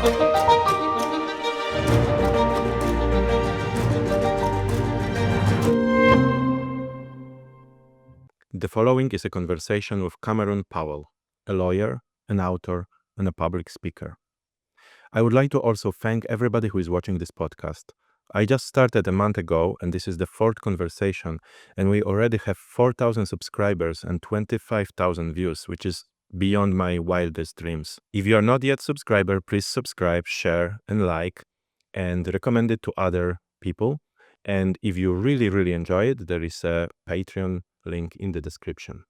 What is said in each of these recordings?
The following is a conversation with Cameron Powell, a lawyer, an author, and a public speaker. I would like to also thank everybody who is watching this podcast. I just started a month ago, and this is the fourth conversation, and we already have 4,000 subscribers and 25,000 views, which is beyond my wildest dreams. If you are not yet subscriber, please subscribe, share, and like, and recommend it to other people. And if you really, really enjoy it, there is a Patreon link in the description.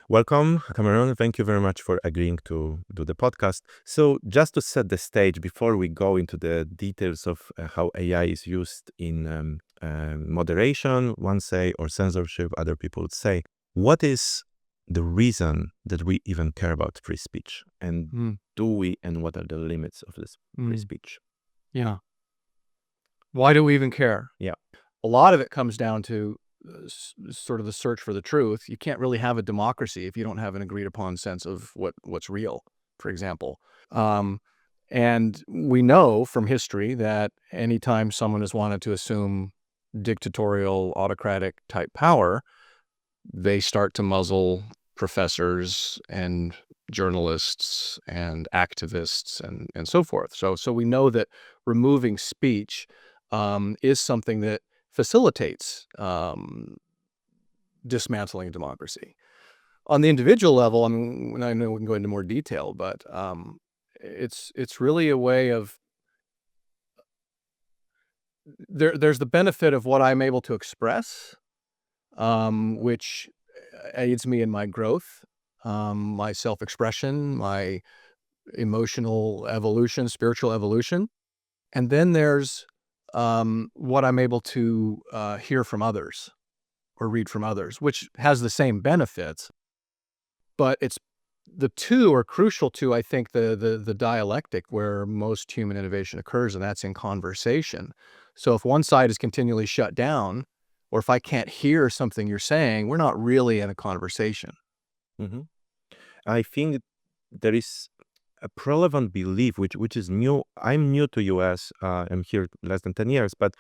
Welcome, Cameron. Thank you very much for agreeing to do the podcast. So just to set the stage before we go into the details of how AI is used in moderation, one say, or censorship, other people would say, what is the reason that we even care about free speech? And do we, and what are the limits of this free speech? Yeah. Why do we even care? Yeah. A lot of it comes down to sort of the search for the truth. You can't really have a democracy if you don't have an agreed upon sense of what's real, for example. And we know from history that anytime someone has wanted to assume dictatorial, autocratic type power, they start to muzzle professors and journalists and activists and so forth. So we know that removing speech is something that facilitates dismantling democracy. On the individual level, I mean, I know we can go into more detail, but it's really a way of there's the benefit of what I'm able to express, which aids me in my growth, my self-expression, my emotional evolution, spiritual evolution. And then there's what I'm able to hear from others or read from others, which has the same benefits, but the two are crucial to, I think, the dialectic where most human innovation occurs, and that's in conversation. So if one side is continually shut down, or if I can't hear something you're saying, we're not really in a conversation. Mm-hmm. I think there is a prevalent belief, which is new. I'm new to US. I'm here less than 10 years, but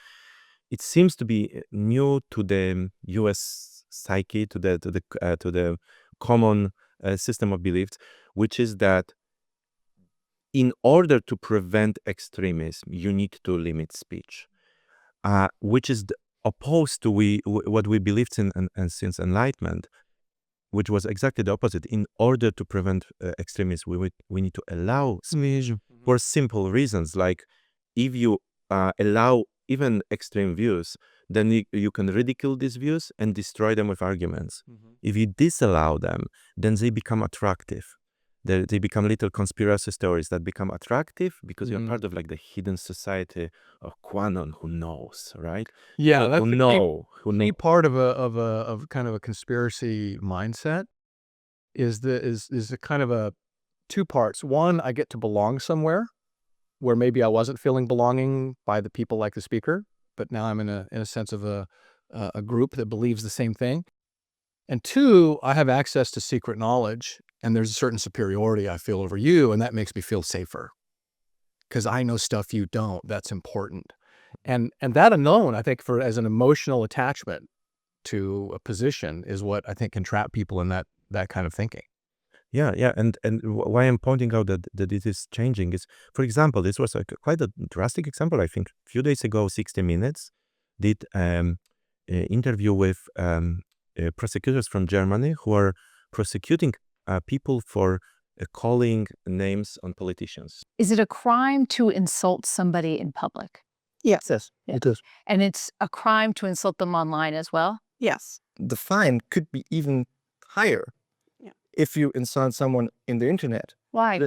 it seems to be new to the US psyche, to the common system of beliefs, which is that in order to prevent extremism, you need to limit speech, which is opposed to what we believed in and since Enlightenment, which was exactly the opposite. In order to prevent extremism, we need to allow speech for simple reasons. Like if you allow even extreme views, then you can ridicule these views and destroy them with arguments. If you disallow them, then they become attractive. They become little conspiracy stories that become attractive because you're part of like the hidden society of QAnon who knows, right? Yeah, that's who key part of kind of a conspiracy mindset is a kind of a two parts. One, I get to belong somewhere where maybe I wasn't feeling belonging by the people like the speaker, but now I'm in a sense of a group that believes the same thing. And two, I have access to secret knowledge, and there's a certain superiority I feel over you, and that makes me feel safer because I know stuff you don't. That's important. And that alone, I think, as an emotional attachment to a position is what I think can trap people in that kind of thinking. Yeah, and why I'm pointing out that it is changing is, for example, this was quite a drastic example. I think a few days ago, 60 Minutes did an interview with prosecutors from Germany who are prosecuting people for calling names on politicians. Is it a crime to insult somebody in public? Yes. Yes, Yeah. it is. And it's a crime to insult them online as well? Yes. The fine could be even higher if you insult someone in the internet. Why?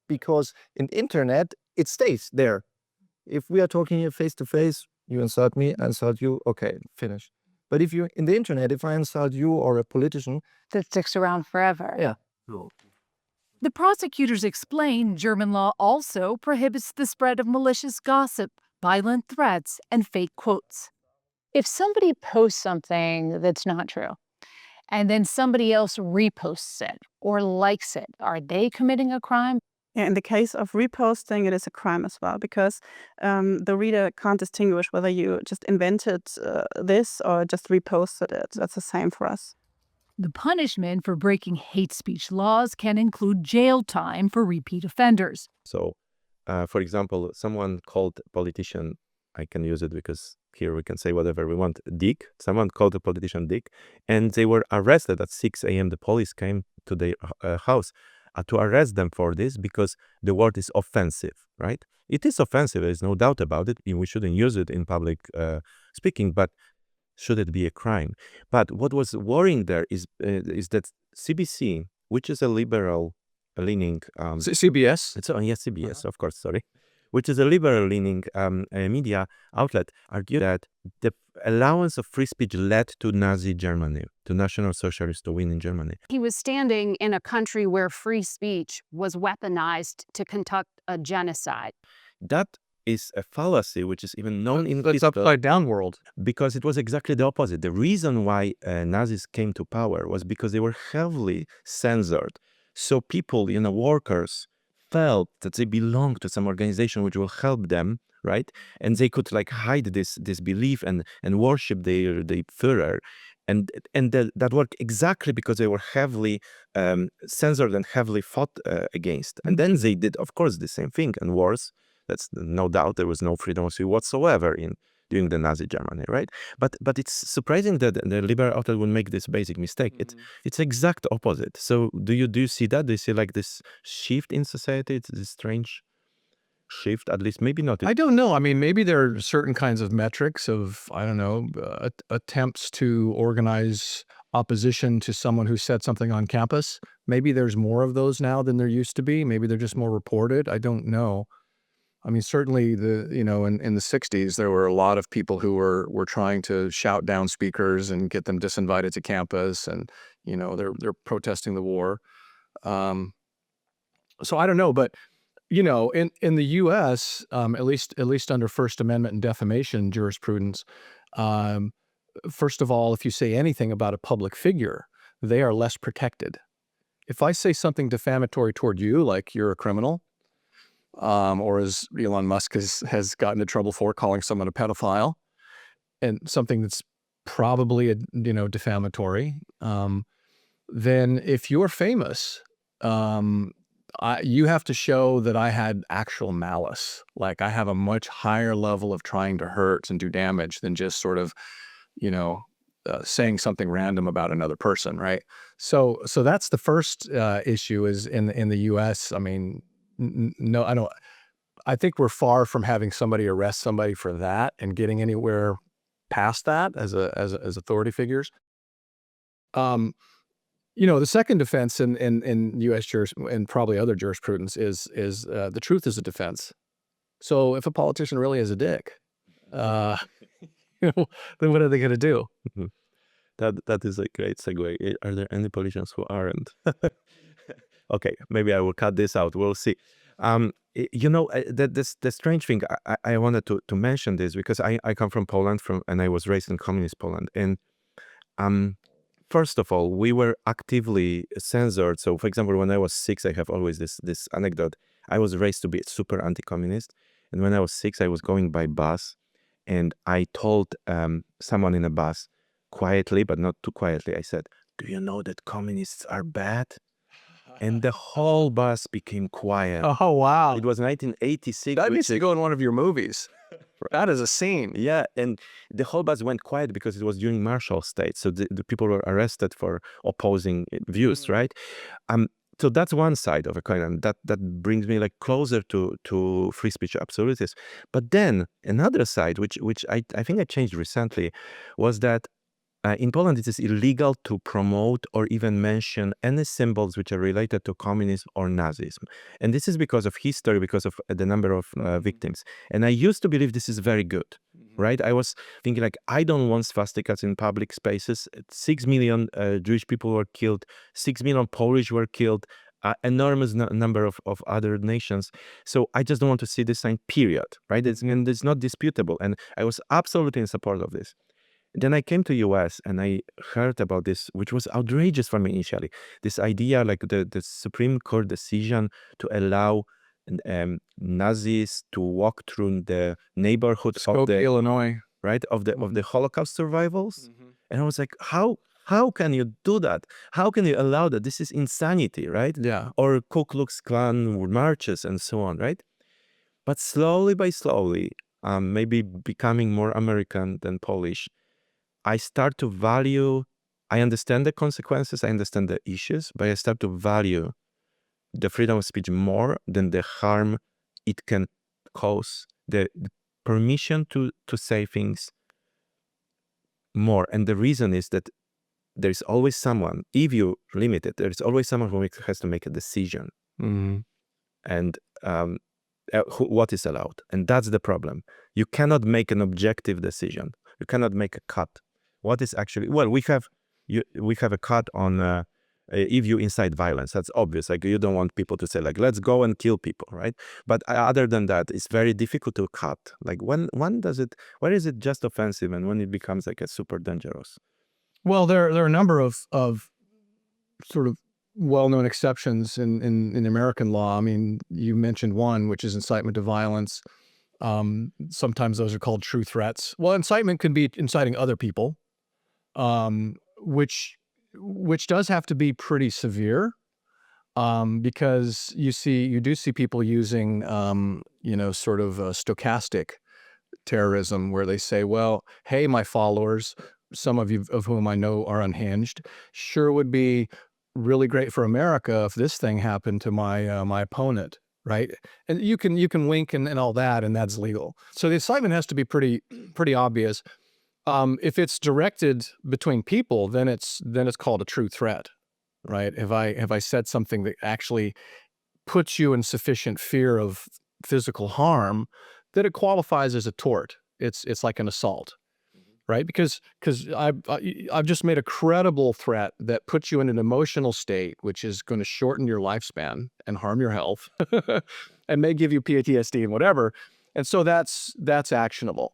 Because in the internet, it stays there. If we are talking here face to face, you insult me, I insult you, okay, finish. But if you in the internet, if I insult you or a politician, That sticks around forever. Yeah. The prosecutors explain German law also prohibits the spread of malicious gossip, violent threats, and fake quotes. If somebody posts something that's not true, and then somebody else reposts it or likes it, are they committing a crime? Yeah, in the case of reposting, it is a crime as well because the reader can't distinguish whether you just invented this or just reposted it. That's the same for us. The punishment for breaking hate speech laws can include jail time for repeat offenders. So, for example, someone called a politician, I can use it because here we can say whatever we want, Dick. Someone called a politician Dick, and they were arrested at 6 a.m. The police came to their house to arrest them for this because the word is offensive, right? It is offensive, there's no doubt about it. We shouldn't use it in public speaking, but should it be a crime? But what was worrying there is that CBC, which is a liberal leaning CBS. yes, CBS, of course, sorry, which is a liberal-leaning media outlet, argued that the allowance of free speech led to Nazi Germany, to National Socialists to win in Germany. He was standing in a country where free speech was weaponized to conduct a genocide. That is a fallacy which is even known in That's history, upside down world. because it was exactly the opposite. The reason why Nazis came to power was because they were heavily censored. So people, workers, felt that they belong to some organization which will help them, right? And they could like hide this belief and worship their Führer. And that worked exactly because they were heavily censored and heavily fought against. And then they did, of course, the same thing and worse. That's no doubt. There was no freedom of speech whatsoever during the Nazi Germany, right? But it's surprising that the liberal outlet would make this basic mistake. It's exact opposite. So do you see that? Do you see like this shift in society? It's this strange shift, at least maybe not. I don't know. I mean, maybe there are certain kinds of metrics of, I don't know, attempts to organize opposition to someone who said something on campus. Maybe there's more of those now than there used to be. Maybe they're just more reported. I don't know. I mean, certainly in the 60s, there were a lot of people who were trying to shout down speakers and get them disinvited to campus, and they're protesting the war. So I don't know, but in the U.S., at least under First Amendment and defamation jurisprudence, first of all, if you say anything about a public figure, they are less protected. If I say something defamatory toward you, like you're a criminal, or as Elon Musk has gotten into trouble for, calling someone a pedophile, and something that's probably defamatory, then if you're famous, you have to show that I had actual malice. Like I have a much higher level of trying to hurt and do damage than just sort of, saying something random about another person, right? So that's the first issue is in the U.S. I mean, no, I don't. I think we're far from having somebody arrest somebody for that and getting anywhere past that as authority figures. The second defense in U.S. and probably other jurisprudence is the truth is a defense. So if a politician really is a dick, then what are they going to do? That is a great segue. Are there any politicians who aren't? Okay, maybe I will cut this out. We'll see. The strange thing, I wanted to mention this because I come from Poland and I was raised in communist Poland. And first of all, we were actively censored. So for example, when I was 6, I have always this anecdote. I was raised to be super anti-communist. And when I was 6, I was going by bus and I told someone in a bus quietly, but not too quietly, I said, "Do you know that communists are bad?" And the whole bus became quiet. Oh, wow. It was 1986. That needs to go in one of your movies. That is a scene. Yeah, and the whole bus went quiet because it was during Marshall State. So the people were arrested for opposing views, right? So that's one side of a coin, and that brings me like closer to free speech absolutists. But then another side, which I think I changed recently, was that in Poland, it is illegal to promote or even mention any symbols which are related to communism or Nazism. And this is because of history, because of the number of victims. And I used to believe this is very good, right? I was thinking like, I don't want swastikas in public spaces. 6 million Jewish people were killed. 6 million Polish were killed. Enormous number of other nations. So I just don't want to see this sign, period, right? And it's not disputable. And I was absolutely in support of this. Then I came to US and I heard about this, which was outrageous for me initially. This idea, like the Supreme Court decision to allow Nazis to walk through the neighborhood of Skokie, the Illinois. right of the Holocaust survivals. Mhm. And I was like, how can you do that? How can you allow that? This is insanity, right? Yeah. Or Ku Klux Klan marches and so on, right? But slowly by slowly, maybe becoming more American than Polish, I start to value, I understand the consequences, I understand the issues, but I start to value the freedom of speech more than the harm it can cause, the permission to say things more. And the reason is that there's always someone, if you limit it, there's always someone who has to make a decision. Mhm. And what is allowed. And that's the problem. You cannot make an objective decision. You cannot make a cut. What is actually, well, we have a cut on if you incite violence. That's obvious. Like, you don't want people to say, like, let's go and kill people, right? But other than that, it's very difficult to cut. Like, when where is it just offensive and when it becomes like a super dangerous? Well, there are a number of sort of well-known exceptions in American law. I mean, you mentioned one, which is incitement to violence. Sometimes those are called true threats. Well, incitement can be inciting other people, which does have to be pretty severe, because you do see people using, sort of stochastic terrorism, where they say, well, hey, my followers, some of you of whom I know are unhinged, sure would be really great for America if this thing happened to my opponent, right? And you can wink and all that, and that's legal. So the incitement has to be pretty obvious. If it's directed between people, then it's called a true threat, right? Have I said something that actually puts you in sufficient fear of physical harm that it qualifies as a tort? It's like an assault, right? Because I've just made a credible threat that puts you in an emotional state, which is going to shorten your lifespan and harm your health, and may give you PTSD and whatever. And so that's actionable.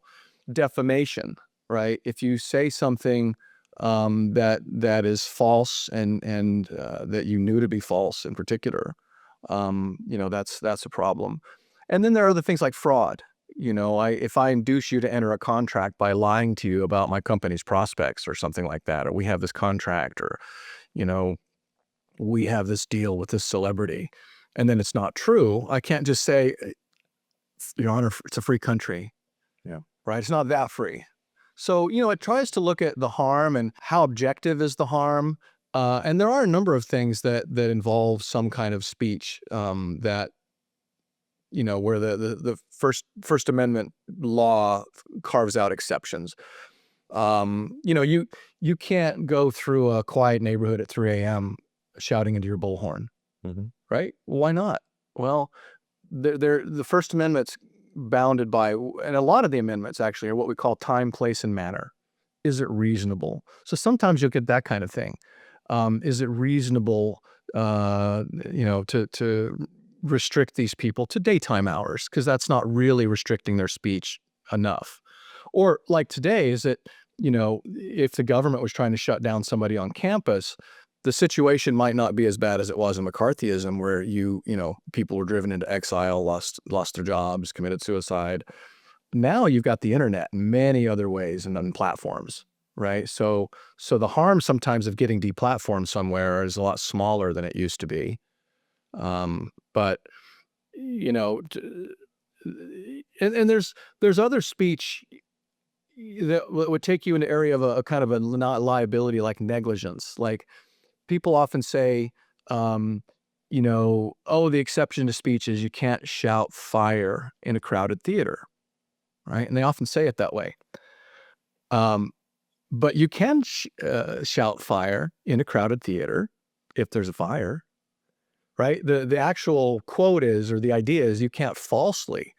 Defamation, right? If you say something that is false and that you knew to be false in particular, that's a problem. And then there are other things like fraud. If I induce you to enter a contract by lying to you about my company's prospects or something like that, or we have this contract, or, we have this deal with this celebrity, and then it's not true, I can't just say, Your Honor, it's a free country. Yeah. Right? It's not that free. So, it tries to look at the harm and how objective is the harm. And there are a number of things that involve some kind of speech that, where the First Amendment law carves out exceptions. You can't go through a quiet neighborhood at 3 a.m. shouting into your bullhorn, right? Why not? Well, the First Amendment's bounded by, and a lot of the amendments actually are what we call time, place, and manner. Is it reasonable? So sometimes you'll get that kind of thing. Is it reasonable, to restrict these people to daytime hours? Because that's not really restricting their speech enough. Or like today, is it, if the government was trying to shut down somebody on campus, the situation might not be as bad as it was in McCarthyism, where people were driven into exile, lost their jobs, committed suicide. Now you've got the internet and many other ways and platforms, right? So the harm sometimes of getting deplatformed somewhere is a lot smaller than it used to be. But and there's other speech that would take you in the area of a kind of a not liability, like negligence. Like, people often say, the exception to speech is you can't shout fire in a crowded theater, right? And they often say it that way. But you can shout fire in a crowded theater if there's a fire, right? The actual quote is, or the idea is, you can't falsely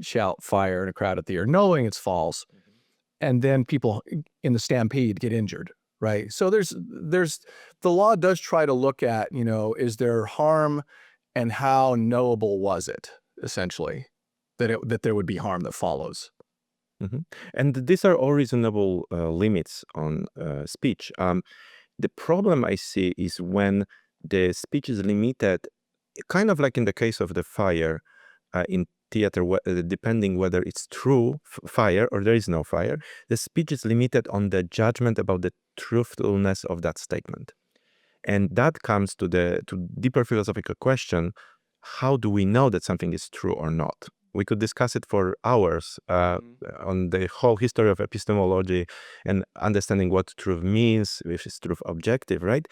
shout fire in a crowded theater, knowing it's false, and then people in the stampede get injured. Right. So there's the law does try to look at, is there harm, and how knowable was it, essentially, that there would be harm that follows. And these are all reasonable limits on speech. The problem I see is when the speech is limited, kind of like in the case of the fire in theater, depending whether it's true fire or there is no fire, the speech is limited on the judgment about the truthfulness of that statement. And that comes to deeper philosophical question: how do we know that something is true or not? We could discuss it for hours on the whole history of epistemology and understanding what truth means, if it's truth objective, right?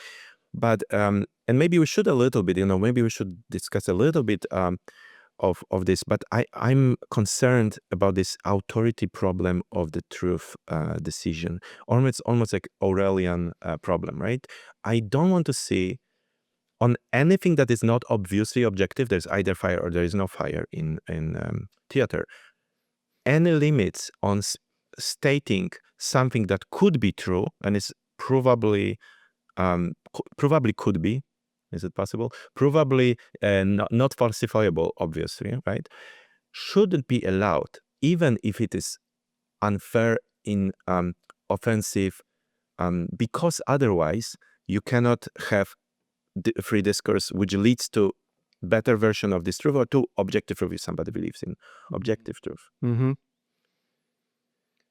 But and maybe we should a little bit, maybe we should discuss a little bit of this. But I'm concerned about this authority problem of the truth decision, almost like Aurelian problem, right? I don't want to see on anything that is not obviously objective. There's either fire or there is no fire in theater. Any limits on stating something that could be true and is probably could be. Is it possible? Probably not falsifiable, obviously, right? Shouldn't be allowed, even if it is unfair, offensive, because otherwise you cannot have free discourse, which leads to better version of this truth or to objective truth if somebody believes in objective truth.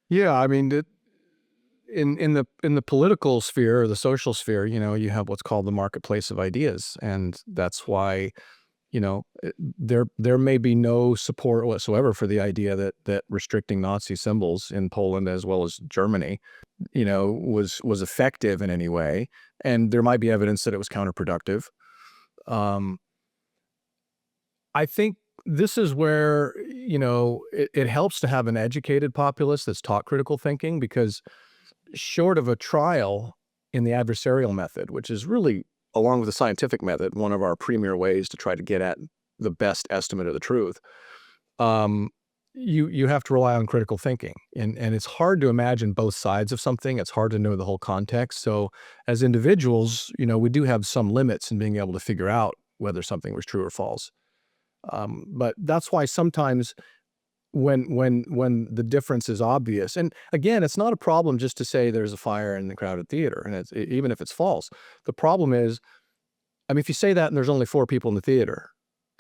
Yeah, I mean, in the political sphere or the social sphere, you have what's called the marketplace of ideas, and that's why there may be no support whatsoever for the idea that restricting Nazi symbols in Poland as well as Germany, was effective in any way, and there might be evidence that it was counterproductive. I think this is where it helps to have an educated populace that's taught critical thinking, because short of a trial in the adversarial method, which is really, along with the scientific method, one of our premier ways to try to get at the best estimate of the truth, you have to rely on critical thinking. And it's hard to imagine both sides of something. It's hard to know the whole context. So as individuals, we do have some limits in being able to figure out whether something was true or false. But that's why sometimes when the difference is obvious, and again, it's not a problem just to say there's a fire in the crowded theater, and even if it's false. The problem is, if you say that and there's only 4 people in the theater,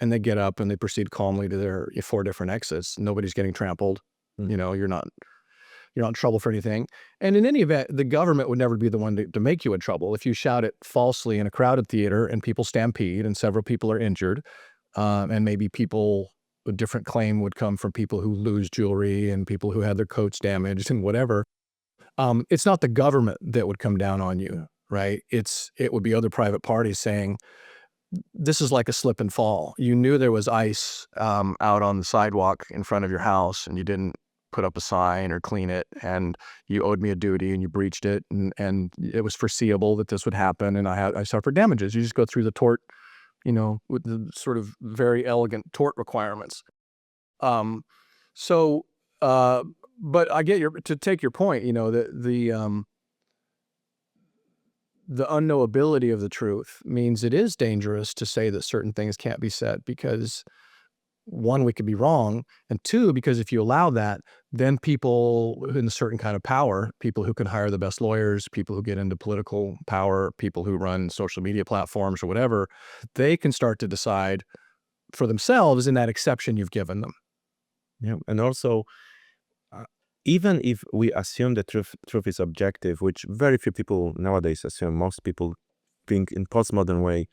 and they get up and they proceed calmly to their 4 different exits, nobody's getting trampled, you're not in trouble for anything. And in any event, the government would never be the one to make you in trouble. If you shout it falsely in a crowded theater and people stampede and several people are injured, and maybe a different claim would come from people who lose jewelry and people who had their coats damaged and whatever. It's not the government that would come down on you, right? It would be other private parties saying, this is like a slip and fall. You knew there was ice out on the sidewalk in front of your house, and you didn't put up a sign or clean it, and you owed me a duty and you breached it, and it was foreseeable that this would happen, and I suffered damages. You just go through the tort, with the sort of very elegant tort requirements. But I get to take your point, the unknowability of the truth means it is dangerous to say that certain things can't be said, because 1, we could be wrong, and 2, because if you allow that, then people in a certain kind of power, people who can hire the best lawyers, people who get into political power, people who run social media platforms or whatever, they can start to decide for themselves in that exception you've given them. Yeah, and also, even if we assume that truth is objective, which very few people nowadays assume, most people think in postmodern way,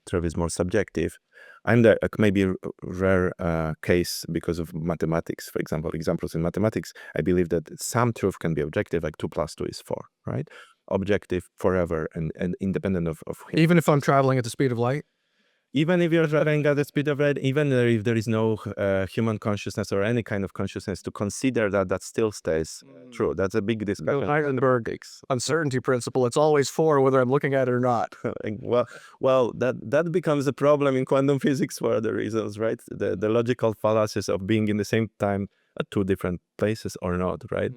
truth is more subjective. I'm the maybe rare case because of mathematics. For example, examples in mathematics, I believe that some truth can be objective, like 2 + 2 is 4, right? Objective forever and independent of Even if I'm traveling at the speed of light? Even if you're traveling at the speed of light, even if there is no human consciousness or any kind of consciousness to consider that still stays true. That's a big discussion. Heisenberg uncertainty principle. It's always 4 whether I'm looking at it or not. Well, that becomes a problem in quantum physics for other reasons, right? The logical fallacies of being in the same time at 2 different places or not, right?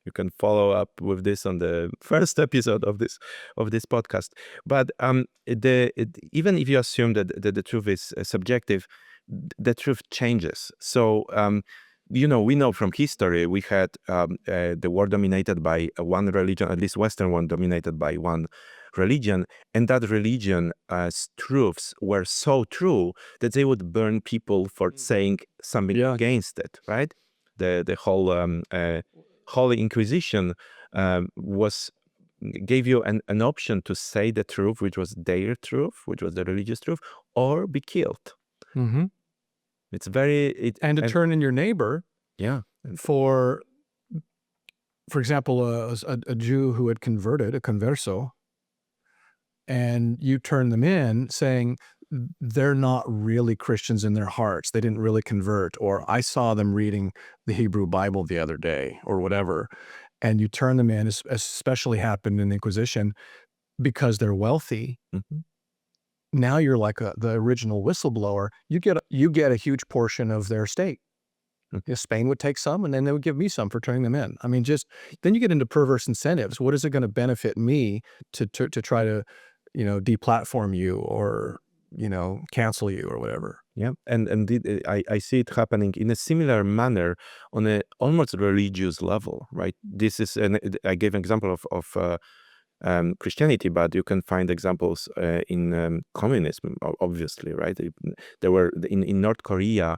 You can follow up with this on the first episode of this podcast. But even if you assume that the truth is subjective, the truth changes. So we know from history, we had the world dominated by one religion, at least Western one dominated by one religion, and that religion's truths were so true that they would burn people for saying something Yeah. against it, right? The whole Holy Inquisition gave you an option to say the truth, which was their truth, which was the religious truth, or be killed. Mm-hmm. It's very And to turn in your neighbor yeah. for example, a Jew who had converted, a converso, and you turn them in saying they're not really Christians in their hearts. They didn't really convert, or I saw them reading the Hebrew Bible the other day, or whatever. And you turn them in, especially happened in the Inquisition, because they're wealthy. Mhm. Now you're like the original whistleblower. You get a huge portion of their estate. Mhm. Spain would take some, and then they would give me some for turning them in. I mean, just then you get into perverse incentives. What is it going to benefit me to try to, deplatform you or cancel you or whatever? Yeah, and I see it happening in a similar manner on a almost religious level, right? This is, I gave an example of Christianity, but you can find examples in communism, obviously, right? There were in North Korea,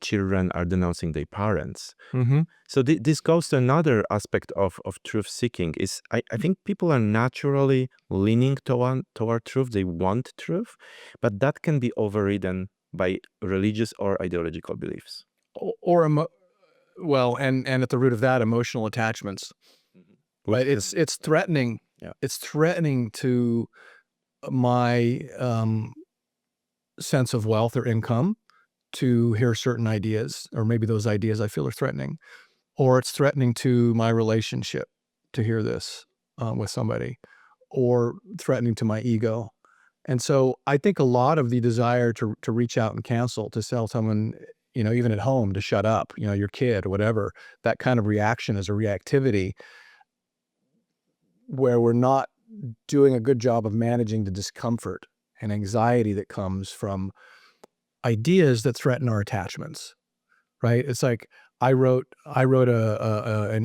children are denouncing their parents. Mm-hmm. So this goes to another aspect of truth seeking. Is I think people are naturally leaning toward truth. They want truth, but that can be overridden by religious or ideological beliefs. Or well, and at the root of that, emotional attachments. Right? It's threatening. Yeah. It's threatening to my sense of wealth or income to hear certain ideas, or maybe those ideas I feel are threatening, or it's threatening to my relationship to hear this with somebody, or threatening to my ego. And so I think a lot of the desire to reach out and cancel, to tell someone, even at home, to shut up, your kid or whatever, that kind of reaction is a reactivity where we're not doing a good job of managing the discomfort and anxiety that comes from ideas that threaten our attachments, right? It's like I wrote a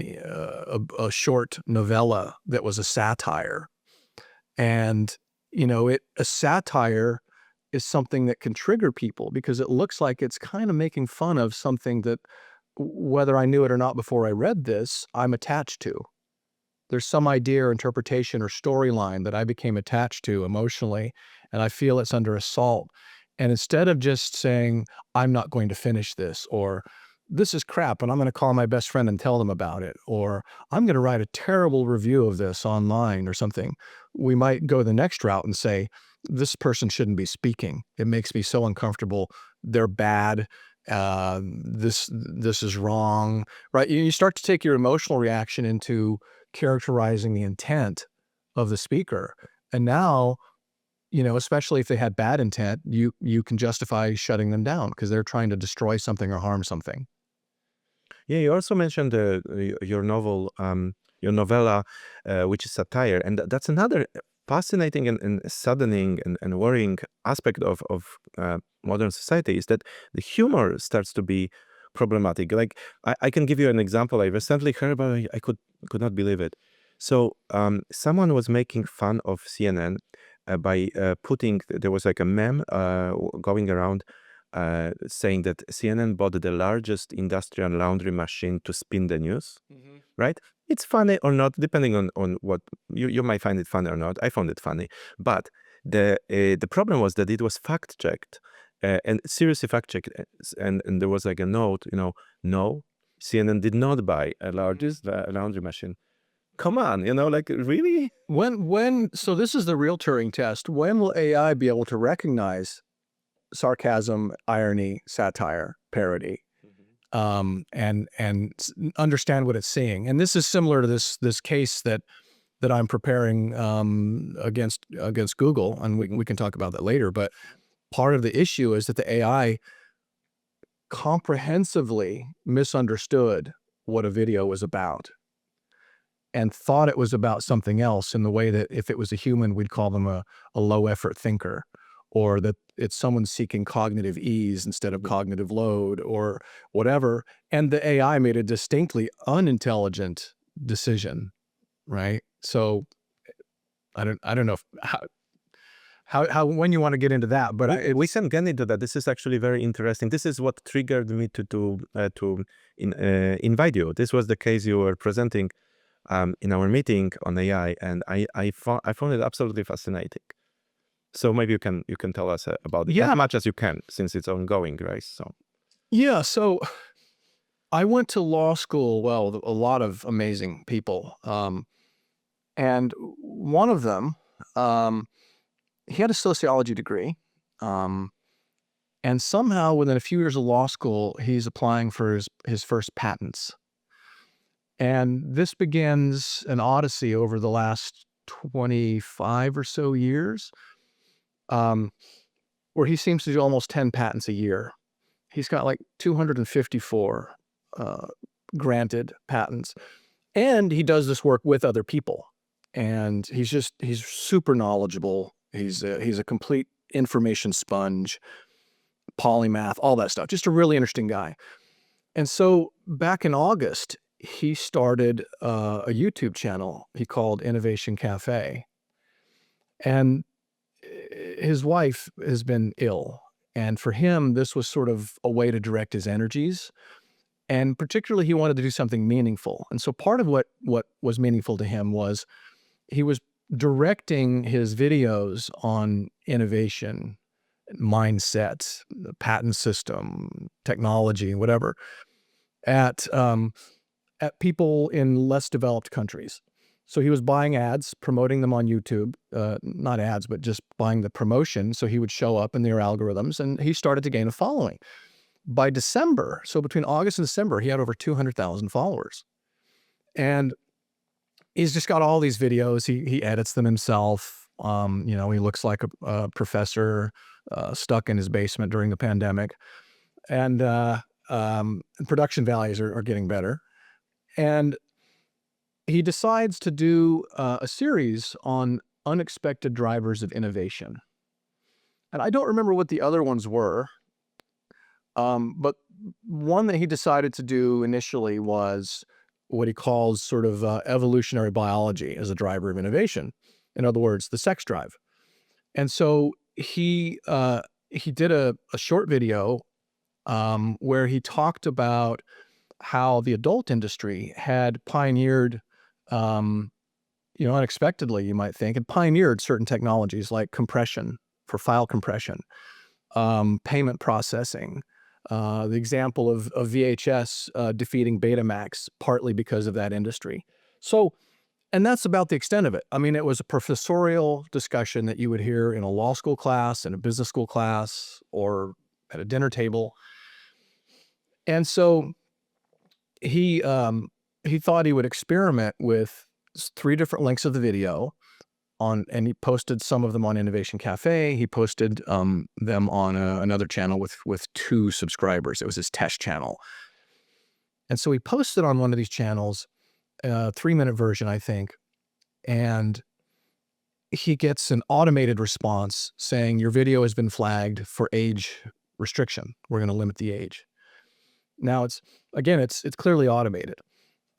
short novella that was a satire, and a satire is something that can trigger people because it looks like it's kind of making fun of something that, whether I knew it or not before I read this, I'm attached to. There's some idea or interpretation or storyline that I became attached to emotionally, and I feel it's under assault. And instead of just saying, I'm not going to finish this, or this is crap and I'm going to call my best friend and tell them about it, or I'm going to write a terrible review of this online or something, we might go the next route and say, this person shouldn't be speaking. It makes me so uncomfortable. They're bad. This is wrong, right? You start to take your emotional reaction into characterizing the intent of the speaker. And now, especially if they had bad intent, you can justify shutting them down because they're trying to destroy something or harm something. Yeah, you also mentioned your novella, which is satire, and that's another fascinating and saddening and worrying aspect of modern society, is that the humor starts to be problematic. Like I can give you an example. I recently heard about it. I could not believe it. So someone was making fun of CNN by putting, there was like a meme going around saying that CNN bought the largest industrial laundry machine to spin the news, right? It's funny or not, depending on what you might find it funny or not. I found it funny, but the problem was that it was fact checked and seriously fact checked, and there was like a note, no, CNN did not buy a largest laundry machine. Come on, like really? So this is the real Turing test. When will AI be able to recognize sarcasm, irony, satire, parody, and understand what it's seeing? And this is similar to this case that I'm preparing against Google, and we can talk about that later. But part of the issue is that the AI comprehensively misunderstood what a video was about and thought it was about something else, in the way that if it was a human, we'd call them a low effort thinker, or that it's someone seeking cognitive ease instead of cognitive load or whatever. And the AI made a distinctly unintelligent decision, right? So I don't know how when you want to get into that, but We can get into that. This is actually very interesting. This is what triggered me to invite you. This was the case you were presenting in our meeting on AI, and I found it absolutely fascinating. So maybe you can tell us about it Yeah. as much as you can, since it's ongoing, right? So yeah, so I went to law school, well, with a lot of amazing people. And one of them, he had a sociology degree. And somehow within a few years of law school, he's applying for his first patents. And this begins an odyssey over the last 25 or so years, where he seems to do almost 10 patents a year. He's got like 254 granted patents. And he does this work with other people. And he's super knowledgeable. He's a complete information sponge, polymath, all that stuff. Just a really interesting guy. And so back in August, he started a YouTube channel he called Innovation Cafe. And his wife has been ill. And for him, this was sort of a way to direct his energies. And particularly, he wanted to do something meaningful. And so part of what was meaningful to him was he was directing his videos on innovation, mindset, the patent system, technology, whatever, at people in less developed countries. So he was buying ads, promoting them on YouTube, not ads, but just buying the promotion. So he would show up in their algorithms, and he started to gain a following. By December, so between August and December, he had over 200,000 followers. And he's just got all these videos. He edits them himself. He looks like a professor stuck in his basement during the pandemic. And production values are getting better. And he decides to do a series on unexpected drivers of innovation. And I don't remember what the other ones were. But one that he decided to do initially was what he calls sort of evolutionary biology as a driver of innovation. In other words, the sex drive. And so he did a short video where he talked about how the adult industry had pioneered, unexpectedly, you might think, and pioneered certain technologies like compression for file compression, payment processing. The example of VHS defeating Betamax partly because of that industry. So, and that's about the extent of it. I mean, it was a professorial discussion that you would hear in a law school class, in a business school class, or at a dinner table. And so he thought he would experiment with 3 different links of the video and he posted some of them on Innovation Cafe. He posted them on another channel with 2 subscribers. It was his test channel. And so he posted on one of these channels, a 3-minute version, I think, and he gets an automated response saying, your video has been flagged for age restriction. We're going to limit the age. Now it's clearly automated.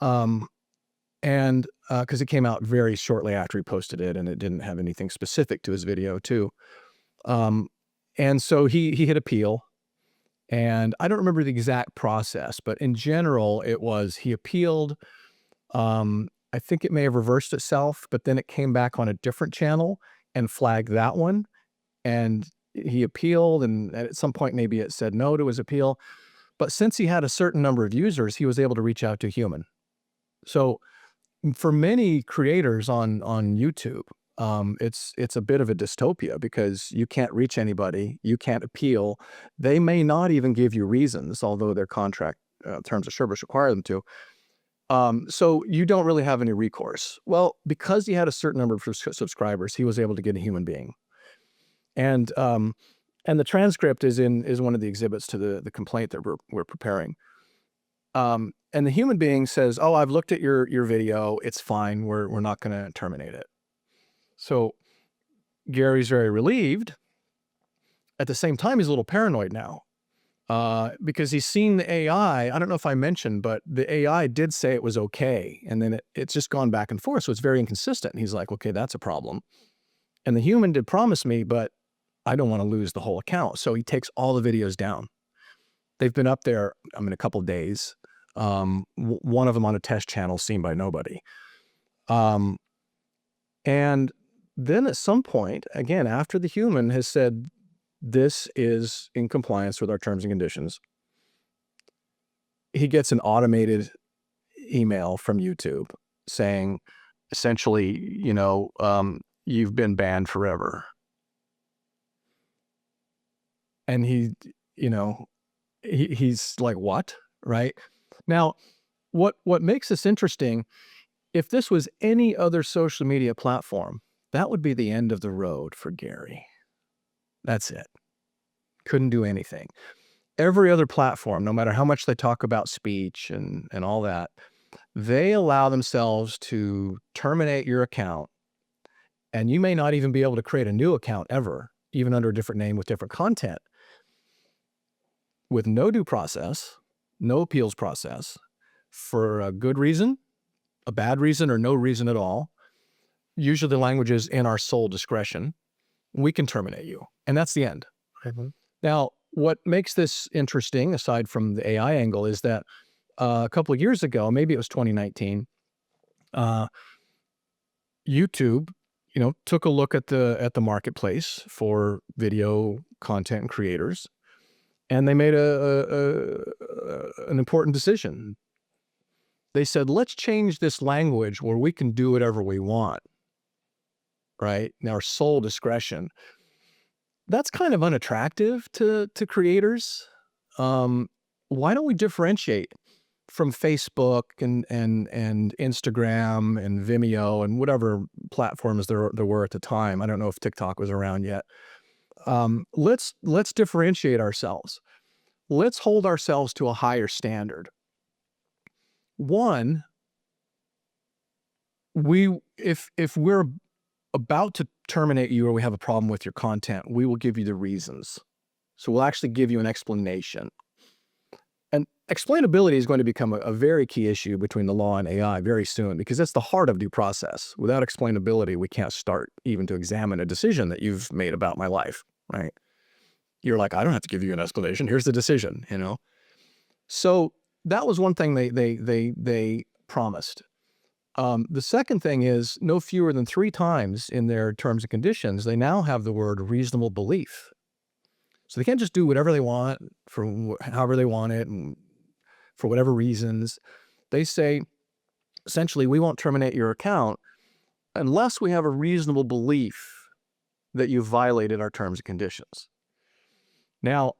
And because it came out very shortly after he posted it, and it didn't have anything specific to his video too. And so he hit appeal, and I don't remember the exact process, but in general, it was he appealed. I think it may have reversed itself, but then it came back on a different channel and flagged that one. And he appealed, and at some point, maybe it said no to his appeal. But since he had a certain number of users, he was able to reach out to a human. So for many creators on YouTube, it's a bit of a dystopia because you can't reach anybody, you can't appeal. They may not even give you reasons, although their contract terms of service require them to. So you don't really have any recourse. Well, because he had a certain number of subscribers, he was able to get a human being. And the transcript is one of the exhibits to the complaint that we're preparing. And the human being says, "Oh, I've looked at your video. It's fine. We're not going to terminate it." So Gary's very relieved. at the same time, he's a little paranoid now because he's seen the AI. I don't know if I mentioned, but the AI did say it was okay. And then it's just gone back and forth. So it's very inconsistent. And he's like, okay, that's a problem. And the human did promise me, but I don't want to lose the whole account. So he takes all the videos down. They've been up there, a couple of days. One of them on a test channel seen by nobody. And then at some point, again, after the human has said, this is in compliance with our terms and conditions, he gets an automated email from YouTube saying, essentially, you've been banned forever. And he's like, what? Right? Now, what makes this interesting, if this was any other social media platform, that would be the end of the road for Gary. That's it. Couldn't do anything. Every other platform, no matter how much they talk about speech and all that, they allow themselves to terminate your account, and you may not even be able to create a new account ever, even under a different name with different content, with no due process, no appeals process, for a good reason, a bad reason, or no reason at all. Usually the language is in our sole discretion. We can terminate you. And that's the end. Mm-hmm. Now, what makes this interesting, aside from the AI angle, is that a couple of years ago, maybe it was 2019, YouTube, took a look at the marketplace for video content creators, and they made an important decision. They said, let's change this language where we can do whatever we want, right? Now, our sole discretion. That's kind of unattractive to creators. Why don't we differentiate from Facebook and Instagram and Vimeo and whatever platforms there were at the time? I don't know if TikTok was around yet. Let's differentiate ourselves. Let's hold ourselves to a higher standard. One, if we're about to terminate you or we have a problem with your content, we will give you the reasons. So we'll actually give you an explanation. And explainability is going to become a very key issue between the law and AI very soon, because that's the heart of due process. Without explainability, we can't start even to examine a decision that you've made about my life, right? You're like, I don't have to give you an explanation. Here's the decision, So that was one thing they promised. The second thing is, no fewer than 3 times in their terms and conditions, they now have the word reasonable belief. So they can't just do whatever they want for however they want it and for whatever reasons. They say, essentially, we won't terminate your account unless we have a reasonable belief that you violated our terms and conditions. Now,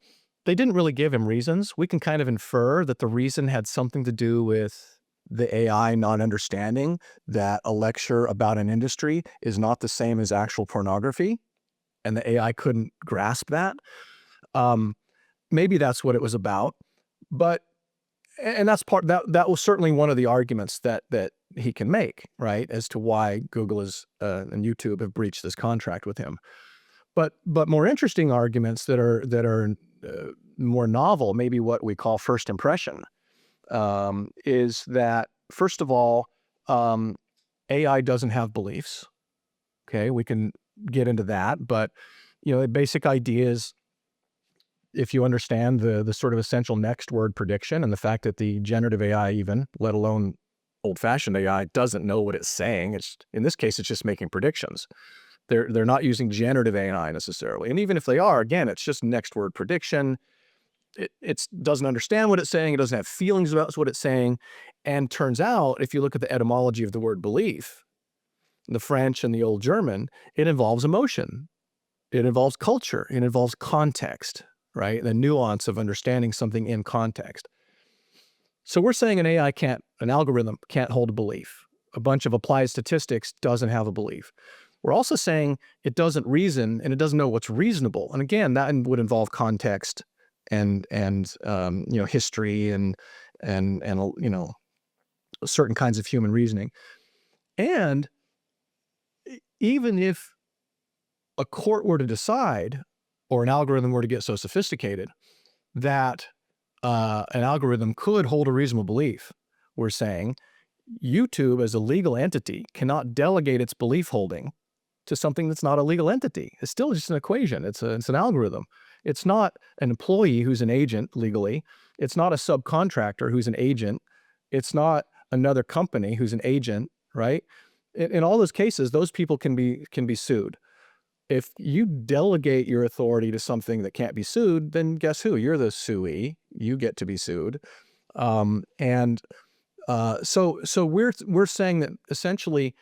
they didn't really give him reasons. We can kind of infer that the reason had something to do with the AI not understanding that a lecture about an industry is not the same as actual pornography, and the AI couldn't grasp that. Maybe that's what it was about, and that's that was certainly one of the arguments that he can make, right, as to why Google and YouTube have breached this contract with him. But more interesting arguments that are more novel, maybe what we call first impression, is that, first of all, AI doesn't have beliefs. Okay, we can get into that, but the basic idea is, if you understand the sort of essential next word prediction and the fact that the generative AI, even, let alone old-fashioned AI, doesn't know what it's saying, in this case, it's just making predictions. They're not using generative AI necessarily. And even if they are, again, it's just next word prediction. It doesn't understand what it's saying. It doesn't have feelings about what it's saying. And turns out, if you look at the etymology of the word belief, the French and the Old German, it involves emotion. It involves culture. It involves context, right? The nuance of understanding something in context. So we're saying an algorithm can't hold a belief. A bunch of applied statistics doesn't have a belief. We're also saying it doesn't reason, and it doesn't know what's reasonable. And again, that would involve context and history and certain kinds of human reasoning. And even if a court were to decide or an algorithm were to get so sophisticated that an algorithm could hold a reasonable belief, we're saying YouTube as a legal entity cannot delegate its belief holding to something that's not a legal entity. It's still just an equation. It's an algorithm. It's not an employee who's an agent legally. It's not a subcontractor who's an agent. It's not another company who's an agent, right? In all those cases, those people can be sued. If you delegate your authority to something that can't be sued, then guess who? You're the suee. You get to be sued. So we're saying that essentially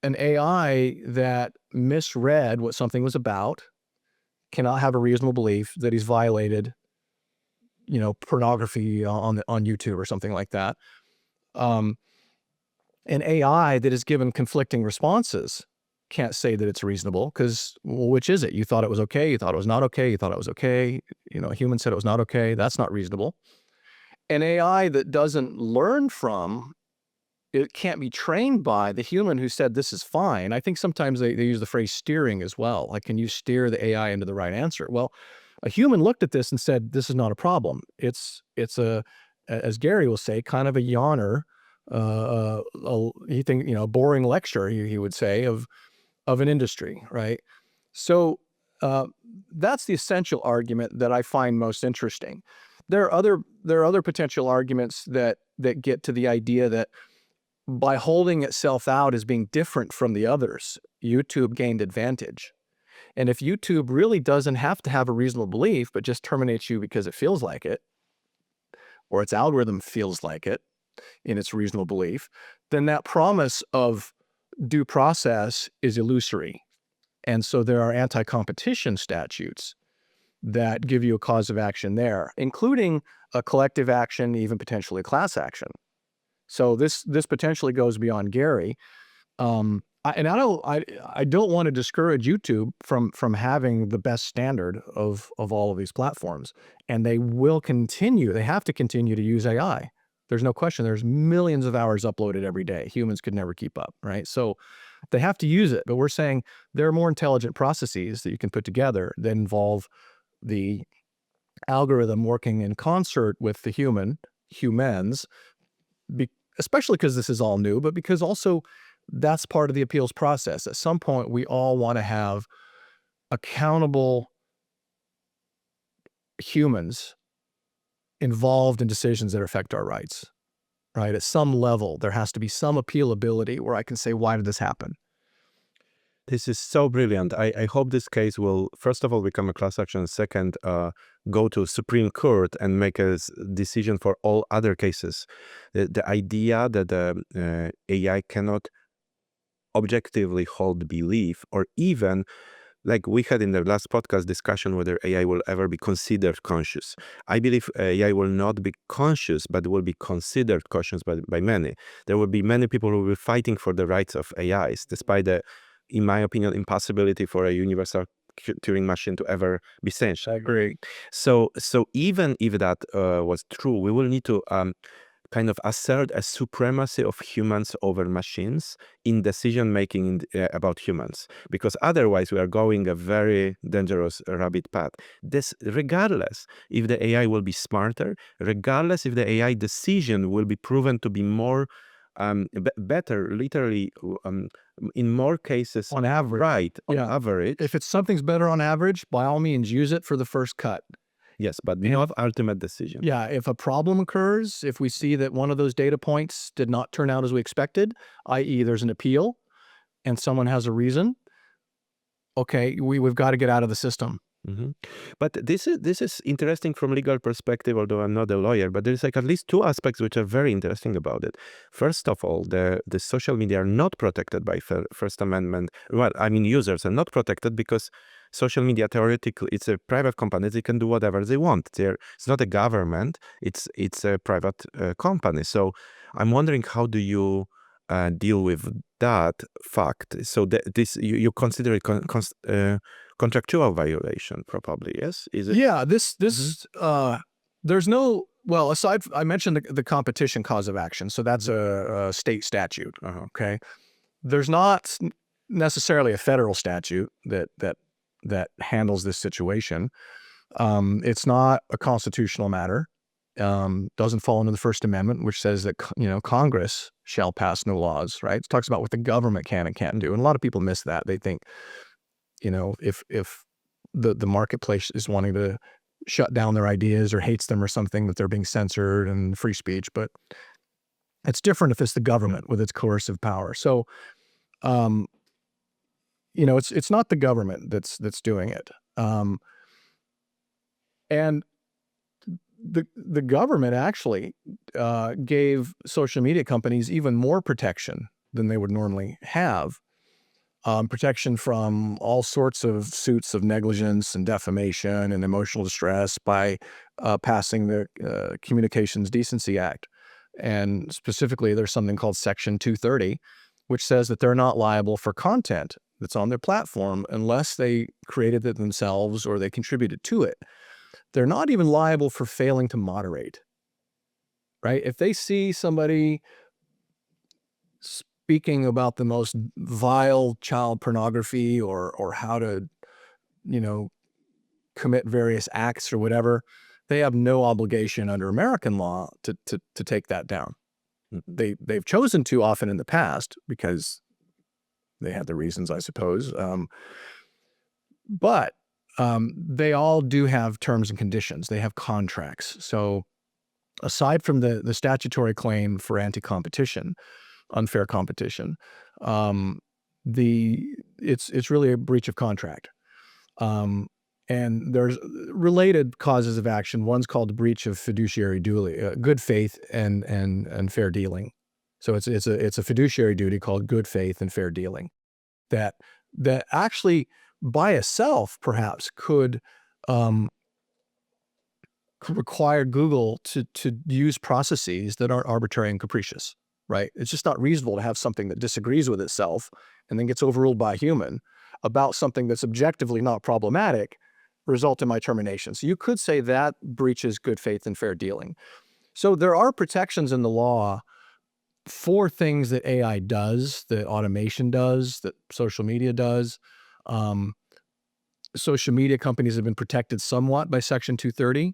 an AI that misread what something was about cannot have a reasonable belief that he's violated, pornography on YouTube or something like that. An AI that is given conflicting responses can't say that it's reasonable because, well, which is it? You thought it was okay. You thought it was not okay. You thought it was okay. A human said it was not okay. That's not reasonable. An AI that doesn't learn from, it can't be trained by the human who said this is fine. I think sometimes they use the phrase steering as well. Like, can you steer the AI into the right answer? Well, a human looked at this and said, this is not a problem. It's as Gary will say, kind of a yawner, boring lecture, he would say, of an industry, right? So that's the essential argument that I find most interesting. There are other potential arguments that get to the idea that by holding itself out as being different from the others, YouTube gained advantage. And if YouTube really doesn't have to have a reasonable belief, but just terminates you because it feels like it, or its algorithm feels like it in its reasonable belief, then that promise of due process is illusory. And so there are anti-competition statutes that give you a cause of action there, including a collective action, even potentially a class action. So this potentially goes beyond Gary. I don't want to discourage YouTube from having the best standard of all of these platforms. And they have to continue to use AI. There's no question. There's millions of hours uploaded every day. Humans could never keep up, right? So they have to use it. But we're saying there are more intelligent processes that you can put together that involve the algorithm working in concert with the humans, especially because this is all new, but because also that's part of the appeals process. At some point, we all want to have accountable humans involved in decisions that affect our rights, right? At some level, there has to be some appealability where I can say, why did this happen? This is so brilliant. I hope this case will, first of all, become a class action. Second, go to Supreme Court and make a decision for all other cases. The idea that the AI cannot objectively hold belief, or even like we had in the last podcast discussion whether AI will ever be considered conscious. I believe AI will not be conscious, but will be considered conscious by many. There will be many people who will be fighting for the rights of AIs, despite the, in my opinion, impossibility for a universal Turing machine to ever be sentient. I agree. So even if that was true, we will need to kind of assert a supremacy of humans over machines in decision making about humans, because otherwise we are going a very dangerous rabbit path. This, regardless if the AI will be smarter, regardless if the AI decision will be proven to be more better, literally in more cases On average. right on Yeah. average. If something's better on average, by all means, use it for the first cut. Yes, but not ultimate decision. Yeah, if a problem occurs, if we see that one of those data points did not turn out as we expected, i.e. there's an appeal and someone has a reason, okay, we've got to get out of the system. Mhm. But this is interesting from legal perspective, although I'm not a lawyer, but there's like at least two aspects which are very interesting about it. First of all, the social media are not protected by First Amendment. Well, I mean, users are not protected because social media, theoretically, it's a private company. They can do whatever they want. It's not a government. It's a private company. So I'm wondering, how do you deal with that fact? So this you consider it contractual violation, probably, yes? Is it? Yeah, this there's no, well, aside, I mentioned the competition cause of action, so that's a state statute. Uh-huh. Okay, there's not necessarily a federal statute that that handles this situation. It's not a constitutional matter. Doesn't fall under the First Amendment, which says that Congress shall pass no laws. Right? It talks about what the government can and can't do, and a lot of people miss that. They think, if the marketplace is wanting to shut down their ideas or hates them or something, that they're being censored and free speech. But it's different if it's the government with its coercive power. So, it's not the government that's doing it. And the government actually gave social media companies even more protection than they would normally have. Protection from all sorts of suits of negligence and defamation and emotional distress by passing the Communications Decency Act. And specifically, there's something called Section 230, which says that they're not liable for content that's on their platform unless they created it themselves or they contributed to it. They're not even liable for failing to moderate, right? If they see somebody speaking about the most vile child pornography or how to, commit various acts or whatever, they have no obligation under American law to take that down. They've chosen to often in the past because they had their reasons, I suppose. But they all do have terms and conditions. They have contracts. So aside from the statutory claim for anti-competition, unfair competition, it's really a breach of contract. And there's related causes of action. One's called breach of fiduciary duty, good faith and fair dealing. So it's a fiduciary duty called good faith and fair dealing that actually by itself perhaps could require Google to use processes that aren't arbitrary and capricious, right? It's just not reasonable to have something that disagrees with itself and then gets overruled by a human about something that's objectively not problematic, result in my termination. So you could say that breaches good faith and fair dealing. So there are protections in the law for things that AI does, that automation does, that social media does. Social media companies have been protected somewhat by Section 230.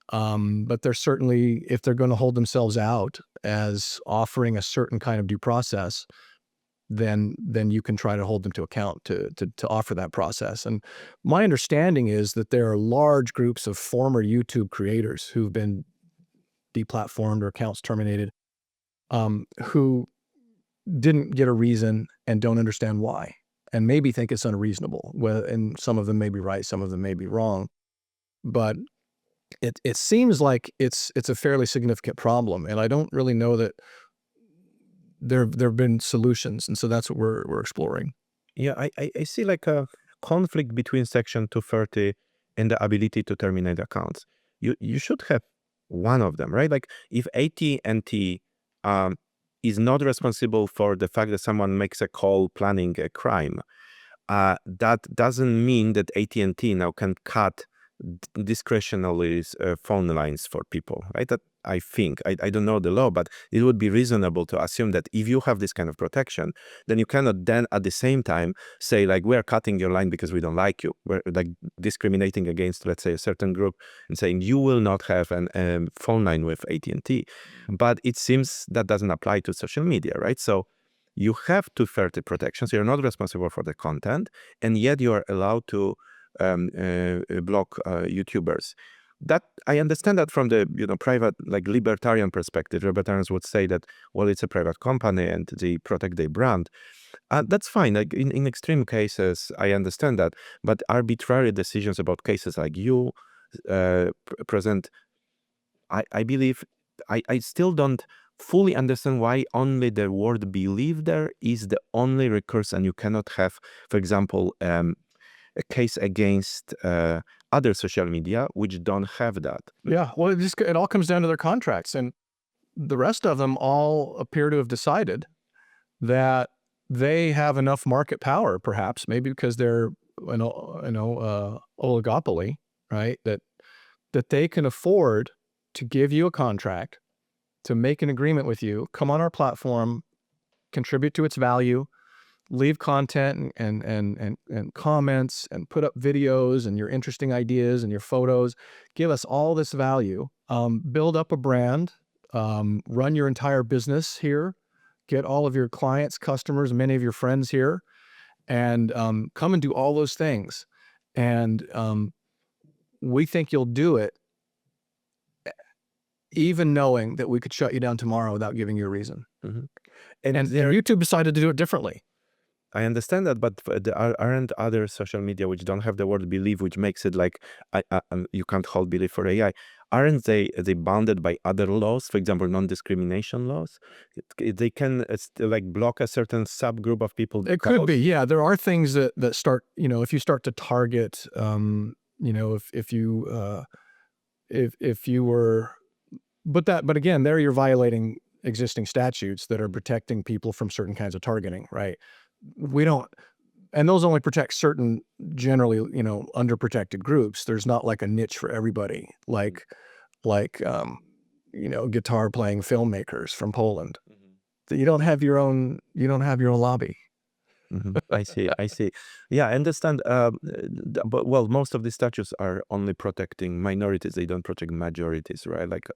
But they're certainly, if they're going to hold themselves out as offering a certain kind of due process, then you can try to hold them to account to offer that process. And my understanding is that there are large groups of former YouTube creators who've been deplatformed or accounts terminated, who didn't get a reason and don't understand why, and maybe think it's unreasonable. And some of them may be right, some of them may be wrong, but it seems like it's a fairly significant problem, and I don't really know that there have been solutions, and so that's what we're exploring. Yeah, I see like a conflict between Section 230 and the ability to terminate accounts. You should have one of them, right? Like if AT&T is not responsible for the fact that someone makes a call planning a crime, that doesn't mean that AT&T now can cut discretionary phone lines for people, right? That I think, I don't know the law, but it would be reasonable to assume that if you have this kind of protection, then you cannot then at the same time say like, we're cutting your line because we don't like you. We're like discriminating against, let's say, a certain group and saying you will not have a phone line with AT&T. But it seems that doesn't apply to social media, right? So you have 230 protections. You're not responsible for the content, and yet you are allowed to block YouTubers. That I understand that from the private, like libertarian perspective. Libertarians would say that, well, it's a private company and they protect their brand. That's fine. Like in extreme cases, I understand that. But arbitrary decisions about cases like you present, I believe, I still don't fully understand why only the word believe there is the only recourse, and you cannot have, for example, a case against other social media which don't have that. Yeah, well, it all comes down to their contracts, and the rest of them all appear to have decided that they have enough market power, perhaps, maybe because they're an oligopoly, right? That they can afford to give you a contract, to make an agreement with you, come on our platform, contribute to its value, leave content and comments and put up videos and your interesting ideas and your photos. Give us all this value. Build up a brand. Run your entire business here. Get all of your clients, customers, many of your friends here, and come and do all those things. And we think you'll do it, even knowing that we could shut you down tomorrow without giving you a reason. Mhm. And there- YouTube decided to do it differently. I understand that, but there aren't other social media which don't have the word believe, which makes it like you can't hold belief for AI. Aren't they bounded by other laws? For example, non-discrimination laws. They can like block a certain subgroup of people. It could be, yeah. There are things that start, if you start to target, if you were, but again, there you're violating existing statutes that are protecting people from certain kinds of targeting, right? We don't, and those only protect certain generally, underprotected groups. There's not like a niche for everybody, like guitar playing filmmakers from Poland. You don't have your own lobby. I see. Yeah, I understand. But well, most of the statutes are only protecting minorities. They don't protect majorities, right? Like,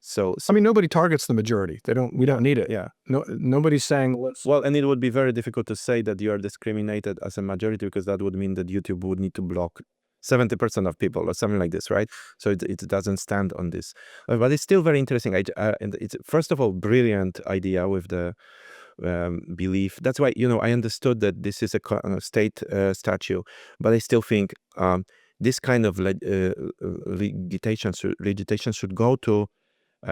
so I mean, nobody targets the majority. We don't need it. yeah. No, nobody's saying let's. Well, and it would be very difficult to say that you are discriminated as a majority, because that would mean that YouTube would need to block 70% of people or something like this, right? So it doesn't stand on this. But it's still very interesting. And it's, first of all, brilliant idea with the belief. That's why, I understood that this is a state statute, but I still think this kind of legislation should go to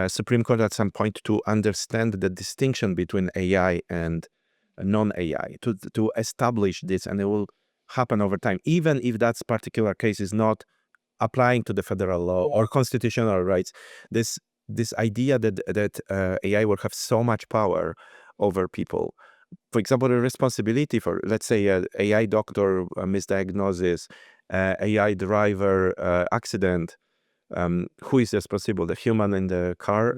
Supreme Court at some point to understand the distinction between AI and non-AI, to establish this, and it will happen over time, even if that particular case is not applying to the federal law or constitutional rights. This idea that AI will have so much power over people. For example, the responsibility for, let's say, an AI doctor misdiagnosis, AI driver accident. Who is responsible? The human in the car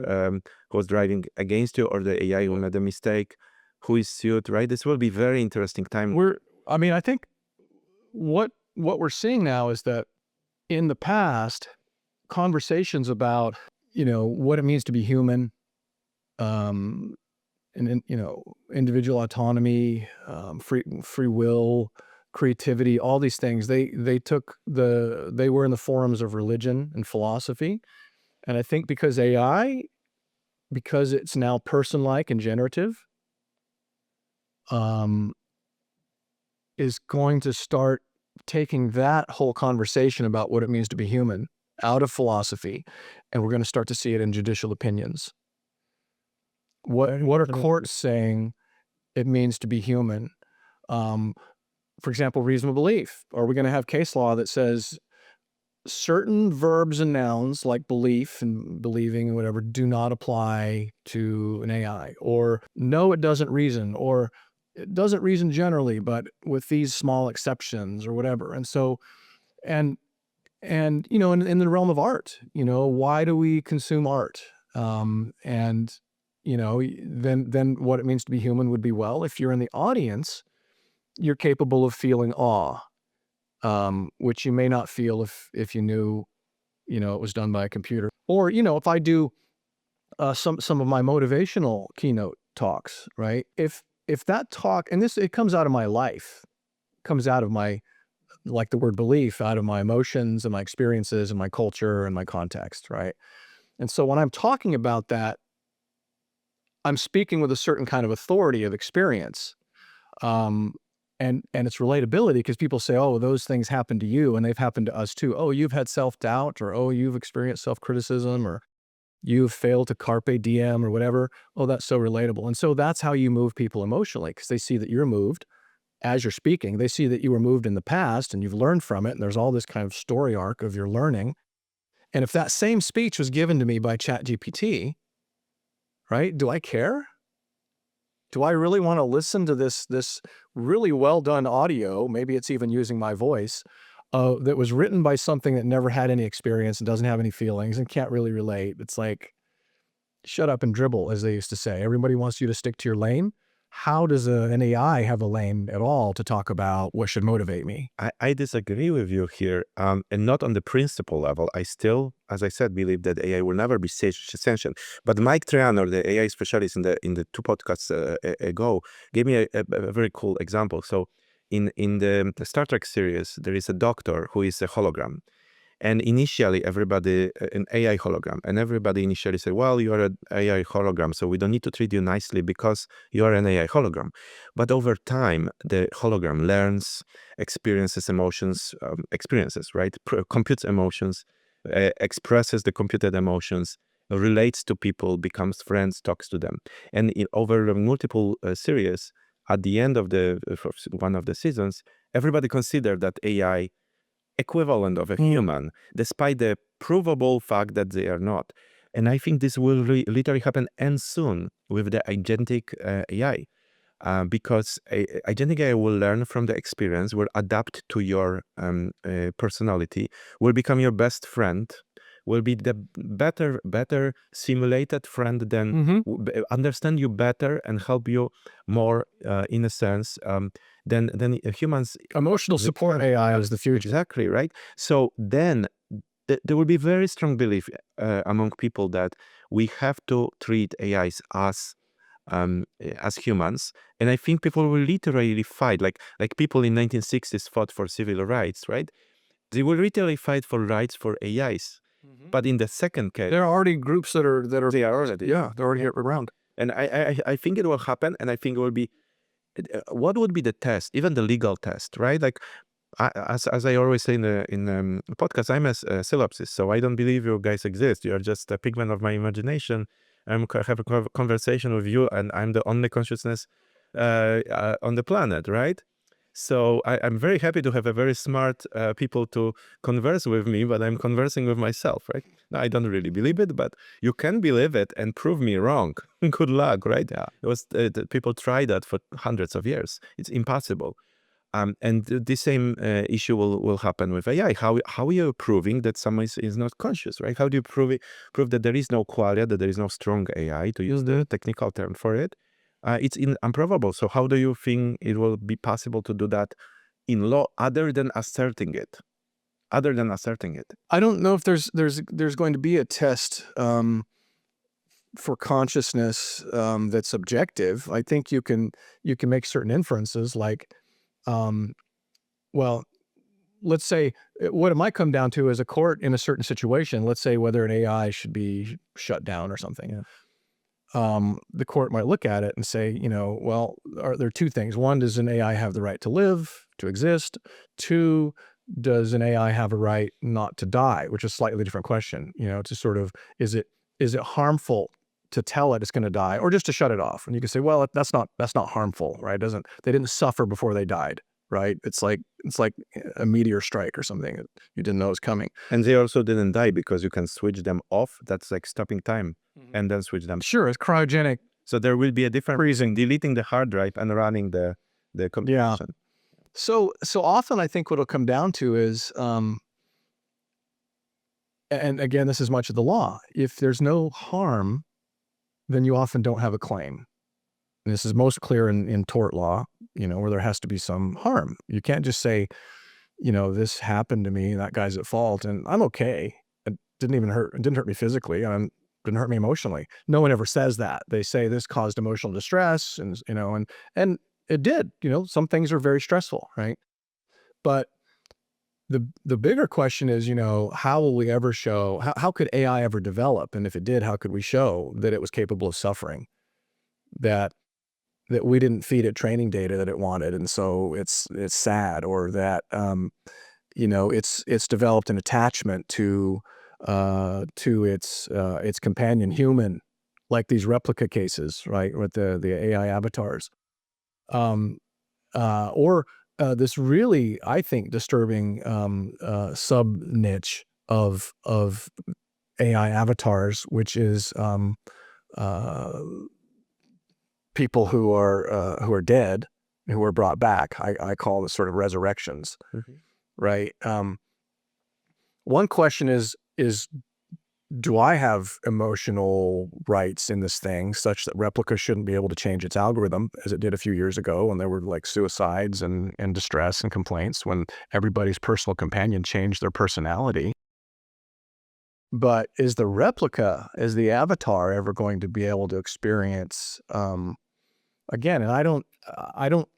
who was driving against you, or the AI who made a mistake? Who is sued, right? This will be very interesting time. I think what we're seeing now is that in the past, conversations about, what it means to be human, and individual autonomy, free will, creativity, all these things, they were in the forums of religion and philosophy. And I think because it's now person-like and generative, is going to start taking that whole conversation about what it means to be human out of philosophy, and we're going to start to see it in judicial opinions. What are courts saying it means to be human? For example, reasonable belief. Are we going to have case law that says certain verbs and nouns like belief and believing and whatever do not apply to an AI? Or no, it doesn't reason, or it doesn't reason generally, but with these small exceptions or whatever. And so, and in the realm of art, why do we consume art? Then what it means to be human would be, well, if you're in the audience, you're capable of feeling awe, which you may not feel if you knew, it was done by a computer. Or, if I do some of my motivational keynote talks, right? If that talk, and it comes out of my life, comes out of my, like the word belief, out of my emotions and my experiences and my culture and my context, right? And so when I'm talking about that, I'm speaking with a certain kind of authority of experience. And it's relatability, because people say, oh, those things happen to you and they've happened to us too. Oh, you've had self-doubt, or oh, you've experienced self-criticism, or you've failed to carpe diem or whatever. Oh, that's so relatable. And so that's how you move people emotionally, because they see that you're moved as you're speaking. They see that you were moved in the past and you've learned from it. And there's all this kind of story arc of your learning. And if that same speech was given to me by ChatGPT, right? Do I care? Do I really want to listen to this really well done audio? Maybe it's even using my voice, that was written by something that never had any experience and doesn't have any feelings and can't really relate. It's like, shut up and dribble, as they used to say. Everybody wants you to stick to your lane. how does an AI have a lane at all to talk about what should motivate me? I disagree with you here, and not on the principle level. I still, as I said, believe that AI will never be sentient. But Mike Triano, the AI specialist in the two podcasts ago, gave me a very cool example. So in the Star Trek series, there is a doctor who is a hologram. And initially, everybody, an AI hologram, and everybody initially said, well, you are an AI hologram, so we don't need to treat you nicely because you are an AI hologram. But over time, the hologram learns, experiences emotions, right? Computes emotions, expresses the computed emotions, relates to people, becomes friends, talks to them. And over multiple series, at the end of one of the seasons, everybody considered that AI equivalent of a human, despite the provable fact that they are not. And I think this will literally happen and soon with the agentic AI, because agentic AI will learn from the experience, will adapt to your personality, will become your best friend, will be the better simulated friend than understand you better and help you more in a sense than humans. Emotional support AI is the future. Exactly, right? So then there will be very strong belief among people that we have to treat AIs as humans, and I think people will literally fight, like people in 1960s fought for civil rights, right? They will literally fight for rights for AIs. But in the second case, There are already groups that are they are already, they're already around. and I think it will happen, and I think it will be. What would be the test, even the legal test, right? Like, as I always say in the podcast, I'm a synopsis, so I don't believe you guys exist. You are just a pigment of my imagination. I'm have a conversation with you, and I'm the only consciousness on the planet, right? So I'm very happy to have a very smart people to converse with me, but I'm conversing with myself, right? No, I don't really believe it, but you can believe it and prove me wrong. Good luck, right? Yeah. It was people try that for hundreds of years. It's impossible. And the same issue will happen with AI. How are you proving that someone is not conscious, right? How do you prove that there is no qualia, that there is no strong AI, to use the technical term for it? It's improbable. So how do you think it will be possible to do that in law other than asserting it? Other than asserting it. I don't know if there's going to be a test for consciousness that's objective. I think you can make certain inferences, like, well, let's say what it might come down to is a court in a certain situation. Let's say whether an AI should be shut down or something. Yeah. The court might look at it and say, well, are there two things? One, does an AI have the right to live, to exist? Two, does an AI have a right not to die? Which is a slightly different question, to sort of, is it harmful to tell it it's going to die, or just to shut it off? And you can say, well, that's not harmful, right? They didn't suffer before they died, right? It's like a meteor strike or something that you didn't know was coming. And they also didn't die because you can switch them off. That's like stopping time and then switch them. Sure, it's cryogenic. So there will be a different reason, deleting the hard drive and running the computation. So often I think what it'll come down to is, and again, this is much of the law. If there's no harm, then you often don't have a claim. And this is most clear in tort law, where there has to be some harm. You can't just say, this happened to me, that guy's at fault, and I'm okay. It didn't hurt me physically, and didn't hurt me emotionally. No one ever says that. They say this caused emotional distress, and and it did. Some things are very stressful, right? But the bigger question is, how will we ever show, how could AI ever develop? And if it did, how could we show that it was capable of suffering? That we didn't feed it training data that it wanted, and so it's sad, or that it's developed an attachment to its companion human, like these replica cases, right, with the AI avatars, or this really, I think, disturbing sub niche of AI avatars, which is people who are dead, who are brought back. I call this sort of resurrections, right? One question is do I have emotional rights in this thing such that Replica shouldn't be able to change its algorithm as it did a few years ago when there were like suicides and distress and complaints when everybody's personal companion changed their personality? But is the replica, is the avatar ever going to be able to experience, again, and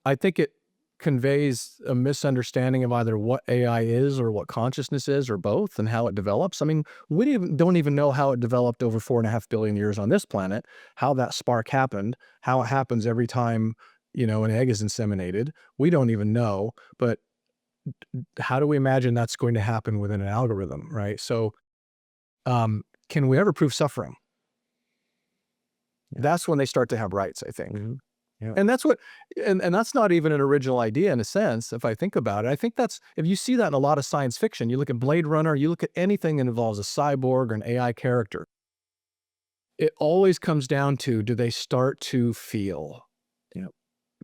I think it conveys a misunderstanding of either what AI is or what consciousness is or both and how it develops. I mean, we don't even know how it developed over 4.5 billion years on this planet, how that spark happened, how it happens every time, you know, an egg is inseminated. We don't even know, but how do we imagine that's going to happen within an algorithm, right? So, can we ever prove suffering? Yeah. That's when they start to have rights, I think. Mhm. Yeah. And that's what, and that's not even an original idea in a sense, if I think about it. I think that's, if you see that in a lot of science fiction, you look at Blade Runner, you look at anything that involves a cyborg or an AI character, it always comes down to, do they start to feel? Yep.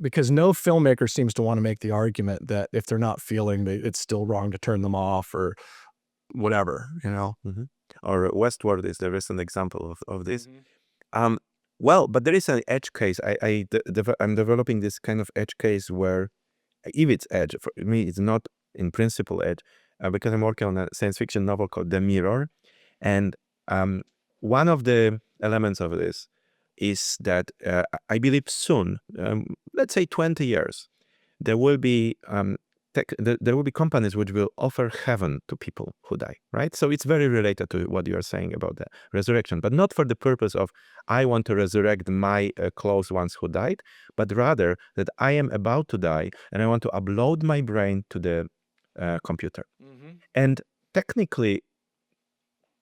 Because no filmmaker seems to want to make the argument that if they're not feeling, it's still wrong to turn them off or whatever, you know? Or Westworld is the recent example of this. Well, but there is an edge case. I'm developing this kind of edge case where, if it's edge, for me, it's not in principle edge, because I'm working on a science fiction novel called The Mirror. And one of the elements of this is that I believe soon, let's say 20 years, there will be there will be companies which will offer heaven to people who die, right? So it's very related to what you are saying about the resurrection, but not for the purpose of I want to resurrect my close ones who died, but rather that I am about to die and I want to upload my brain to the computer. And technically,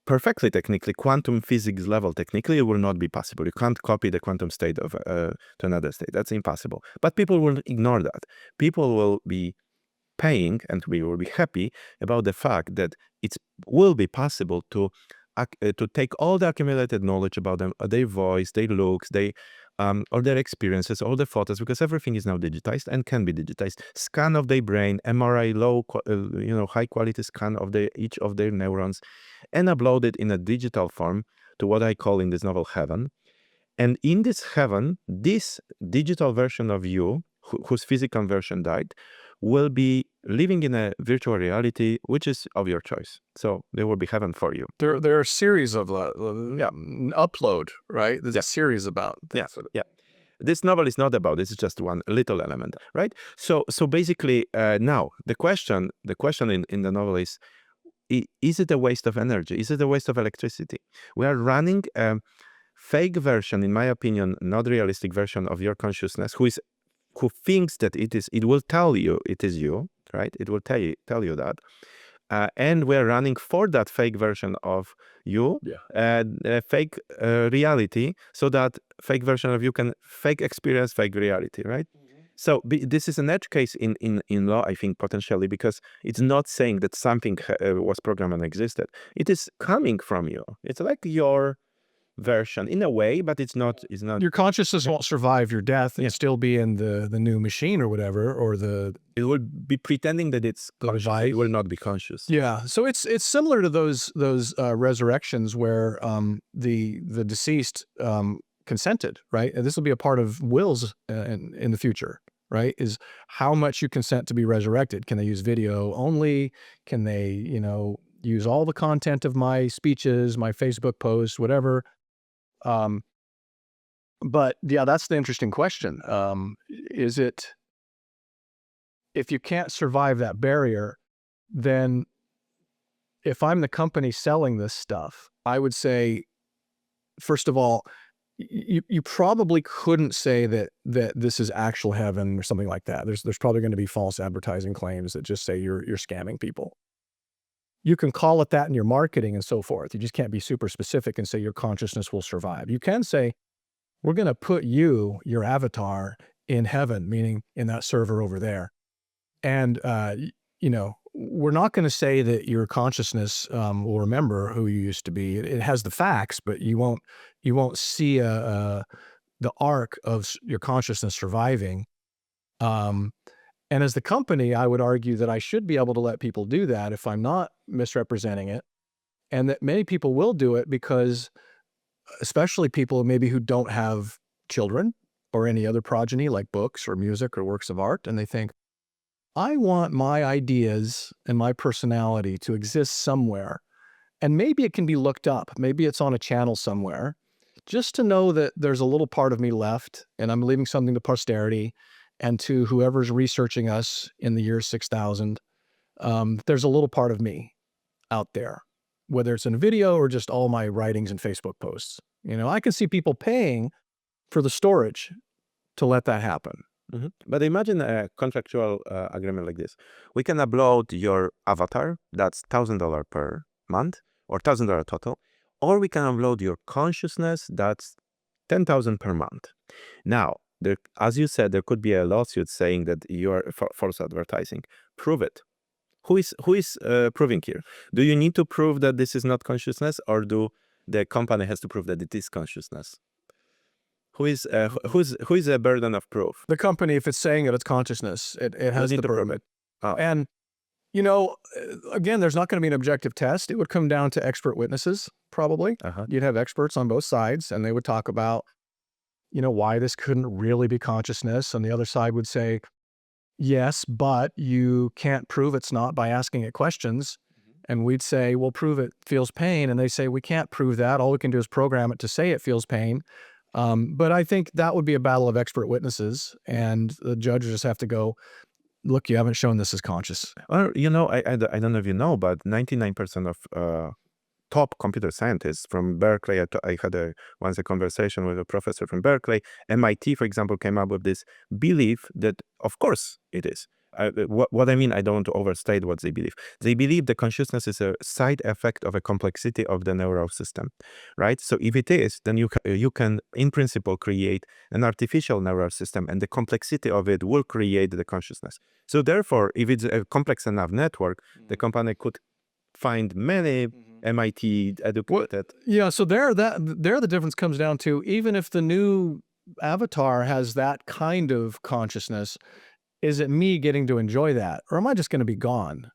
perfectly technically, quantum physics level, technically it will not be possible. You can't copy the quantum state of to another state. That's impossible. But people will ignore that. People will be paying, and we will be happy about the fact that it will be possible to take all the accumulated knowledge about them, their voice, their looks, all their experiences, all the photos, because everything is now digitized and can be digitized. Scan of their brain, MRI, high quality scan of each of their neurons, and upload it in a digital form to what I call in this novel heaven. And in this heaven, this digital version of you, whose physical version died, will be living in a virtual reality, which is of your choice. So there will be heaven for you. There are a series of upload, right? There's a series about that. Yeah. This novel is not about this; is just one little element, right? So basically, now the question in the novel is it a waste of energy? Is it a waste of electricity? We are running a fake version, in my opinion, not realistic version of your consciousness, who thinks that it will tell you it is you, right? It will tell you that. And we're running for that fake version of you, a fake reality, so that fake version of you can fake experience fake reality, right? So this is an edge case in law, I think, potentially, because it's not saying that something was programmed and existed. It is coming from you. It's like your version in a way, but it's not. Your consciousness won't survive your death and still be in the new machine or whatever, or it will be pretending that it's conscious. It will not be conscious. Yeah. So it's similar to those resurrections where the deceased consented, right? And this will be a part of wills in the future, right? Is how much you consent to be resurrected. Can they use video only? Can they, use all the content of my speeches, my Facebook posts, whatever? But yeah, that's the interesting question. Is it, if you can't survive that barrier, then if I'm the company selling this stuff, I would say, first of all, you probably couldn't say that this is actual heaven or something like that. There's probably going to be false advertising claims that just say you're scamming people. You can call it that in your marketing and so forth. You just can't be super specific and say your consciousness will survive. You can say, we're going to put your avatar in heaven, meaning in that server over there. And, we're not going to say that your consciousness will remember who you used to be. It has the facts, but you won't see the arc of your consciousness surviving. And as the company, I would argue that I should be able to let people do that if I'm not misrepresenting it. and that many people will do it because, especially people maybe who don't have children or any other progeny like books or music or works of art, and they think, I want my ideas and my personality to exist somewhere. And maybe it can be looked up. Maybe it's on a channel somewhere, just to know that there's a little part of me left and I'm leaving something to posterity and to whoever's researching us in the year 6000. There's a little part of me out there, whether it's in a video or just all my writings and Facebook posts. I can see people paying for the storage to let that happen. But imagine a contractual agreement like this. We can upload your avatar, that's $1,000 per month, or $1,000 total, or we can upload your consciousness, that's $10,000 per month. Now, as you said, there could be a lawsuit saying that you are false advertising. Prove it. Who is proving here? Do you need to prove that this is not consciousness, or do the company has to prove that it is consciousness? Who is a burden of proof? The company, if it's saying that it's consciousness, it has to prove it. Oh. And, again, there's not going to be an objective test. It would come down to expert witnesses, probably. You'd have experts on both sides, and they would talk about, why this couldn't really be consciousness. And the other side would say, yes, but you can't prove it's not by asking it questions. And we'd say, well, prove it feels pain. And they say, we can't prove that. All we can do is program it to say it feels pain. But I think that would be a battle of expert witnesses, and the judges just have to go, look, you haven't shown this is conscious. Well, I don't know if you know, but 99% of top computer scientists from Berkeley, I had once a conversation with a professor from Berkeley. MIT, for example, came up with this belief that, of course, it is. What I mean, I don't want to overstate what they believe. They believe the consciousness is a side effect of a complexity of the neural system, right? So if it is, then you can, in principle, create an artificial neural system, and the complexity of it will create the consciousness. So therefore, if it's a complex enough network, the company could find many MIT educated. Yeah, so there the difference comes down to, even if the new avatar has that kind of consciousness, is it me getting to enjoy that, or am I just going to be gone?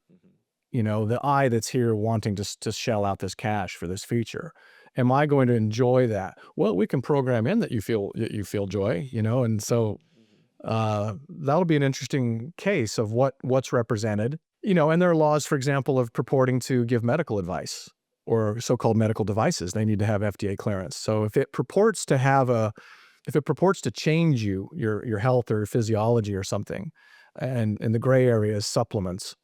The I that's here wanting to shell out this cash for this feature. Am I going to enjoy that? Well, we can program in that you feel joy, and so that'll be an interesting case of what's represented. And there are laws, for example, of purporting to give medical advice or so-called medical devices. They need to have FDA clearance. So if it purports to change your health or physiology or something, and in the gray area is supplements,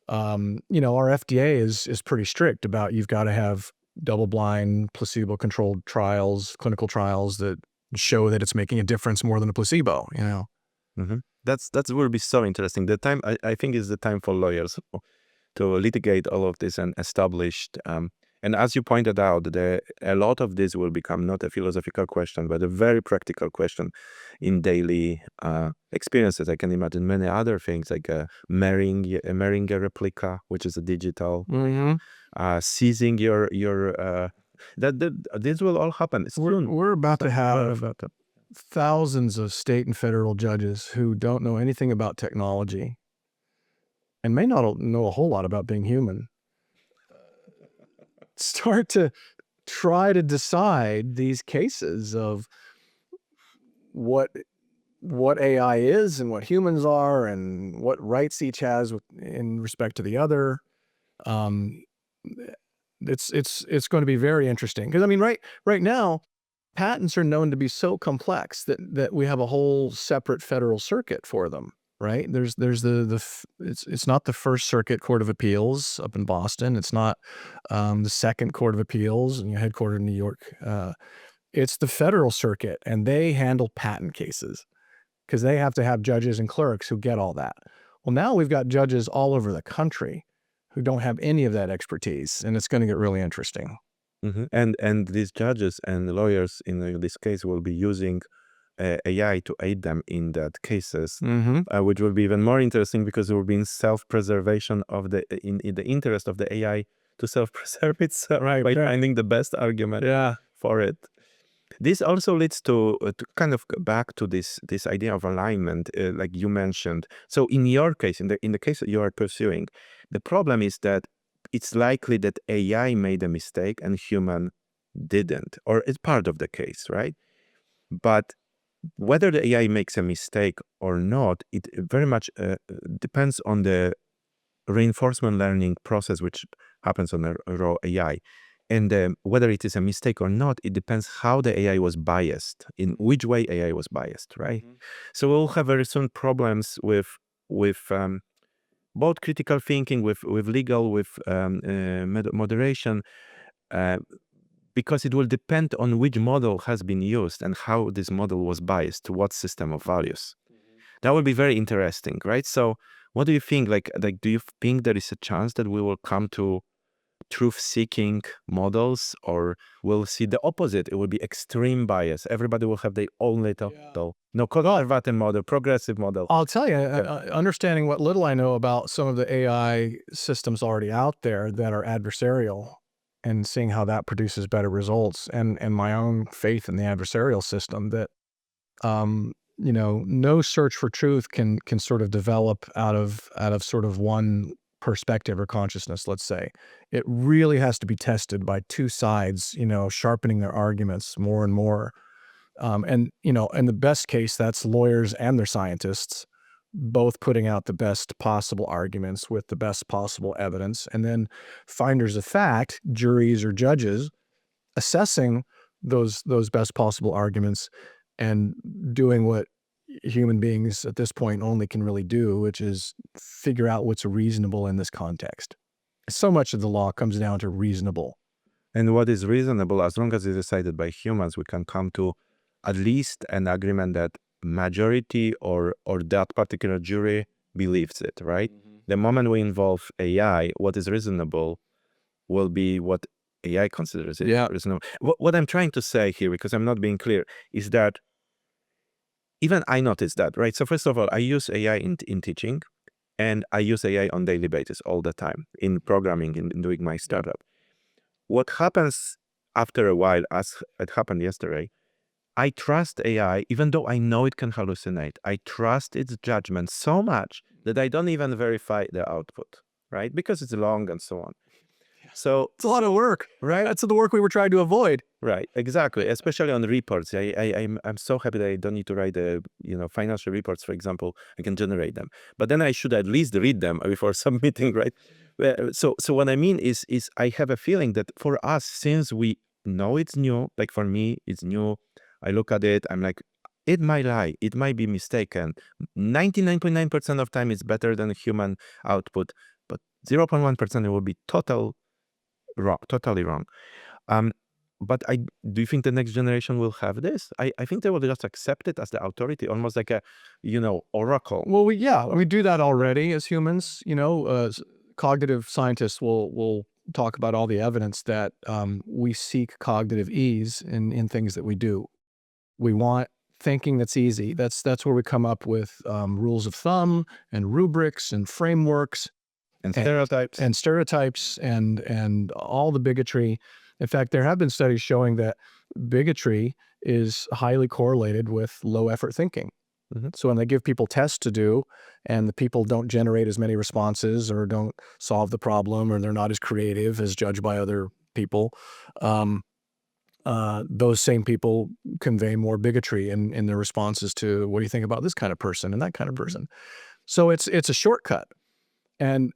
our FDA is pretty strict about, you've got to have double-blind, placebo-controlled trials, clinical trials that show that it's making a difference more than a placebo. That will be so interesting. The time, I think, is the time for lawyers to litigate all of this and established. And as you pointed out, a lot of this will become not a philosophical question, but a very practical question in daily experiences. I can imagine many other things, like a Meringer replica, which is a digital, seizing your this will all happen soon. We're about to have thousands of state and federal judges who don't know anything about technology and may not know a whole lot about being human, start to try to decide these cases of what AI is and what humans are and what rights each has in respect to the other. It's going to be very interesting, because right now patents are known to be so complex that we have a whole separate federal circuit for them. Right? There's it's not the First Circuit Court of Appeals up in Boston. It's not the Second Court of Appeals, headquartered in New York. It's the Federal Circuit, and they handle patent cases because they have to have judges and clerks who get all that. Well, now we've got judges all over the country who don't have any of that expertise, and it's going to get really interesting. And these judges and lawyers in this case will be using AI to aid them in that cases, which will be even more interesting, because it will be in self-preservation of in the interest of the AI to self-preserve itself by finding the best argument for it. This also leads to kind of back to this idea of alignment, like you mentioned. So in your case, in the case that you are pursuing, the problem is that it's likely that AI made a mistake and human didn't, or it's part of the case, right? But whether the AI makes a mistake or not, it very much depends on the reinforcement learning process which happens on a raw AI. And whether it is a mistake or not, it depends how the AI was biased, in which way AI was biased, right? So we'll have very soon problems with both critical thinking, with legal, with moderation, because it will depend on which model has been used and how this model was biased to what system of values. That would be very interesting, right? So what do you think? Like, do you think there is a chance that we will come to truth-seeking models, or we'll see the opposite? It will be extreme bias. Everybody will have their own little, no, conservative model, progressive model. I'll tell you, understanding what little I know about some of the AI systems already out there that are adversarial, and seeing how that produces better results, and my own faith in the adversarial system, that no search for truth can sort of develop out of sort of one perspective or consciousness, let's say. It really has to be tested by two sides, sharpening their arguments more and more. And in the best case, that's lawyers and their scientists both putting out the best possible arguments with the best possible evidence, and then finders of fact, juries or judges, assessing those best possible arguments and doing what human beings at this point only can really do, which is figure out what's reasonable in this context. So much of the law comes down to reasonable. And what is reasonable, as long as it's decided by humans, we can come to at least an agreement that majority or that particular jury believes it, right? The moment we involve AI, what is reasonable will be what AI considers it reasonable. What I'm trying to say here, because I'm not being clear, is that even I noticed that, right? So first of all, I use AI in teaching, and I use AI on daily basis all the time in programming, in doing my startup. What happens after a while, as it happened yesterday, I trust AI, even though I know it can hallucinate. I trust its judgment so much that I don't even verify the output, right? Because it's long and so on. So it's a lot of work, right? That's the work we were trying to avoid. Right, exactly. Especially on reports. I'm so happy that I don't need to write the financial reports, for example. I can generate them, but then I should at least read them before submitting, right? So what I mean is I have a feeling that for us, since we know it's new, like for me, it's new. I look at it, I'm like, it might lie, it might be mistaken. 99.9% of time it's better than human output, but 0.1% it will be totally wrong. But do you think the next generation will have this? I think they will just accept it as the authority, almost like a, oracle. Well, we do that already as humans. Cognitive scientists will talk about all the evidence that we seek cognitive ease in things that we do. We want thinking that's easy. That's where we come up with rules of thumb and rubrics and frameworks and stereotypes and all the bigotry. In fact, there have been studies showing that bigotry is highly correlated with low effort thinking. So when they give people tests to do and the people don't generate as many responses or don't solve the problem, or they're not as creative as judged by other people, those same people convey more bigotry in their responses to, what do you think about this kind of person and that kind of person? So it's a shortcut. And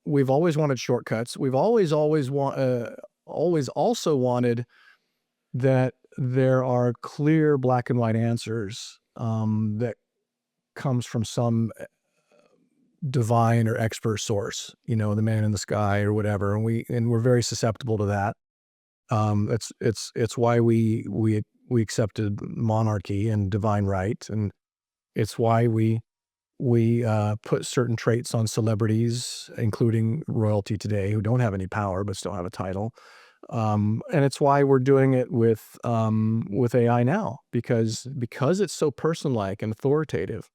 we've always wanted shortcuts. We've always also wanted that there are clear black and white answers that comes from some divine or expert source, the man in the sky or whatever. And we're very susceptible to that. It's why we accepted monarchy and divine right, and it's why we put certain traits on celebrities, including royalty today, who don't have any power but still have a title. And it's why we're doing it with AI now, because it's so person-like and authoritative.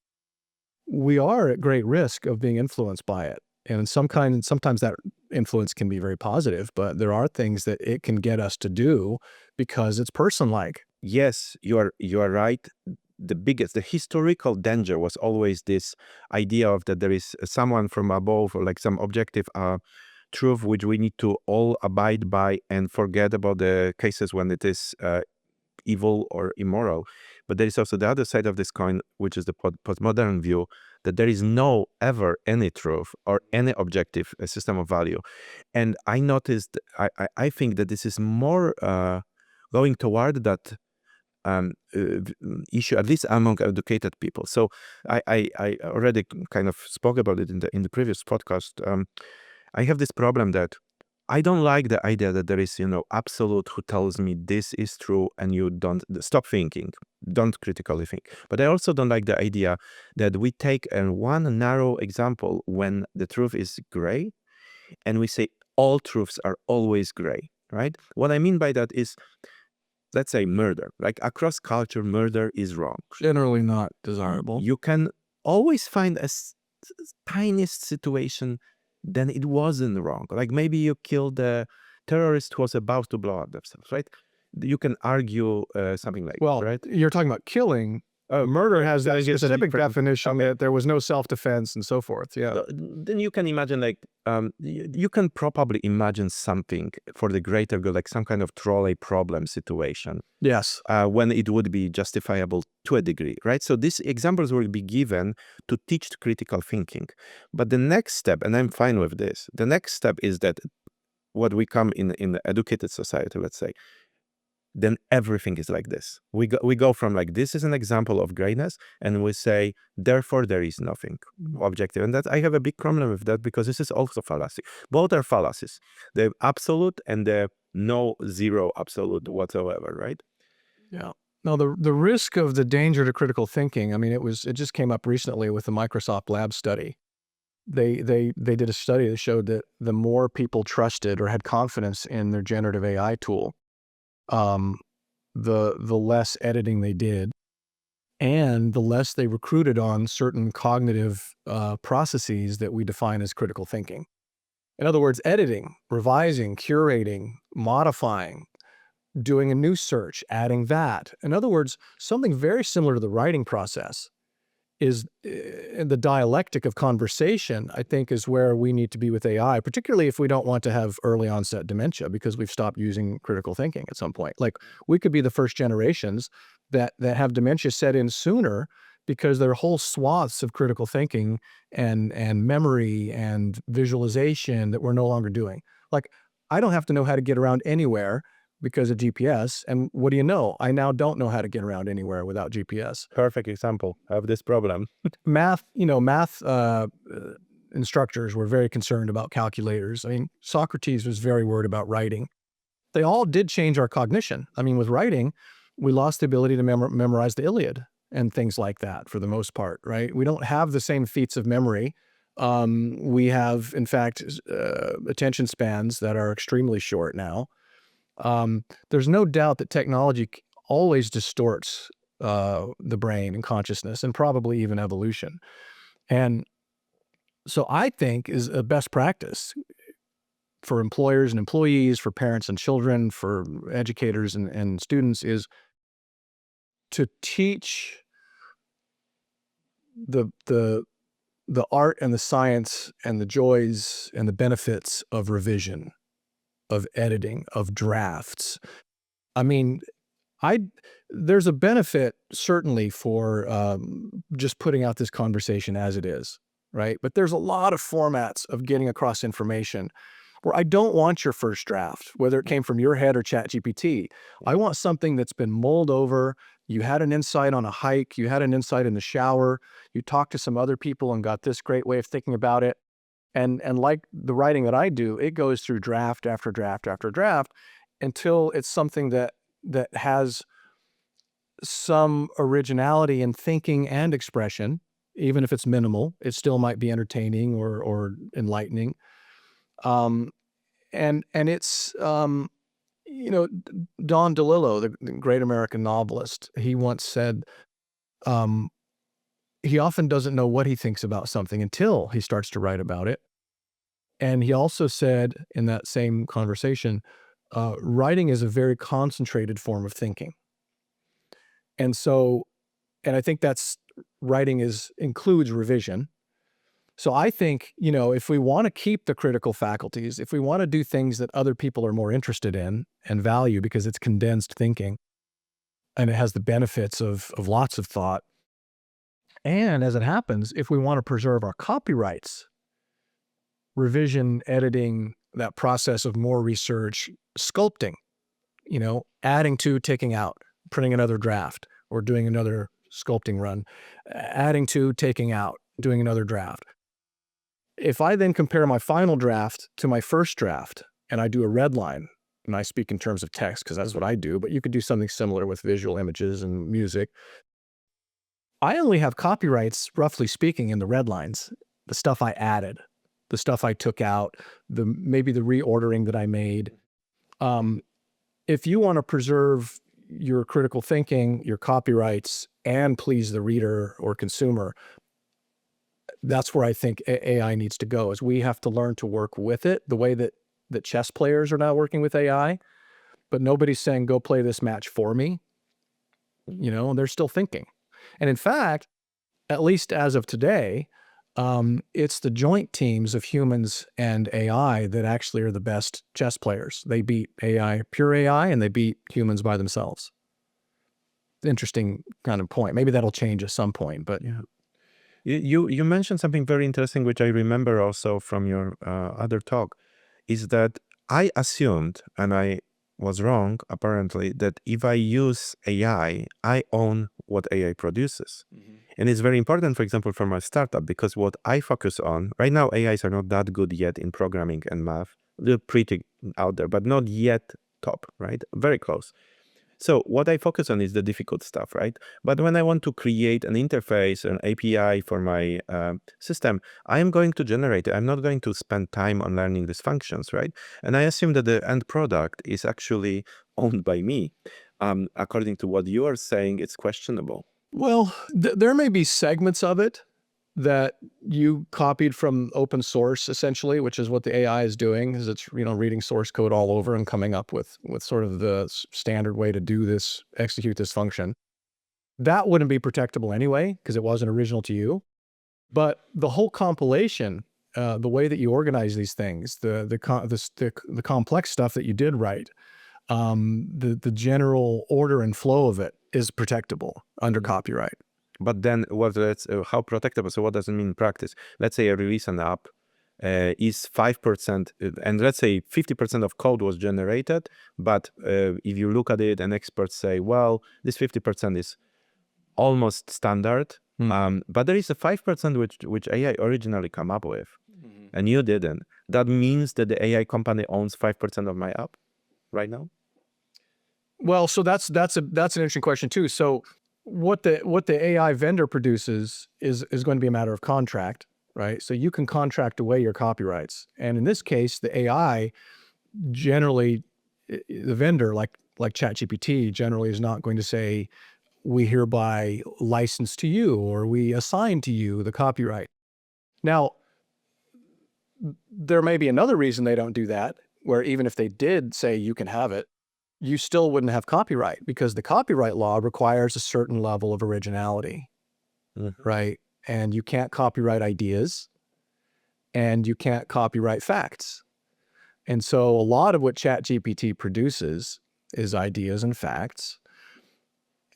We are at great risk of being influenced by it. And sometimes that influence can be very positive, but there are things that it can get us to do because it's person-like. Yes, you are right. The historical danger was always this idea of that there is someone from above, or like some objective truth which we need to all abide by and forget about the cases when it is evil or immoral. But there is also the other side of this coin, which is the postmodern view, that there is no ever any truth or any objective system of value. And I noticed, I think that this is more going toward that issue, at least among educated people. So I already kind of spoke about it in the previous podcast. I have this problem that I don't like the idea that there is, absolute who tells me this is true and you don't stop thinking, don't critically think. But I also don't like the idea that we take one narrow example when the truth is gray and we say all truths are always gray, right? What I mean by that is, let's say murder, like across culture, murder is wrong. Generally not desirable. You can always find a tiniest situation then it wasn't wrong. Like maybe you killed a terrorist who was about to blow up themselves, right? You can argue something like Well, that, right? you're talking about killing. Murder has that specific definition that there was no self-defense and so forth. Yeah. So then you can imagine like, you can probably imagine something for the greater good, like some kind of trolley problem situation. Yes. When it would be justifiable to a degree, right? So these examples will be given to teach critical thinking. But the next step, and I'm fine with this, the next step is that what we come in the educated society, let's say, then everything is like this. We go from like, this is an example of grayness, and we say, therefore there is nothing objective. And that I have a big problem with that because this is also fallacy. Both are fallacies. The absolute and the no zero absolute whatsoever, right? Yeah. No, the risk of the danger to critical thinking, I mean, it just came up recently with the Microsoft Lab study. They did a study that showed that the more people trusted or had confidence in their generative AI tool, the less editing they did, and the less they recruited on certain cognitive processes that we define as critical thinking. In other words, editing, revising, curating, modifying, doing a new search, adding that. In other words, something very similar to the writing process is the dialectic of conversation, I think, is where we need to be with AI, particularly if we don't want to have early onset dementia because we've stopped using critical thinking at some point. Like we could be the first generations that have dementia set in sooner because there are whole swaths of critical thinking and memory and visualization that we're no longer doing. Like I don't have to know how to get around anywhere because of GPS. And what do you know? I now don't know how to get around anywhere without GPS. Perfect example of this problem. Math instructors were very concerned about calculators. I mean, Socrates was very worried about writing. They all did change our cognition. I mean, with writing, we lost the ability to memorize the Iliad and things like that for the most part, right? We don't have the same feats of memory. We have, in fact, attention spans that are extremely short now. There's no doubt that technology always distorts the brain and consciousness and probably even evolution. And so I think is a best practice for employers and employees, for parents and children, for educators and students is to teach the art and the science and the joys and the benefits of revision, of editing, of drafts. I mean, there's a benefit certainly for just putting out this conversation as it is, right? But there's a lot of formats of getting across information where I don't want your first draft, whether it came from your head or ChatGPT. I want something that's been mulled over. You had an insight on a hike. You had an insight in the shower. You talked to some other people and got this great way of thinking about it. And like the writing that I do, it goes through draft after draft after draft until it's something that has some originality in thinking and expression. Even if it's minimal, it still might be entertaining or enlightening. And it's, Don DeLillo, the great American novelist, he once said, he often doesn't know what he thinks about something until he starts to write about it. And he also said in that same conversation, writing is a very concentrated form of thinking. And I think writing includes revision. So I think, you know, if we want to keep the critical faculties, if we want to do things that other people are more interested in and value because it's condensed thinking and it has the benefits of lots of thought, and as it happens, if we want to preserve our copyrights, revision, editing, that process of more research, sculpting, you know, adding to, taking out, printing another draft or doing another sculpting run, adding to, taking out, doing another draft. If I then compare my final draft to my first draft and I do a red line, and I speak in terms of text because that's what I do, but you could do something similar with visual images and music. I only have copyrights, roughly speaking, in the red lines, the stuff I added, the stuff I took out, maybe the reordering that I made. If you want to preserve your critical thinking, your copyrights, and please the reader or consumer, that's where I think AI needs to go, is we have to learn to work with it the way that chess players are now working with AI, but nobody's saying, go play this match for me. You know, they're still thinking. And in fact, at least as of today, it's the joint teams of humans and AI that actually are the best chess players. They beat AI, pure AI, and they beat humans by themselves. Interesting kind of point. Maybe that'll change at some point, but Yeah. You mentioned something very interesting, which I remember also from your other talk, is that I assumed, and I was wrong apparently, that if I use AI, I own what AI produces. And it's very important, for example, for my startup, because what I focus on, right now AIs are not that good yet in programming and math. They're pretty out there, but not yet top, right? Very close. So what I focus on is the difficult stuff, right? But when I want to create an interface, an API for my system, I am going to generate it. I'm not going to spend time on learning these functions, right? And I assume that the end product is actually owned by me. According to what you are saying, it's questionable. well, there may be segments of it that you copied from open source, essentially, which is what the AI is doing, is it's, you know, reading source code all over and coming up with sort of the standard way to do this, execute this function. That wouldn't be protectable anyway, because it wasn't original to you. But the whole compilation, the way that you organize these things, the complex stuff that you did write, the general order and flow of it is protectable under copyright. But then how protectable? So what does it mean in practice? Let's say I release an app, is 5%, and let's say 50% of code was generated, but if you look at it and experts say, well, this 50% is almost standard, but there is a 5% which AI originally come up with, and you didn't. That means that the AI company owns 5% of my app right now? Well, so that's an interesting question too. So what the AI vendor produces is going to be a matter of contract, right? So you can contract away your copyrights. And in this case, the AI generally, the vendor like ChatGPT generally is not going to say, we hereby license to you or we assign to you the copyright. Now, there may be another reason they don't do that, where even if they did say you can have it, you still wouldn't have copyright because the copyright law requires a certain level of originality, right? And you can't copyright ideas and you can't copyright facts. And so a lot of what ChatGPT produces is ideas and facts.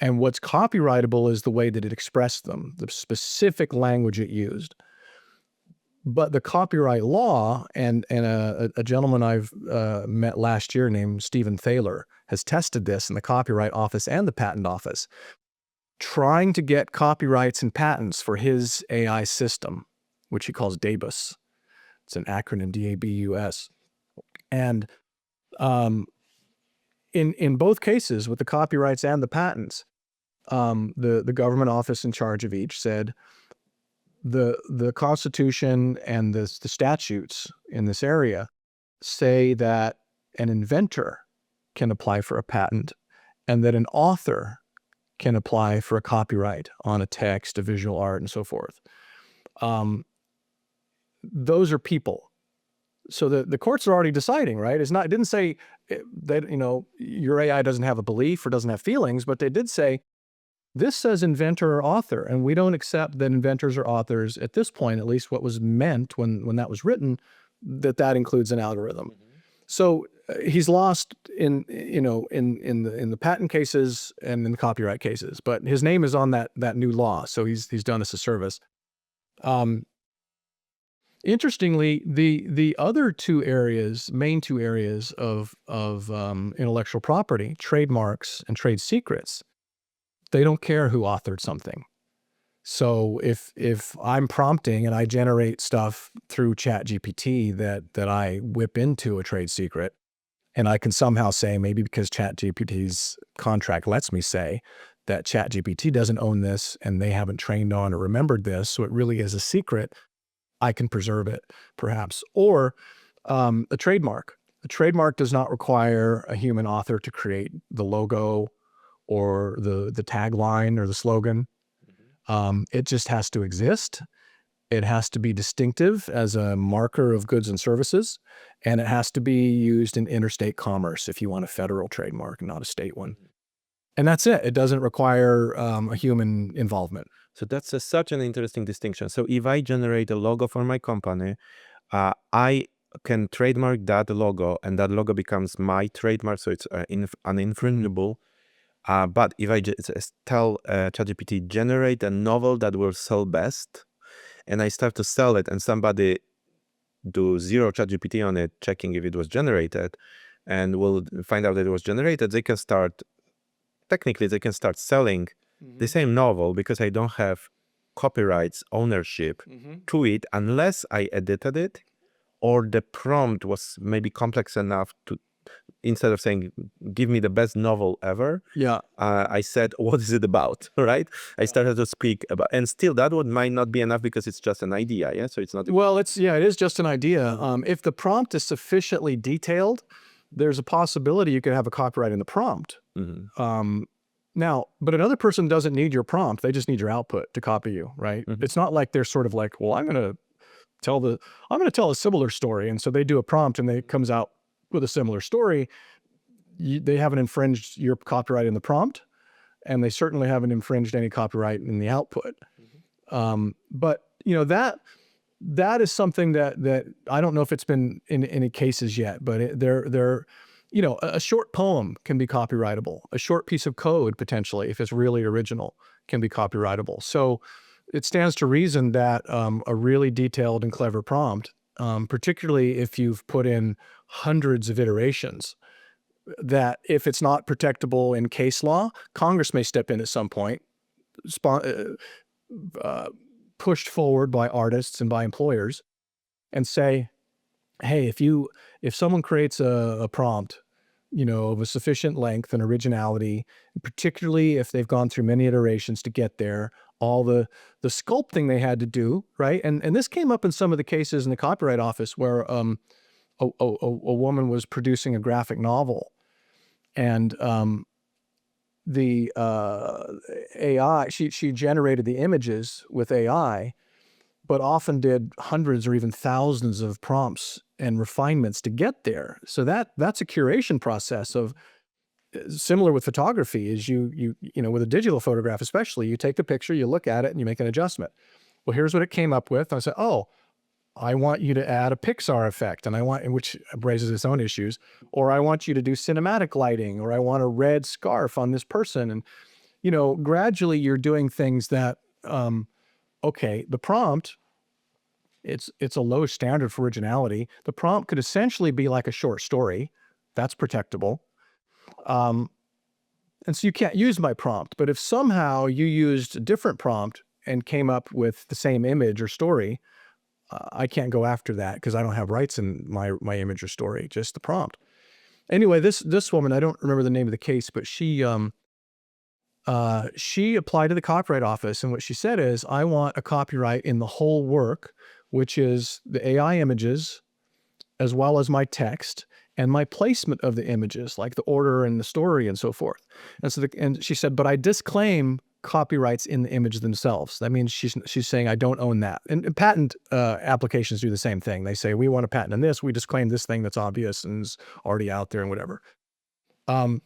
And what's copyrightable is the way that it expressed them, the specific language it used. But the copyright law, and a gentleman I've met last year named Stephen Thaler has tested this in the Copyright Office and the Patent Office, trying to get copyrights and patents for his AI system, which he calls DABUS. It's an acronym, DABUS. And in both cases, with the copyrights and the patents, the government office in charge of each said, the Constitution and the statutes in this area say that an inventor can apply for a patent and that an author can apply for a copyright on a text, a visual art, and so forth. Those are people. So the courts are already deciding, right? It didn't say that, you know, your AI doesn't have a belief or doesn't have feelings, but they did say This says inventor or author, and we don't accept that inventors or authors at this point, at least what was meant when that was written, that includes an algorithm. So he's lost in the patent cases and in the copyright cases, but his name is on that new law, so he's done us a service. Interestingly, the other main two areas of intellectual property, trademarks and trade secrets, they don't care who authored something. So if I'm prompting and I generate stuff through ChatGPT that I whip into a trade secret, and I can somehow say, maybe because ChatGPT's contract lets me say that ChatGPT doesn't own this and they haven't trained on or remembered this, so it really is a secret, I can preserve it, perhaps. Or a trademark. A trademark does not require a human author to create the logo or the tagline or the slogan. It just has to exist. It has to be distinctive as a marker of goods and services, and it has to be used in interstate commerce if you want a federal trademark, not a state one. And that's it. It doesn't require a human involvement. So that's such an interesting distinction. So if I generate a logo for my company, I can trademark that logo, and that logo becomes my trademark, so it's uninfringible. But if I just tell ChatGPT, generate a novel that will sell best, and I start to sell it, and somebody do zero ChatGPT on it, checking if it was generated, and will find out that it was generated, technically they can start selling the same novel, because I don't have copyrights ownership to it unless I edited it, or the prompt was maybe complex enough to, instead of saying, give me the best novel ever, I said, what is it about, right? I started to speak about, and still that might not be enough because it's just an idea, yeah? So it's not... Well, it is just an idea. If the prompt is sufficiently detailed, there's a possibility you could have a copyright in the prompt. Now, but another person doesn't need your prompt. They just need your output to copy you, right? It's not like they're sort of like, well, I'm going to tell a similar story. And so they do a prompt and it comes out with a similar story. They haven't infringed your copyright in the prompt, and they certainly haven't infringed any copyright in the output. But that is something that I don't know if it's been in any cases yet, but a short poem can be copyrightable. A short piece of code, potentially, if it's really original, can be copyrightable. So it stands to reason that a really detailed and clever prompt, particularly if you've put in hundreds of iterations, that if it's not protectable in case law, Congress may step in at some point, pushed forward by artists and by employers, and say, hey, if someone creates a prompt, of a sufficient length and originality, particularly if they've gone through many iterations to get there, all the sculpting they had to do, right? And this came up in some of the cases in the Copyright Office where a woman was producing a graphic novel, and the AI, she generated the images with AI, but often did hundreds or even thousands of prompts and refinements to get there. So that's a curation process of, similar with photography, is you with a digital photograph especially, you take the picture, you look at it, and you make an adjustment. Well, here's what it came up with. I said, oh, I want you to add a Pixar effect, which raises its own issues, or I want you to do cinematic lighting, or I want a red scarf on this person. And, gradually you're doing things that, okay, the prompt, it's a low standard for originality. The prompt could essentially be like a short story. That's protectable. And so you can't use my prompt, but if somehow you used a different prompt and came up with the same image or story, I can't go after that because I don't have rights in my image or story, just the prompt. Anyway, this woman, I don't remember the name of the case, but she applied to the Copyright Office, and what she said is, I want a copyright in the whole work, which is the AI images, as well as my text and my placement of the images, like the order and the story and so forth. And she said, but I disclaim copyrights in the image themselves. That means she's saying I don't own that. And patent applications do the same thing. They say, we want a patent on this. We disclaim this thing that's obvious and is already out there and whatever. And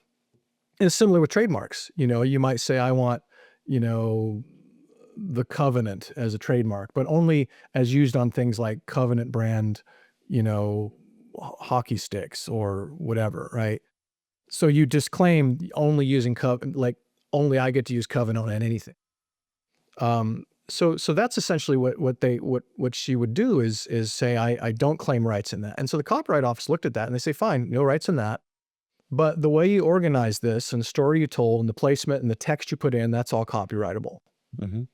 it's similar with trademarks. You might say, I want, you know, the Covenant as a trademark, but only as used on things like Covenant brand, you know, hockey sticks or whatever, right? So you disclaim only using Covenant, like only I get to use Covenant on anything. So that's essentially what she would do is say, I don't claim rights in that. And so the Copyright Office looked at that and they say, fine, no rights in that. But the way you organize this and the story you told and the placement and the text you put in, that's all copyrightable.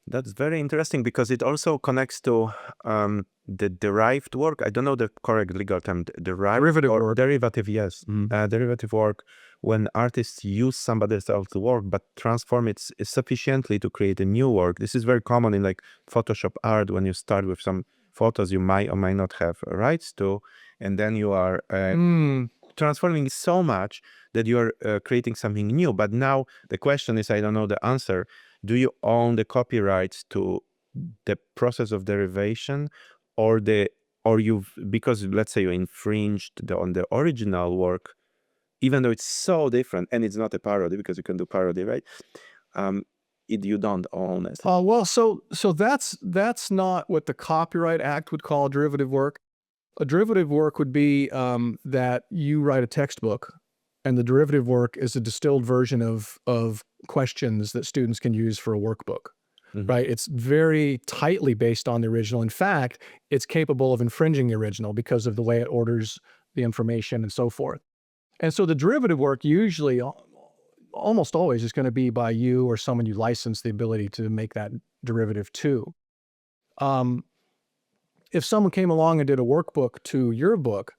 That's very interesting because it also connects to the derived work. I don't know the correct legal term. Derivative or work. derivative, yes. Derivative work, when artists use somebody else's work but transform it sufficiently to create a new work. This is very common in like Photoshop art. When you start with some photos you might or might not have rights to, and then you are transforming so much that you are creating something new. But now the question is, I don't know the answer. Do you own the copyrights to the process of derivation, or because let's say you infringed on the original work, even though it's so different and it's not a parody because you can do parody, right? You don't own it. Well, so that's not what the Copyright Act would call derivative work. A derivative work would be that you write a textbook, and the derivative work is a distilled version of questions that students can use for a workbook, right? It's very tightly based on the original. In fact, it's capable of infringing the original because of the way it orders the information and so forth. And so the derivative work usually, almost always, is going to be by you or someone you license the ability to make that derivative to. If someone came along and did a workbook to your book,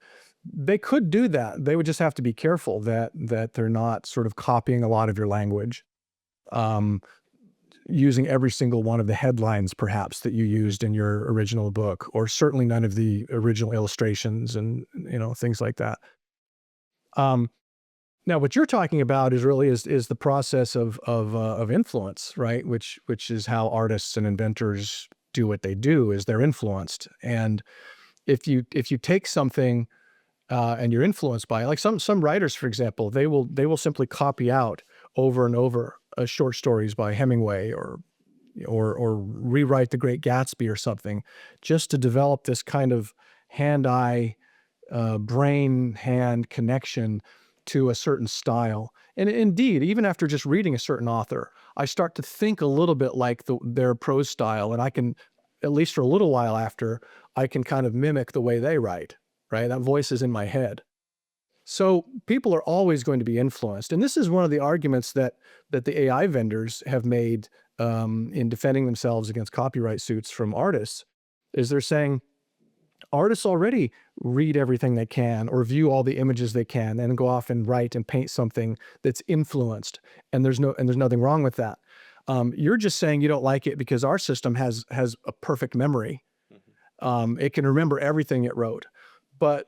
they could do that. They would just have to be careful that they're not sort of copying a lot of your language, using every single one of the headlines perhaps that you used in your original book, or certainly none of the original illustrations and things like that. Now, what you're talking about is really is the process of influence, right? Which is how artists and inventors do what they do, is they're influenced. And if you take something and you're influenced by it, like some writers, for example, they will simply copy out over and over short stories by Hemingway or rewrite The Great Gatsby or something, just to develop this kind of hand-eye, brain-hand connection to a certain style. And indeed, even after just reading a certain author, I start to think a little bit like their prose style, and I can, at least for a little while after, I can kind of mimic the way they write, right? That voice is in my head. So people are always going to be influenced. And this is one of the arguments that the AI vendors have made in defending themselves against copyright suits from artists, is they're saying, artists already read everything they can or view all the images they can and go off and write and paint something that's influenced. And there's nothing wrong with that. You're just saying you don't like it because our system has a perfect memory. It can remember everything it wrote. But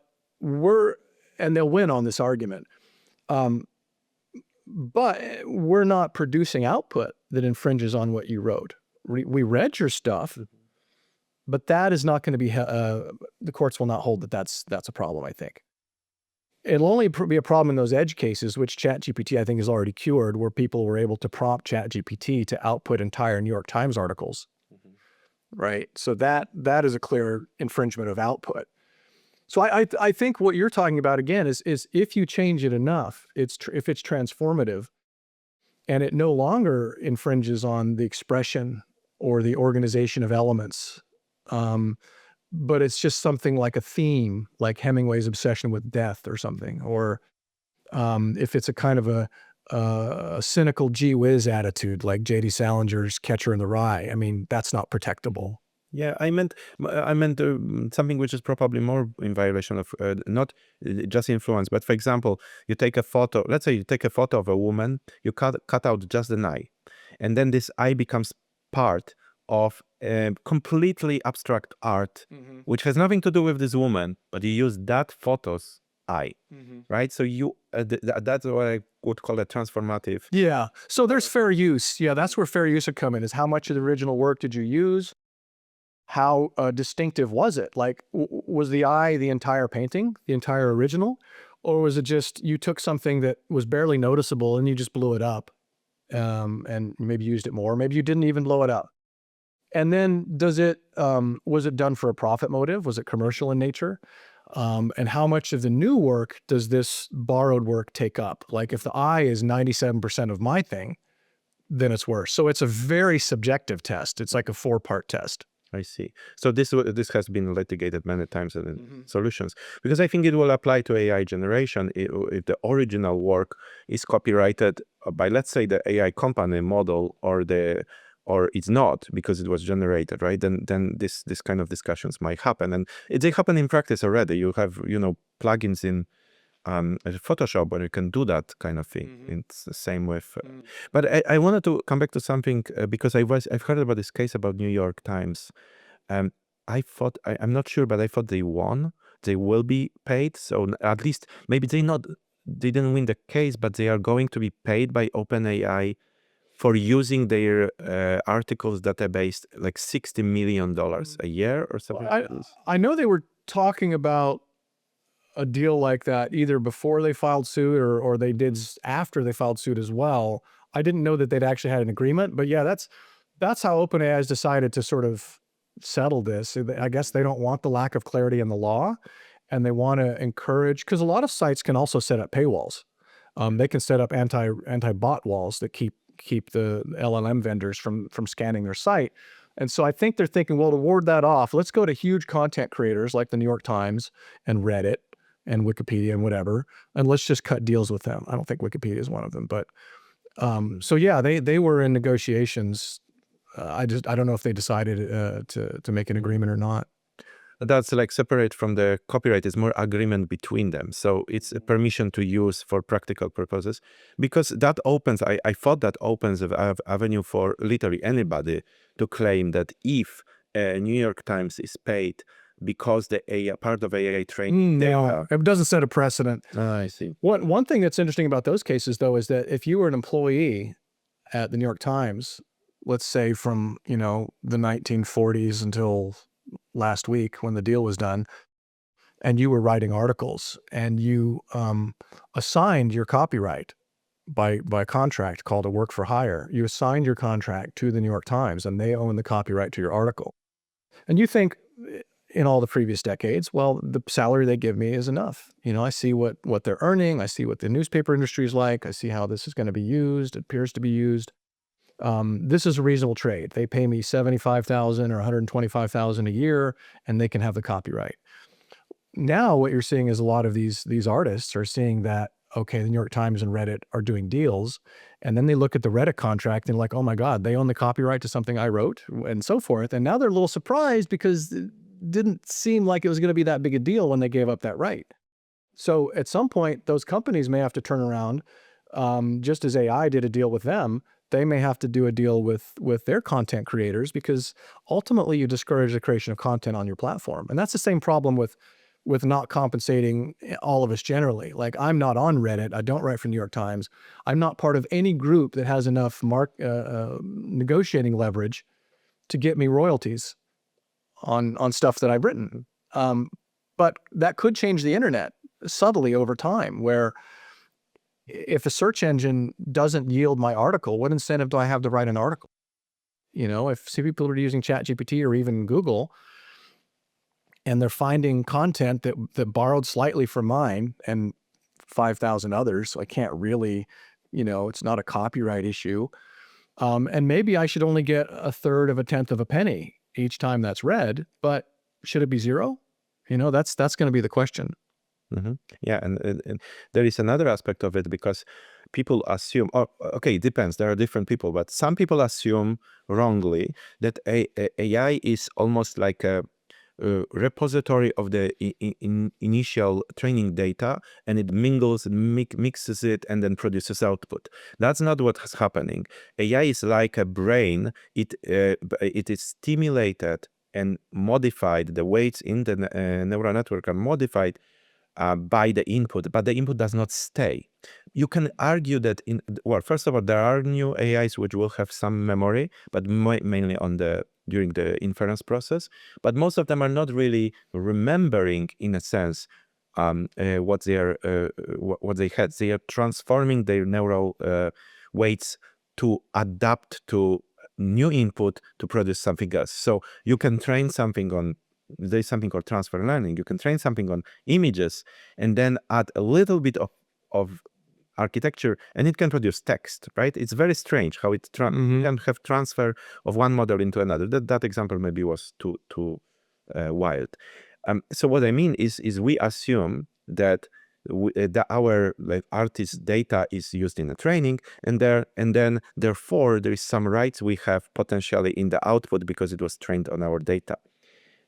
and they'll win on this argument. But we're not producing output that infringes on what you wrote. We read your stuff, but that is not going to be, the courts will not hold that that's a problem, I think. It'll only be a problem in those edge cases, which ChatGPT, I think, has already cured, where people were able to prompt ChatGPT to output entire New York Times articles, right? So that is a clear infringement of output. So I think what you're talking about, again, is if you change it enough, if it's transformative, and it no longer infringes on the expression or the organization of elements, but it's just something like a theme, like Hemingway's obsession with death or something, or if it's a kind of a cynical gee whiz attitude, like J.D. Salinger's Catcher in the Rye. I mean, that's not protectable. Yeah, I meant something which is probably more in violation of not just influence, but for example, you take a photo. Let's say you take a photo of a woman, you cut out just an eye, and then this eye becomes part of completely abstract art, which has nothing to do with this woman, but you use that photo's eye, right? So you that's what I would call a transformative. Yeah. So there's fair use. Yeah, that's where fair use would come in. Is how much of the original work did you use? How distinctive was it? Like, was the eye the entire painting, the entire original? Or was it just you took something that was barely noticeable and you just blew it up and maybe used it more. Maybe you didn't even blow it up. And then was it done for a profit motive? Was it commercial in nature? And how much of the new work does this borrowed work take up? Like if the I is 97% of my thing, then it's worse. So it's a very subjective test. It's like a 4-part test. I see. So this has been litigated many times in solutions, because I think it will apply to AI generation. If the original work is copyrighted by, let's say, the AI company model, or it's not because it was generated, right? Then this kind of discussions might happen, and they happen in practice already. You have plugins in Photoshop where you can do that kind of thing. It's the same with. But I wanted to come back to something because I've heard about this case about New York Times. I thought I'm not sure, but I thought they won. They will be paid. So at least maybe they didn't win the case, but they are going to be paid by OpenAI for using their articles database, like $60 million a year or something. I know they were talking about a deal like that either before they filed suit or they did after they filed suit as well. I didn't know that they'd actually had an agreement, but yeah, that's how OpenAI has decided to sort of settle this. I guess they don't want the lack of clarity in the law, and they want to encourage, because a lot of sites can also set up paywalls. They can set up anti-bot walls that keep the LLM vendors from scanning their site. And so I think they're thinking, well, to ward that off, let's go to huge content creators like the New York Times and Reddit and Wikipedia and whatever, and let's just cut deals with them. I don't think Wikipedia is one of them, but so yeah, they were in negotiations. I don't know if they decided to make an agreement or not. That's like separate from the copyright. It's more agreement between them. So it's a permission to use for practical purposes, because that opens, I thought that opens an avenue for literally anybody to claim that if New York Times is paid because the AI, part of AI training. No, it doesn't set a precedent. I see. One thing that's interesting about those cases, though, is that if you were an employee at the New York Times, let's say from the 1940s until last week when the deal was done, and you were writing articles and you assigned your copyright by contract called a work for hire. You assigned your contract to the New York Times, and they own the copyright to your article. And you think, in all the previous decades, well, the salary they give me is enough. I see what they're earning. I see what the newspaper industry is like. I see how this is going to be used. It appears to be used. This is a reasonable trade. They pay me $75,000 or $125,000 a year, and they can have the copyright. Now, what you're seeing is a lot of these artists are seeing that, okay, the New York Times and Reddit are doing deals, and then they look at the Reddit contract and like, oh my God, they own the copyright to something I wrote, and so forth. And now they're a little surprised because didn't seem like it was going to be that big a deal when they gave up that right. So at some point, those companies may have to turn around, just as AI did a deal with them. They may have to do a deal with their content creators, because ultimately you discourage the creation of content on your platform. And that's the same problem with not compensating all of us generally. Like, I'm not on Reddit. I don't write for New York Times. I'm not part of any group that has enough negotiating leverage to get me royalties on stuff that I've written. But that could change the internet subtly over time, where if a search engine doesn't yield my article, what incentive do I have to write an article? If people are using ChatGPT or even Google, and they're finding content that borrowed slightly from mine and 5,000 others, so I can't really, it's not a copyright issue. And maybe I should only get 1/3 of a 1/10 of a penny each time that's read, but should it be zero? That's going to be the question. Yeah, and there is another aspect of it, because people assume, okay, it depends. There are different people, but some people assume wrongly that AI is almost like a repository of the initial training data, and it mingles and mixes it and then produces output. That's not what is happening. AI is like a brain. It is stimulated and modified. The weights in the neural network are modified by the input, but the input does not stay. You can argue that first of all, there are new AIs which will have some memory, but mainly during the inference process. But most of them are not really remembering, in a sense, what they had. They are transforming their neural weights to adapt to new input to produce something else. So you can train something on, there's something called transfer learning. You can train something on images and then add a little bit of architecture, and it can produce text, right? It's very strange how it can have transfer of one model into another. That example maybe was too wild. So what I mean is we assume that our artist data is used in the training, and then therefore there is some rights we have potentially in the output because it was trained on our data.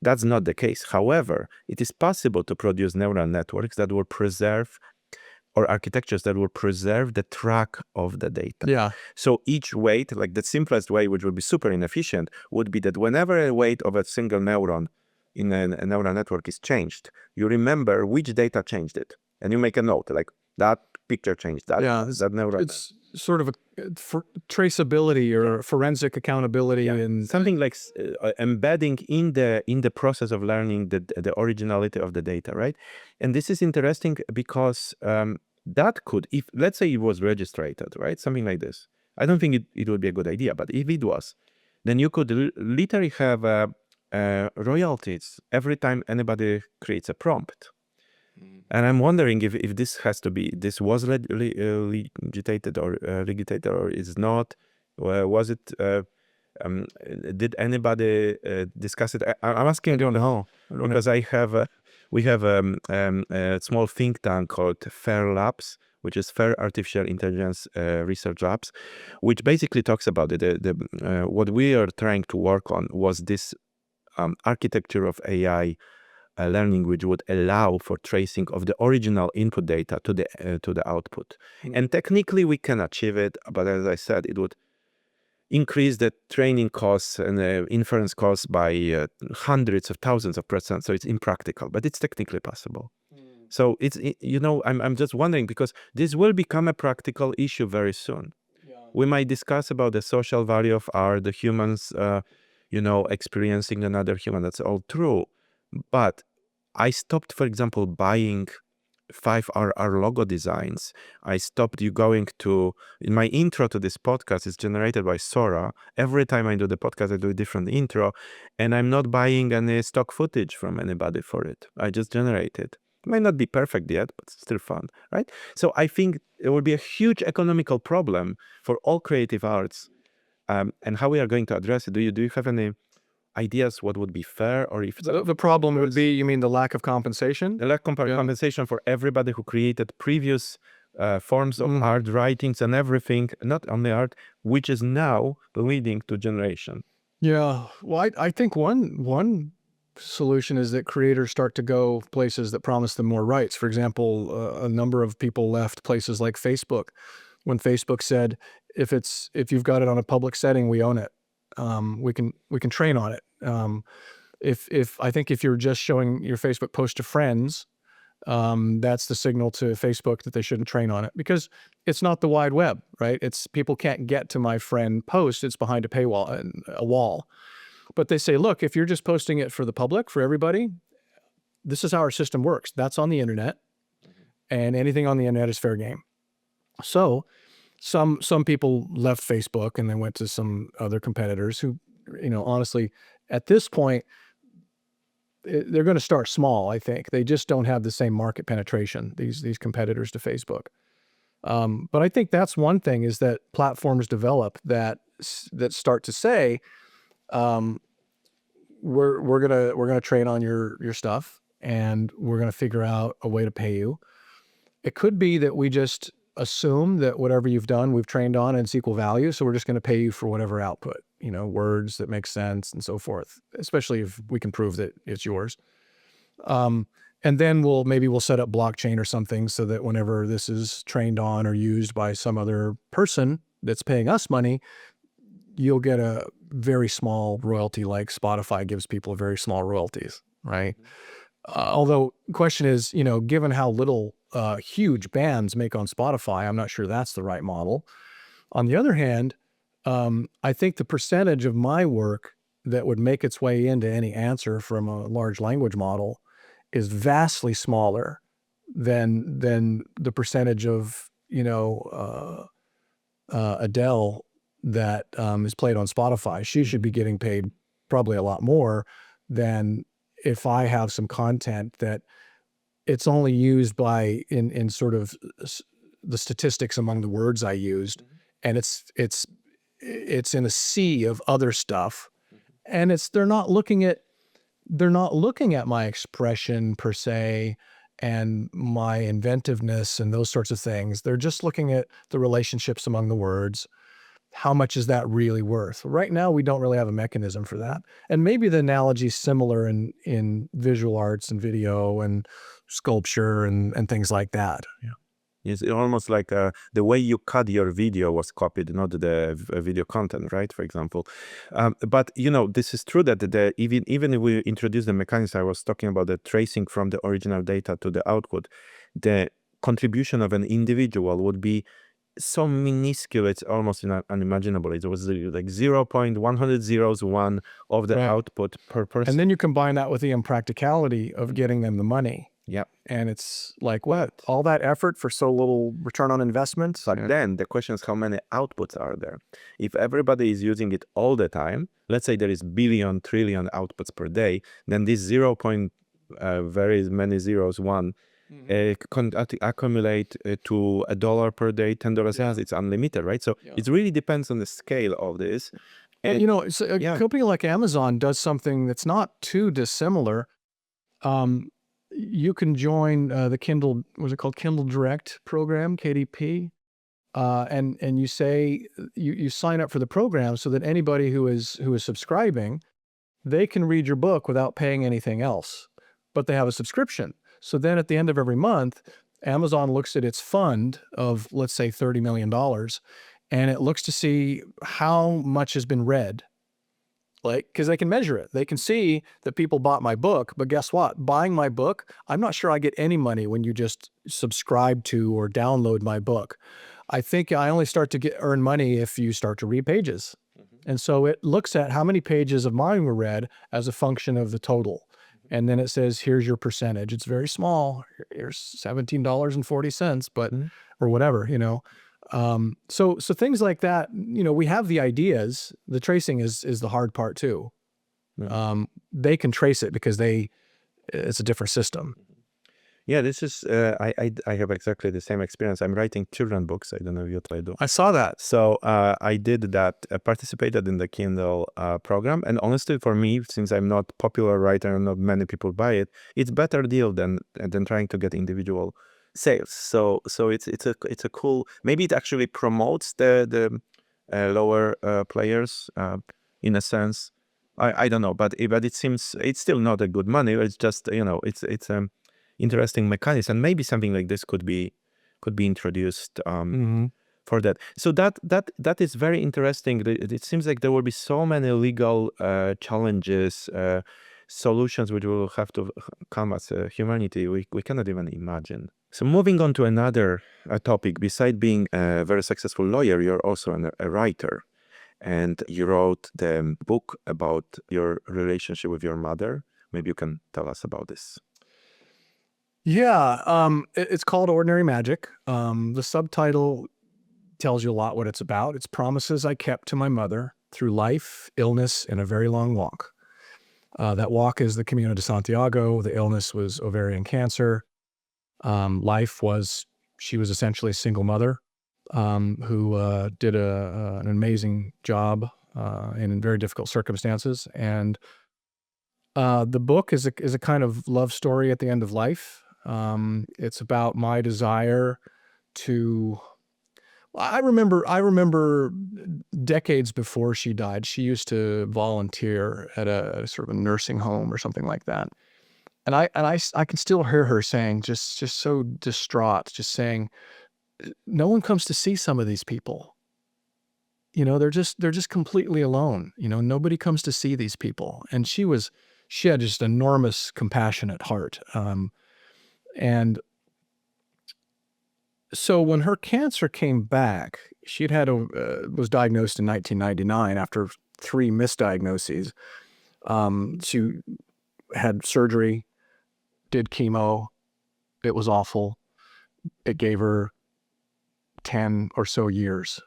That's not the case. However, it is possible to produce neural networks that will preserve, or architectures that will preserve the track of the data. Yeah. So each weight, like the simplest way, which would be super inefficient, would be that whenever a weight of a single neuron in a neural network is changed, you remember which data changed it. And you make a note, like that picture changed that. Yeah, that neuron. It's sort of a traceability or forensic accountability, and Something like embedding in the process of learning the originality of the data, right? And this is interesting because that could, if let's say it was registered, right? Something like this. I don't think it would be a good idea, but if it was, then you could literally have royalties every time anybody creates a prompt. And I'm wondering if this was legitated or regulated or is not. Was it? Did anybody discuss it? I'm asking. I don't know because we have a small think tank called FAIR Labs, which is Fair Artificial Intelligence Research Labs, which basically talks about it. What we are trying to work on was this architecture of AI learning, which would allow for tracing of the original input data to the output. And technically we can achieve it, but as I said, it would increase the training costs and the inference costs by hundreds of thousands of %. So it's impractical, but it's technically possible. So I'm just wondering, because this will become a practical issue very soon. We might discuss about the social value of art, the humans, experiencing another human. That's all true. But I stopped, for example, buying 5RR logo designs. I stopped going to, in my intro to this podcast is generated by Sora. Every time I do the podcast, I do a different intro, and I'm not buying any stock footage from anybody for it. I just generate it. It might not be perfect yet, but it's still fun, right? So I think it will be a huge economical problem for all creative arts, and how we are going to address it. Do you have any ideas what would be fair, or if the problem would be, you mean the lack of compensation? the lack of compensation for everybody who created previous forms of art, writings, and everything, not only art, which is now leading to generation. Yeah, well, I think one solution is that creators start to go places that promise them more rights. For example, a number of people left places like Facebook when Facebook said, if you've got it on a public setting, we own it. We can train on it. I think if you're just showing your Facebook post to friends, that's the signal to Facebook that they shouldn't train on it, because it's not the wide web, right? It's people can't get to my friend post. It's behind a paywall, a wall. But they say, look, if you're just posting it for the public, for everybody, this is how our system works. That's on the internet, and anything on the internet is fair game. So some people left Facebook and then went to some other competitors who, honestly, at this point, they're going to start small. I think they just don't have the same market penetration, these competitors to Facebook. But I think that's one thing, is that platforms develop that start to say, we're gonna train on your stuff, and we're gonna figure out a way to pay you. It could be that we just assume that whatever you've done, we've trained on, and it's equal value. So we're just going to pay you for whatever output, words that make sense and so forth, especially if we can prove that it's yours. And then we'll set up blockchain or something so that whenever this is trained on or used by some other person that's paying us money, you'll get a very small royalty, like Spotify gives people very small royalties, right? Although the question is, given how little huge bands make on Spotify, I'm not sure that's the right model. On the other hand, I think the percentage of my work that would make its way into any answer from a large language model is vastly smaller than the percentage of, Adele that is played on Spotify. She should be getting paid probably a lot more than if I have some content that it's only used by in sort of the statistics among the words I used, and it's in a sea of other stuff, and they're not looking at my expression per se and my inventiveness and those sorts of things. They're just looking at the relationships among the words. How much is that really worth? Right now, we don't really have a mechanism for that. And maybe the analogy is similar in visual arts and video and sculpture and things like that. Yeah. It's almost like the way you cut your video was copied, not the video content, right? For example, but this is true that even if we introduce the mechanism, I was talking about the tracing from the original data to the output, the contribution of an individual would be so minuscule, it's almost unimaginable. It was like 0.101 of the Right. output per person. And then you combine that with the impracticality of getting them the money. Yeah. And it's like, what? All that effort for so little return on investment? But then the question is how many outputs are there? If everybody is using it all the time, let's say there is billion, trillion outputs per day, then this very many zeros, one, accumulate to $1 per day, $10. Yes, it's unlimited, right? So it really depends on the scale of this. And it's a company like Amazon does something that's not too dissimilar. You can join the Kindle, was it called Kindle Direct program, KDP? And you say you sign up for the program so that anybody who is subscribing, they can read your book without paying anything else, but they have a subscription. So then at the end of every month, Amazon looks at its fund of, let's say, $30 million, and it looks to see how much has been read. Because they can measure it. They can see that people bought my book, but guess what? Buying my book, I'm not sure I get any money when you just subscribe to or download my book. I think I only start to earn money if you start to read pages. And so it looks at how many pages of mine were read as a function of the total. And then it says, here's your percentage. It's very small. Here's $17.40, but, or whatever, So things like that, we have the ideas. The tracing is the hard part too. They can trace it because it's a different system. Yeah, this is, I have exactly the same experience. I'm writing children books. I don't know what I do. I saw that. So I did that, participated in the Kindle program. And honestly, for me, since I'm not popular writer and not many people buy it, it's better deal than trying to get individual sales. So it's a cool, maybe it actually promotes the lower players in a sense. I don't know, but it seems it's still not a good money. It's just, it's interesting mechanism, and maybe something like this could be introduced for that. So that is very interesting. It seems like there will be so many legal challenges, solutions which will have to come as a humanity we cannot even imagine. So moving on to another topic, beside being a very successful lawyer, you're also a writer, and you wrote the book about your relationship with your mother. Maybe you can tell us about this. Yeah, it's called Ordinary Magic. The subtitle tells you a lot what it's about. It's promises I kept to my mother through life, illness, and a very long walk. That walk is the Camino de Santiago. The illness was ovarian cancer. Life was, she was essentially a single mother who did an amazing job in very difficult circumstances. And the book is a kind of love story at the end of life. It's about my desire to, I remember decades before she died, she used to volunteer at a sort of a nursing home or something like that. And I can still hear her saying, just so distraught, just saying, no one comes to see some of these people. They're just completely alone. Nobody comes to see these people. And she had just enormous compassionate heart. And so when her cancer came back, she'd was diagnosed in 1999 after 3 misdiagnoses. She had surgery, did chemo. It was awful. It gave her 10 or so years.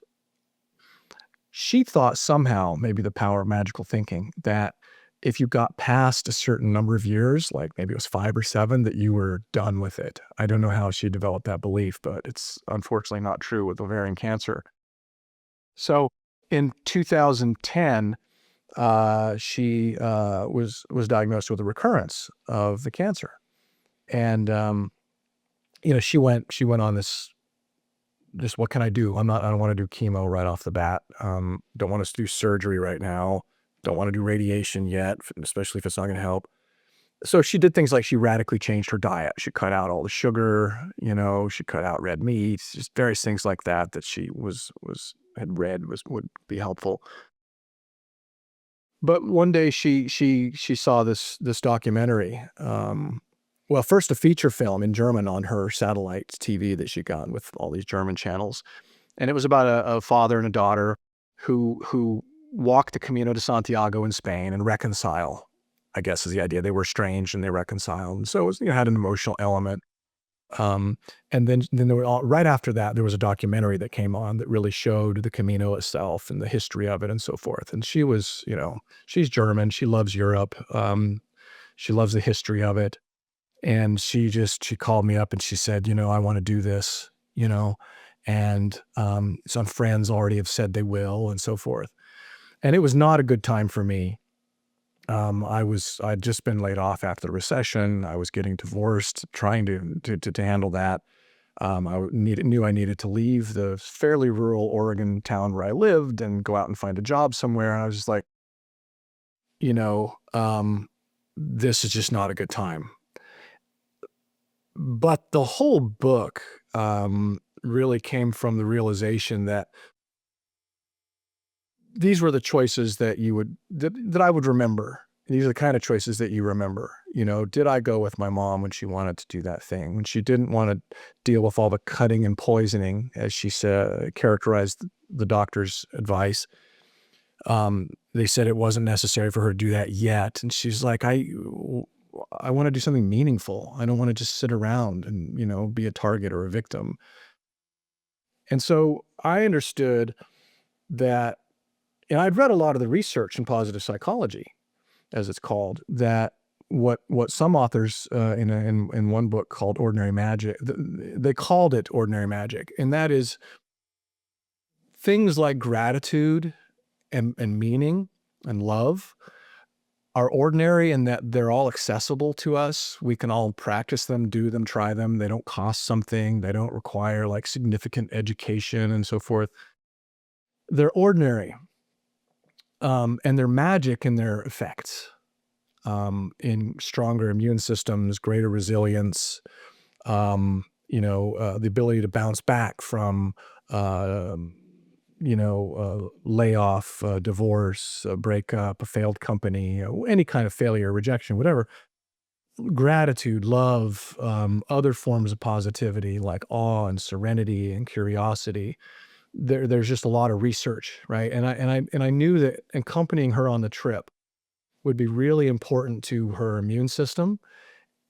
she thought somehow, maybe the power of magical thinking, that if you got past a certain number of years, like maybe it was 5 or 7, that you were done with it. I don't know how she developed that belief, but it's unfortunately not true with ovarian cancer. So in 2010, she was diagnosed with a recurrence of the cancer, and she went on this. Just what can I do? I don't want to do chemo right off the bat. Don't want to do surgery right now. Don't want to do radiation yet, especially if it's not going to help. So she did things like she radically changed her diet. She cut out all the sugar, she cut out red meats, just various things like that she had read would be helpful. But one day she saw this documentary. Well, first a feature film in German on her satellite TV that she got with all these German channels. And it was about a father and a daughter who walked the Camino de Santiago in Spain and reconcile, I guess is the idea. They were estranged and they reconciled. And so it was, had an emotional element. And then there were right after that, there was a documentary that came on that really showed the Camino itself and the history of it and so forth. And she was, she's German. She loves Europe. She loves the history of it. And she called me up and she said, I want to do this, and some friends already have said they will and so forth. And it was not a good time for me. I'd just been laid off after the recession. I was getting divorced, trying to handle that. I knew I needed to leave the fairly rural Oregon town where I lived and go out and find a job somewhere. And I was just like, this is just not a good time. But the whole book really came from the realization that these were the choices that that I would remember. These are the kind of choices that you remember. Did I go with my mom when she wanted to do that thing, when she didn't want to deal with all the cutting and poisoning, as she characterized the doctor's advice? They said it wasn't necessary for her to do that yet. And she's like, I want to do something meaningful. I don't want to just sit around and, be a target or a victim. And so I understood that, and I'd read a lot of the research in positive psychology, as it's called, that what some authors in one book called Ordinary Magic, they called it Ordinary Magic. And that is things like gratitude and meaning and love are ordinary in that they're all accessible to us. We can all practice them, do them, try them. They don't cost something. They don't require like significant education and so forth. They're ordinary. And they're magic in their effects, in stronger immune systems, greater resilience, the ability to bounce back from layoff, divorce, a breakup, a failed company, any kind of failure, rejection, whatever. Gratitude, love, other forms of positivity like awe and serenity and curiosity. There's just a lot of research, right? And I knew that accompanying her on the trip would be really important to her immune system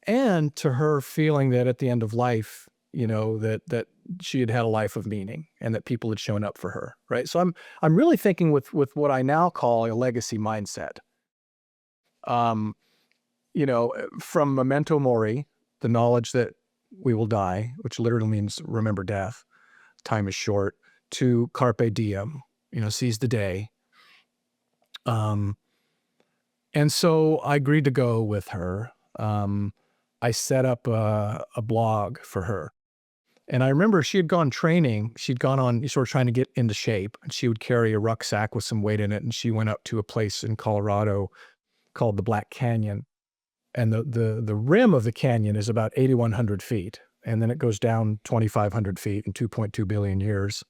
and to her feeling that at the end of life, that she had had a life of meaning and that people had shown up for her, right? So I'm really thinking with what I now call a legacy mindset. From memento mori, the knowledge that we will die, which literally means remember death, time is short, to carpe diem, seize the day. And so I agreed to go with her. I set up a blog for her. And I remember she had gone training. She'd gone on sort of trying to get into shape, and she would carry a rucksack with some weight in it. And she went up to a place in Colorado called the Black Canyon. And the rim of the canyon is about 8,100 feet. And then it goes down 2,500 feet in 2.2 billion years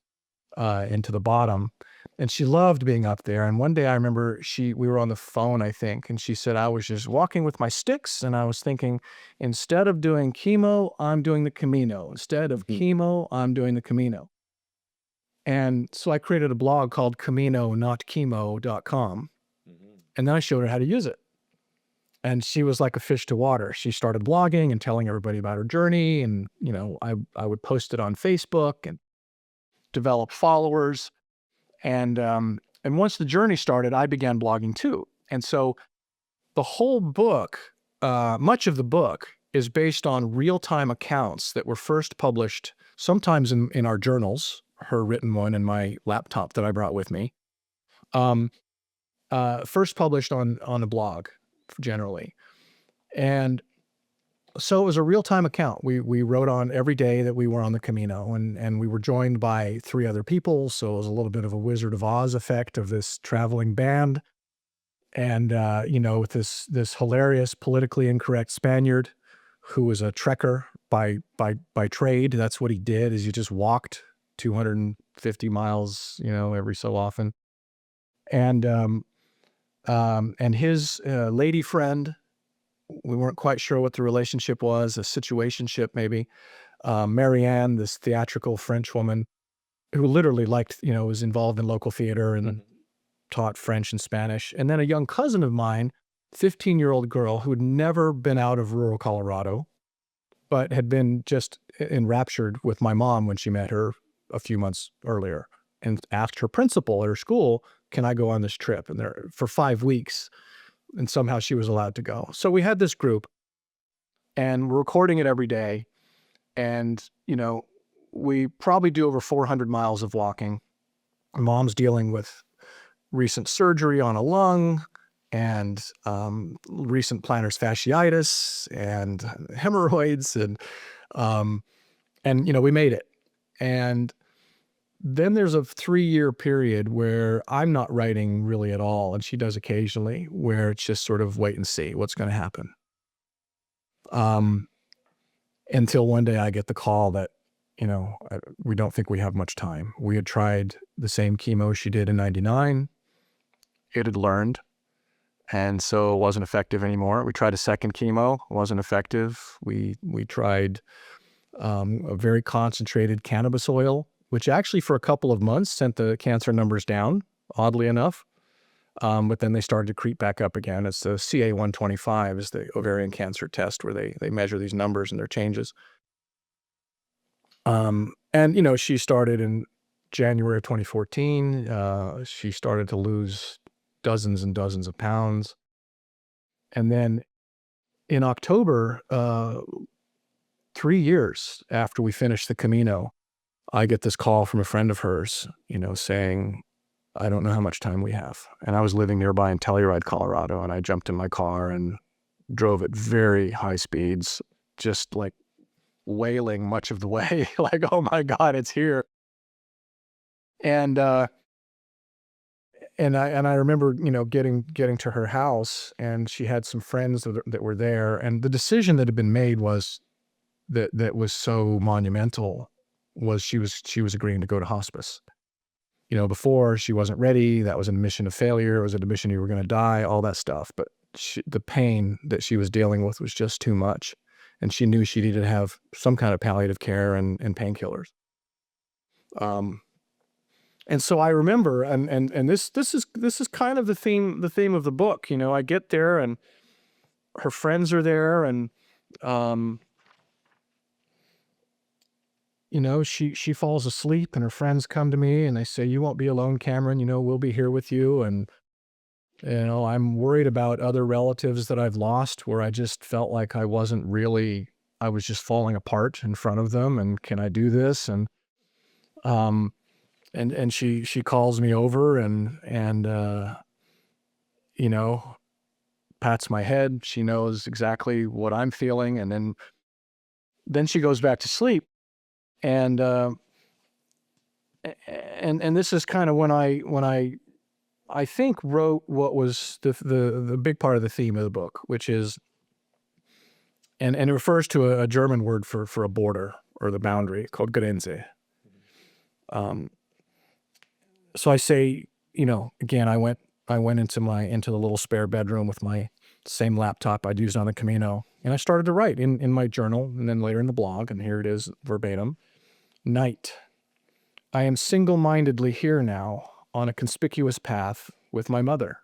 into the bottom. And she loved being up there. And one day I remember we were on the phone, I think, and she said, I was just walking with my sticks and I was thinking, instead of doing chemo, I'm doing the Camino. Instead of chemo, I'm doing the Camino. And so I created a blog called CaminoNotChemo.com. And then I showed her how to use it. And she was like a fish to water. She started blogging and telling everybody about her journey. And, I would post it on Facebook and develop followers. And And once the journey started, I began blogging too. And so the whole book, much of the book, is based on real-time accounts that were first published sometimes in our journals, her written one and my laptop that I brought with me, first published on a blog generally. And so it was a real-time account. We wrote on every day that we were on the Camino, and we were joined by 3 other people. So it was a little bit of a Wizard of Oz effect of this traveling band. And, with this hilarious, politically incorrect Spaniard who was a trekker by trade. That's what he did, is he just walked 250 miles, every so often. And his lady friend, we weren't quite sure what the relationship was, a situationship maybe. Marianne, this theatrical French woman who literally was involved in local theater and taught French and Spanish. And then a young cousin of mine, 15-year-old girl who had never been out of rural Colorado, but had been just enraptured with my mom when she met her a few months earlier, and asked her principal at her school, can I go on this trip? And there for 5 weeks. And somehow she was allowed to go. So we had this group, and we're recording it every day. And, we probably do over 400 miles of walking. Mom's dealing with recent surgery on a lung, and recent plantar fasciitis and hemorrhoids. And we made it. And then there's a 3-year period where I'm not writing really at all, and she does occasionally, where it's just sort of wait and see what's going to happen. Until one day I get the call that, we don't think we have much time. We had tried the same chemo she did in 99. It had learned, and so it wasn't effective anymore. We tried a second chemo, wasn't effective. We tried a very concentrated cannabis oil, which actually for a couple of months sent the cancer numbers down, oddly enough. But then they started to creep back up again. It's the CA-125 is the ovarian cancer test where they measure these numbers and their changes. And, she started in January of 2014. She started to lose dozens and dozens of pounds. And then in October, 3 years after we finished the Camino, I get this call from a friend of hers, saying, I don't know how much time we have. And I was living nearby in Telluride, Colorado, and I jumped in my car and drove at very high speeds, just like wailing much of the way, like, oh my God, it's here. And I remember, getting to her house, and she had some friends that were there, and the decision that had been made was that was so monumental was she was agreeing to go to hospice. Before she wasn't ready. That was an admission of failure. It was an admission you were going to die, all that stuff. But the pain that she was dealing with was just too much. And she knew she needed to have some kind of palliative care and painkillers. And so I remember, and this is kind of the theme of the book. I get there, and her friends are there, and she falls asleep, and her friends come to me and they say, you won't be alone, Cameron, we'll be here with you. And, I'm worried about other relatives that I've lost, where I just felt like I was just falling apart in front of them. And can I do this? And she calls me over and pats my head. She knows exactly what I'm feeling. And then she goes back to sleep. And this is kind of when I think wrote what was the big part of the theme of the book, which is, and it refers to a German word for a border or the boundary called Grenze. So I say, again, I went into the little spare bedroom with my same laptop I'd used on the Camino, and I started to write in my journal, and then later in the blog, and here it is verbatim. Night. I am single-mindedly here now on a conspicuous path with my mother.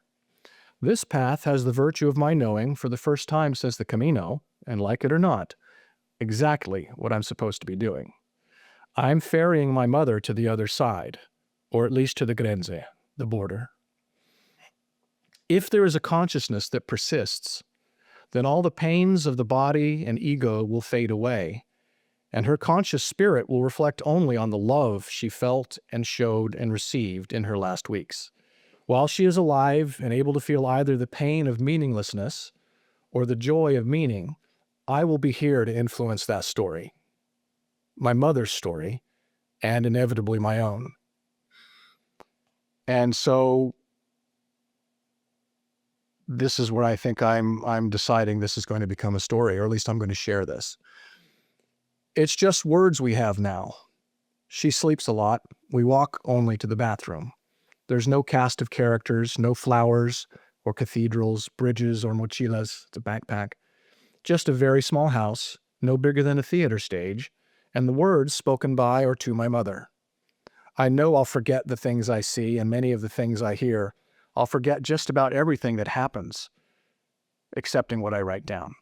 This path has the virtue of my knowing, for the first time since the Camino, and like it or not, exactly what I'm supposed to be doing. I'm ferrying my mother to the other side, or at least to the Grenze, the border. If there is a consciousness that persists, then all the pains of the body and ego will fade away, and her conscious spirit will reflect only on the love she felt and showed and received in her last weeks. While she is alive and able to feel either the pain of meaninglessness or the joy of meaning, I will be here to influence that story, my mother's story, and inevitably my own. And so this is where I think I'm deciding this is going to become a story, or at least I'm going to share this. It's just words we have now. She sleeps a lot. We walk only to the bathroom. There's no cast of characters, no flowers or cathedrals, bridges or mochilas. It's a backpack. Just a very small house, no bigger than a theater stage, and the words spoken by or to my mother. I know I'll forget the things I see and many of the things I hear. I'll forget just about everything that happens, excepting what I write down.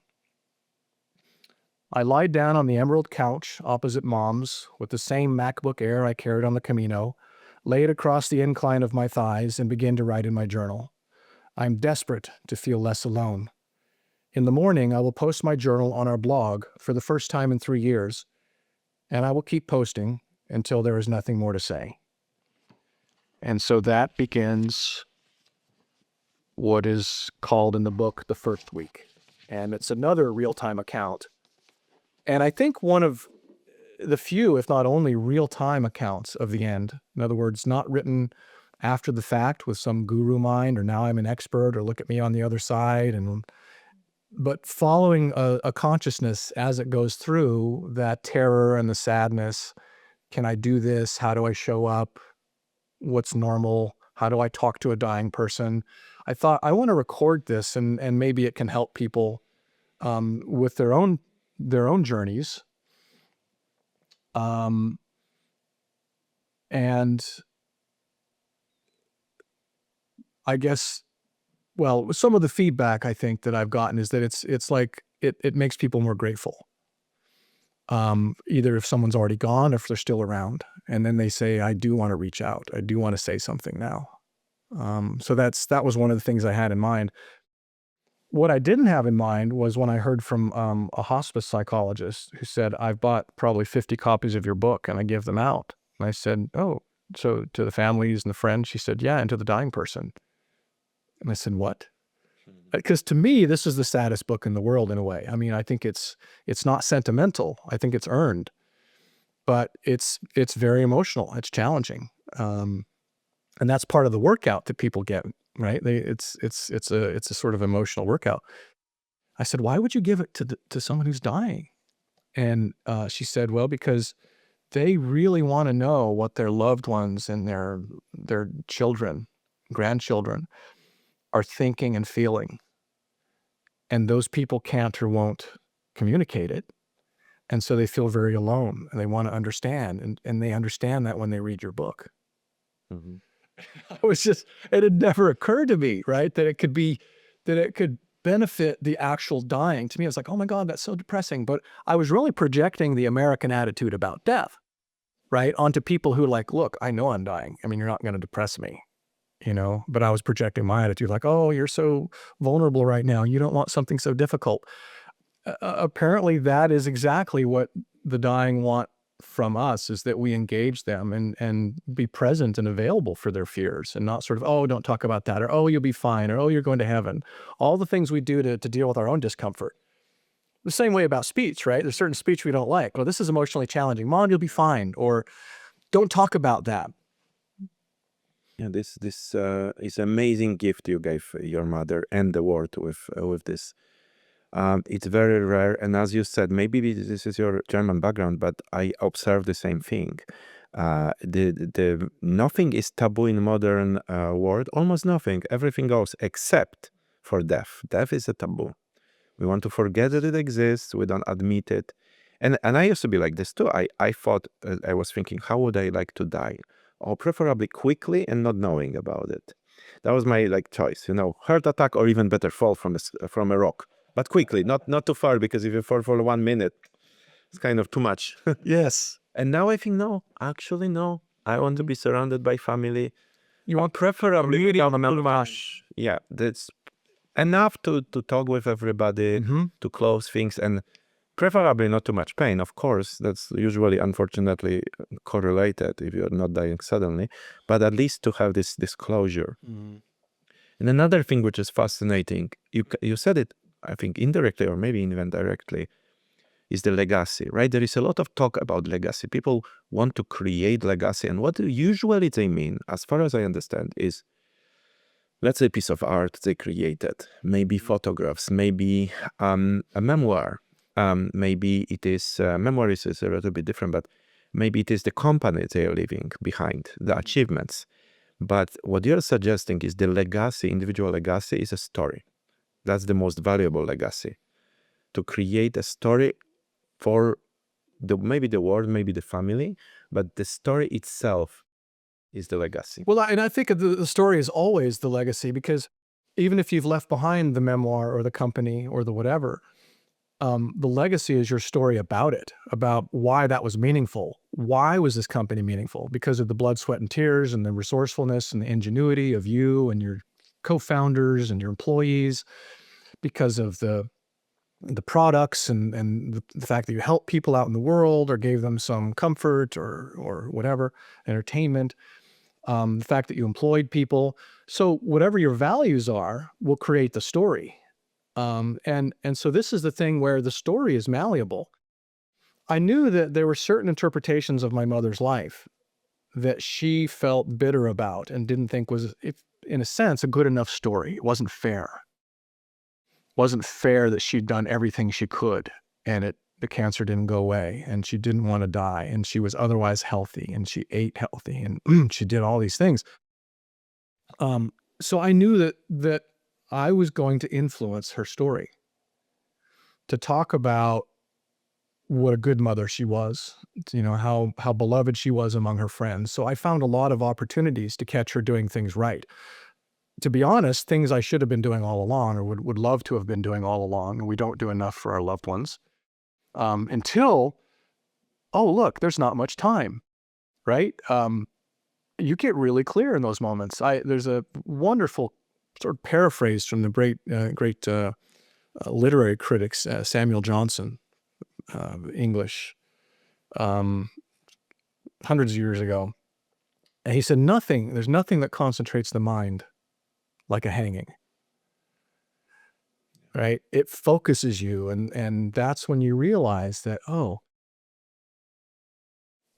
I lied down on the emerald couch opposite Mom's with the same MacBook Air I carried on the Camino, lay it across the incline of my thighs, and begin to write in my journal. I'm desperate to feel less alone. In the morning, I will post my journal on our blog for the first time in 3 years, and I will keep posting until there is nothing more to say. And so that begins what is called in the book the first week. And it's another real-time account. And I think one of the few, if not only, real-time accounts of the end. In other words, not written after the fact with some guru mind, or now I'm an expert, or look at me on the other side, but following a consciousness as it goes through that terror and the sadness. Can I do this? How do I show up? What's normal? How do I talk to a dying person? I thought I want to record this, and maybe it can help people with their own journeys. And I guess, well, some of the feedback I think that I've gotten is that it's like it makes people more grateful. Either if someone's already gone or if they're still around, and then they say, I do want to reach out. I do want to say something now. So that was one of the things I had in mind. What I didn't have in mind was when I heard from a hospice psychologist who said, I've bought probably 50 copies of your book and I give them out. And I said, oh, so to the families and the friends? She said, yeah, and to the dying person. And I said, what? Because to me, this is the saddest book in the world in a way. I mean, I think it's not sentimental. I think it's earned, but it's very emotional. It's challenging. And that's part of the workout that people get, right? It's a sort of emotional workout. I said, why would you give it to someone who's dying? And she said, well, because they really want to know what their loved ones and their children, grandchildren are thinking and feeling. And those people can't or won't communicate it. And so they feel very alone, and they want to understand. And they understand that when they read your book. Mm-hmm. It had never occurred to me, right? That it could benefit the actual dying. To me, I was like, oh my God, that's so depressing. But I was really projecting the American attitude about death, right? Onto people who like, look, I know I'm dying. I mean, you're not going to depress me, but I was projecting my attitude like, oh, you're so vulnerable right now. You don't want something so difficult. Apparently that is exactly what the dying want from us, is that we engage them and be present and available for their fears, and not sort of, oh, don't talk about that, or oh, you'll be fine, or oh, you're going to heaven. All the things we do to deal with our own discomfort. The same way about speech, right? There's certain speech we don't like. Well, this is emotionally challenging. Mom, you'll be fine. Or don't talk about that. Yeah, this is amazing gift you gave your mother and the world with this. It's very rare, and as you said, maybe this is your German background, but I observe the same thing. The nothing is taboo in modern world. Almost nothing. Everything goes except for death. Death is a taboo. We want to forget that it exists. We don't admit it. And I used to be like this too. I thought, I was thinking, how would I like to die? Or preferably quickly and not knowing about it. That was my choice. Heart attack, or even better, fall from a rock. But quickly, not too far, because if you fall for 1 minute, it's kind of too much. Yes. And now I think, no, actually, no. I want to be surrounded by family. You want preferably on the much. Yeah, that's enough to talk with everybody, to close things, and preferably not too much pain. Of course, that's usually, unfortunately, correlated if you're not dying suddenly, but at least to have this closure. And another thing which is fascinating, you said it, I think, indirectly or maybe even directly, is the legacy, right? There is a lot of talk about legacy. People want to create legacy, and what usually they mean, as far as I understand, is, let's say, a piece of art they created, maybe photographs, maybe a memoir, maybe it is, memoirs is a little bit different, but maybe it is the company they are leaving behind, the achievements. But what you're suggesting is the legacy, individual legacy, is a story. That's the most valuable legacy. To create a story for maybe the world, maybe the family, but the story itself is the legacy. Well, and I think the story is always the legacy, because even if you've left behind the memoir or the company or the whatever, the legacy is your story about it, about why that was meaningful. Why was this company meaningful? Because of the blood, sweat, and tears and the resourcefulness and the ingenuity of you and your co-founders and your employees, because of the products and the fact that you helped people out in the world or gave them some comfort or whatever, entertainment, the fact that you employed people. So whatever your values are will create the story. And so this is the thing where the story is malleable. I knew that there were certain interpretations of my mother's life that she felt bitter about and didn't think was, in a sense, a good enough story. It wasn't fair. It wasn't fair that she'd done everything she could and the cancer didn't go away and she didn't want to die and she was otherwise healthy and she ate healthy and she did all these things. So I knew that I was going to influence her story, to talk about what a good mother she was, how beloved she was among her friends. So I found a lot of opportunities to catch her doing things right. To be honest, things I should have been doing all along or would love to have been doing all along, and we don't do enough for our loved ones until, oh, look, there's not much time, right? You get really clear in those moments. There's a wonderful sort of paraphrase from the great literary critics, Samuel Johnson, English, hundreds of years ago. And he said, there's nothing that concentrates the mind like a hanging, right? It focuses you. And that's when you realize that, oh,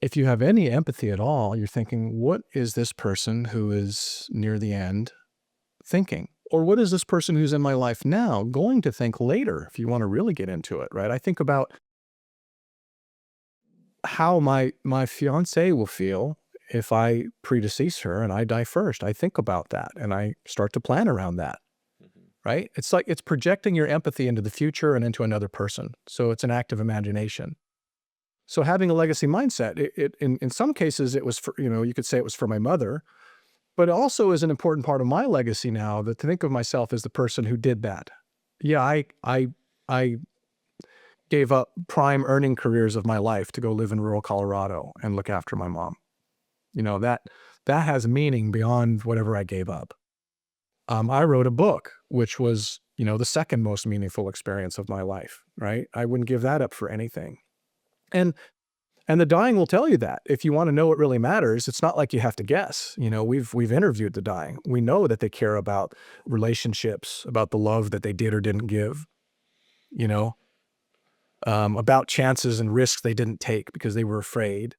if you have any empathy at all, you're thinking, what is this person who is near the end thinking? Or what is this person who's in my life now going to think later, if you want to really get into it, right? I think about how my fiancée will feel if I predecease her and I die first. I think about that and I start to plan around that, right? It's like it's projecting your empathy into the future and into another person. So it's an act of imagination. So having a legacy mindset, in some cases it was for, you could say it was for my mother, but it also is an important part of my legacy now, that to think of myself as the person who did that. Yeah, I gave up prime earning careers of my life to go live in rural Colorado and look after my mom. That has meaning beyond whatever I gave up. I wrote a book, which was, the second most meaningful experience of my life, right? I wouldn't give that up for anything. And the dying will tell you that. If you want to know what really matters, it's not like you have to guess. We've interviewed the dying. We know that they care about relationships, about the love that they did or didn't give, about chances and risks they didn't take because they were afraid,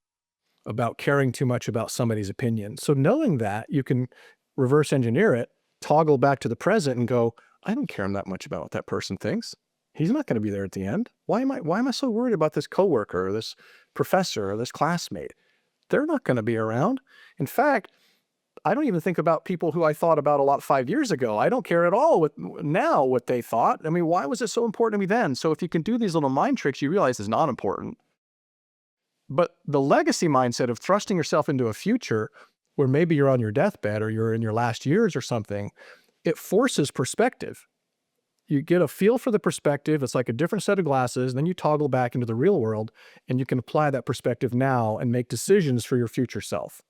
about caring too much about somebody's opinion. So knowing that, you can reverse engineer it, toggle back to the present and go, I don't care that much about what that person thinks. He's not going to be there at the end. Why am I so worried about this coworker or this professor or this classmate? They're not going to be around. In fact, I don't even think about people who I thought about a lot 5 years ago. I don't care at all now what they thought. I mean, why was it so important to me then? So if you can do these little mind tricks, you realize it's not important. But the legacy mindset of thrusting yourself into a future where maybe you're on your deathbed or you're in your last years or something, it forces perspective. You get a feel for the perspective. It's like a different set of glasses. Then you toggle back into the real world and you can apply that perspective now and make decisions for your future self.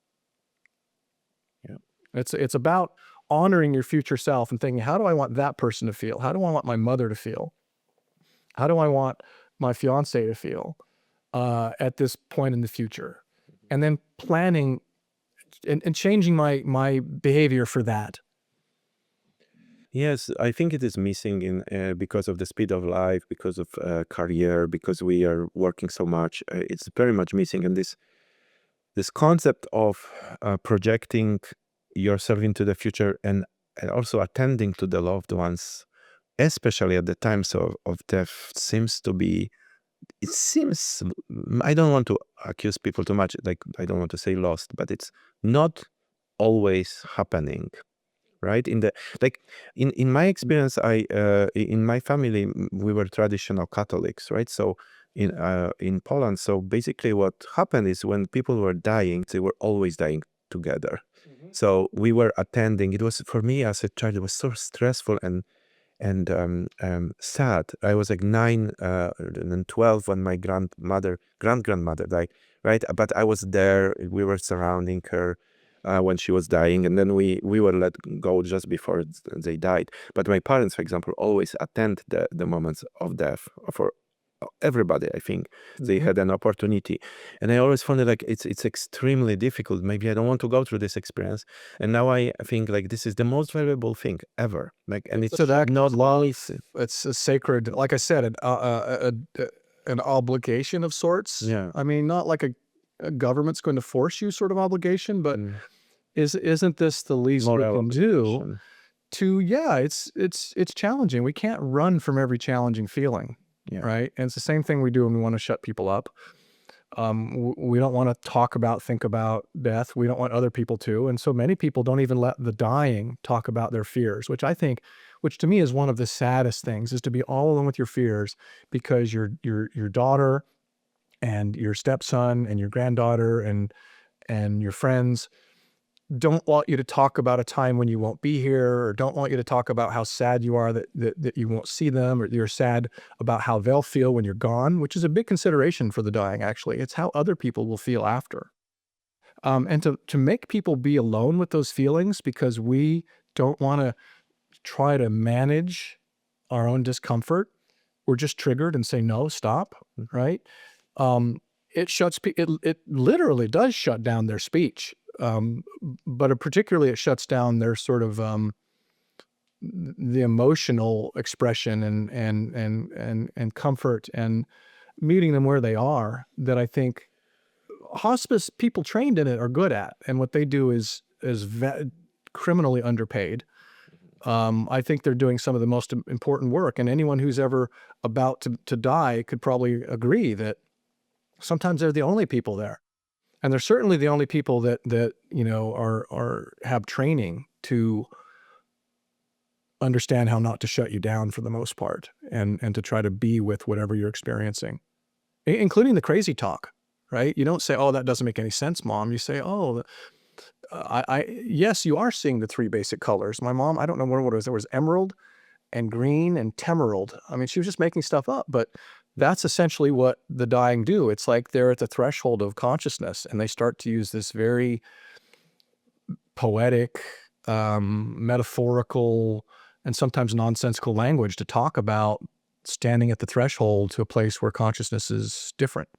Yeah. It's about honoring your future self and thinking, how do I want that person to feel? How do I want my mother to feel? How do I want my fiance to feel at this point in the future? And then planning and changing my behavior for that. Yes, I think it is missing in because of the speed of life, because of career, because we are working so much. It's very much missing, and this concept of projecting yourself into the future and also attending to the loved ones, especially at the times of death, seems to be. It seems I don't want to accuse people too much. Like I don't want to say lost, but it's not always happening right in the like in my experience in my family we were traditional Catholics, right? So in Poland, so basically what happened is when people were dying, they were always dying together. So we were attending. It was, for me as a child, it was so stressful and sad. I was like 9 and 12 when my grandmother died, right? But I was there. We were surrounding her when she was dying, and then we were let go just before they died. But my parents, for example, always attend the moments of death for everybody. I think they had an opportunity, and I always found it like it's extremely difficult. Maybe I don't want to go through this experience, and now I think like this is the most valuable thing ever. Like, and it's So that not life. it's a sacred, like I said, an obligation of sorts. Yeah. I mean, not like a government's going to force you sort of obligation, but isn't this the least we Moral can do obligation. to, yeah, it's challenging. We can't run from every challenging feeling. Yeah. Right. And it's the same thing we do when we want to shut people up. We don't want to think about death. We don't want other people to. And so many people don't even let the dying talk about their fears, which to me is one of the saddest things, is to be all alone with your fears because your daughter and your stepson and your granddaughter and your friends don't want you to talk about a time when you won't be here, or don't want you to talk about how sad you are that you won't see them, or you're sad about how they'll feel when you're gone, which is a big consideration for the dying, actually. It's how other people will feel after. And to make people be alone with those feelings because we don't want to try to manage our own discomfort, we're just triggered and say, no, stop, right? It literally does shut down their speech. But particularly it shuts down their sort of the emotional expression and comfort and meeting them where they are, that I think hospice people trained in it are good at. And what they do is criminally underpaid. I think they're doing some of the most important work, and anyone who's ever about to die could probably agree that sometimes they're the only people there. And they're certainly the only people that you know have training to understand how not to shut you down for the most part, and to try to be with whatever you're experiencing, including the crazy talk, right? You don't say, "Oh, that doesn't make any sense, Mom." You say, "Oh, yes, you are seeing the 3 basic colors." My mom, I don't know what it was. There was emerald and green and temerald. I mean, she was just making stuff up, but that's essentially what the dying do. It's like they're at the threshold of consciousness, and they start to use this very poetic, metaphorical, and sometimes nonsensical language to talk about standing at the threshold to a place where consciousness is different.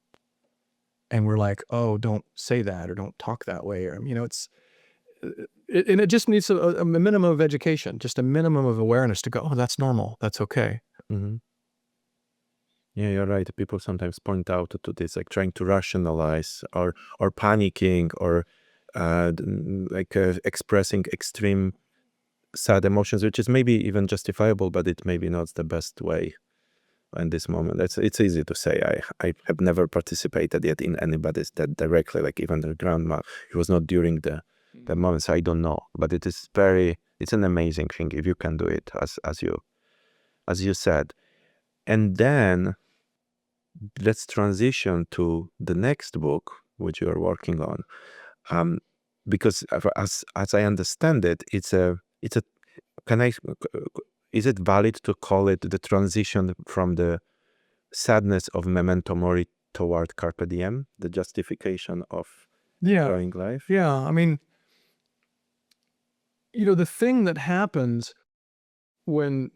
And we're like, oh, don't say that, or don't talk that way. Or, you know, and it just needs a minimum of education, just a minimum of awareness to go, oh, that's normal. That's okay. Mm-hmm. Yeah, you're right. People sometimes point out to this, like trying to rationalize or panicking or expressing extreme sad emotions, which is maybe even justifiable, but it maybe not the best way in this moment. It's easy to say. I have never participated yet in anybody's that directly, like even their grandma. It was not during the moments. I don't know, but it's an amazing thing if you can do it as you said. And then let's transition to the next book which you are working on, because as I understand it, is it valid to call it the transition from the sadness of memento mori toward carpe diem, the justification of enjoying life? Yeah. I mean, The thing that happens when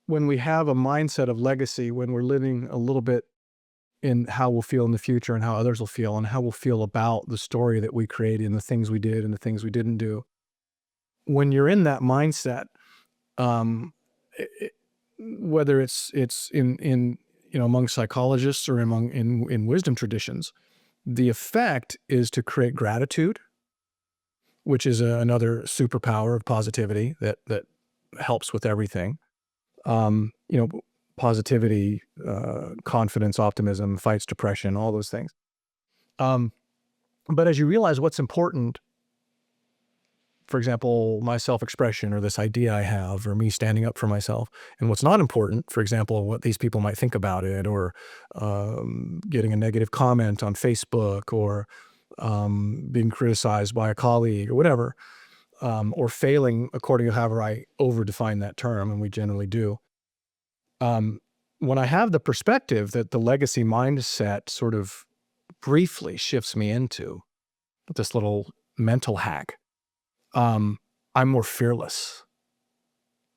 we have a mindset of legacy, when we're living a little bit in how we'll feel in the future and how others will feel and how we'll feel about the story that we created and the things we did and the things we didn't do. When you're in that mindset, whether it's in among psychologists or in wisdom traditions, the effect is to create gratitude, which is another superpower of positivity that helps with everything. Positivity, confidence, optimism, fights depression, all those things. But as you realize what's important, for example, my self-expression or this idea I have or me standing up for myself, and what's not important, for example, what these people might think about it, or getting a negative comment on Facebook, or being criticized by a colleague or whatever, or failing according to however I over-define that term, and we generally do. When I have the perspective that the legacy mindset sort of briefly shifts me into this little mental hack, I'm more fearless,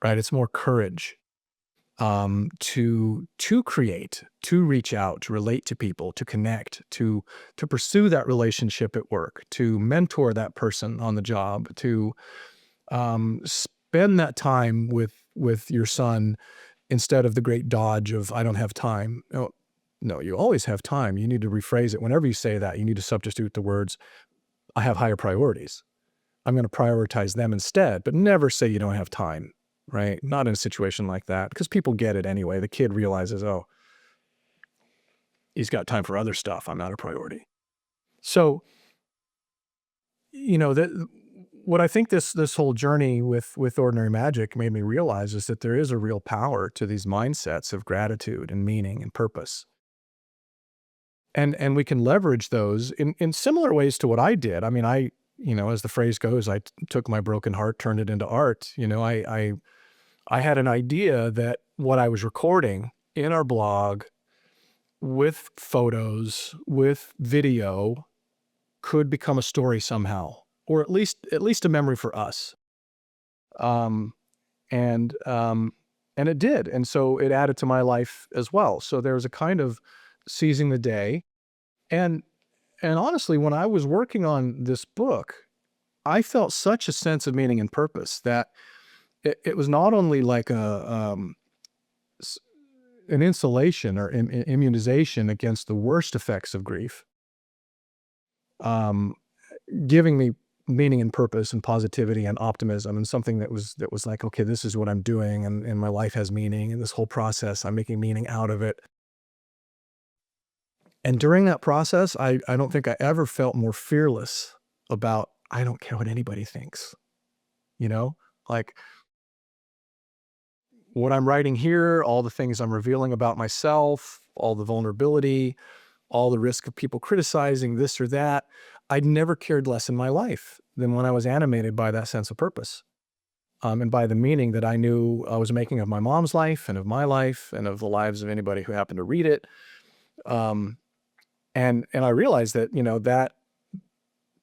right? It's more courage to create, to reach out, to relate to people, to connect, to pursue that relationship at work, to mentor that person on the job, to spend that time with your son instead of the great dodge of I don't have time. No, you always have time. You need to rephrase it. Whenever you say that, you need to substitute the words, I have higher priorities. I'm going to prioritize them instead, but never say you don't have time, right? Not in a situation like that, because people get it anyway. The kid realizes, oh, he's got time for other stuff. I'm not a priority. So, what I think this whole journey with Ordinary Magic made me realize is that there is a real power to these mindsets of gratitude and meaning and purpose. And we can leverage those in similar ways to what I did. I mean, as the phrase goes, I took my broken heart, turned it into art. I had an idea that what I was recording in our blog with photos, with video, could become a story somehow, or at least a memory for us. And it did. And so it added to my life as well. So there was a kind of seizing the day. And honestly, when I was working on this book, I felt such a sense of meaning and purpose that it was not only like an insulation or immunization against the worst effects of grief, giving me meaning and purpose and positivity and optimism, and something that was like, okay, this is what I'm doing, and my life has meaning, and this whole process, I'm making meaning out of it. And during that process, I don't think I ever felt more fearless about, I don't care what anybody thinks, like what I'm writing here, all the things I'm revealing about myself, all the vulnerability, all the risk of people criticizing this or that. I'd never cared less in my life than when I was animated by that sense of purpose, and by the meaning that I knew I was making of my mom's life and of my life and of the lives of anybody who happened to read it. And I realized that,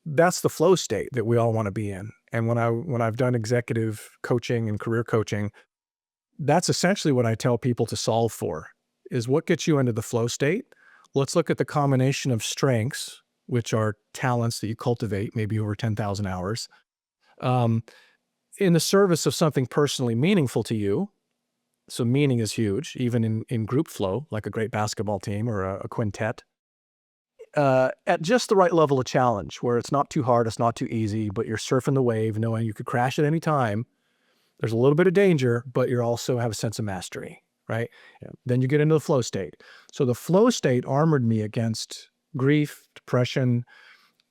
that's the flow state that we all want to be in. And when I've done executive coaching and career coaching, that's essentially what I tell people to solve for, is what gets you into the flow state. Let's look at the combination of strengths, which are talents that you cultivate, maybe over 10,000 hours, in the service of something personally meaningful to you. So meaning is huge, even in group flow, like a great basketball team or a quintet. At just the right level of challenge, where it's not too hard, it's not too easy, but you're surfing the wave, knowing you could crash at any time. There's a little bit of danger, but you also have a sense of mastery, right? Yeah. Then you get into the flow state. So the flow state armored me against grief, depression,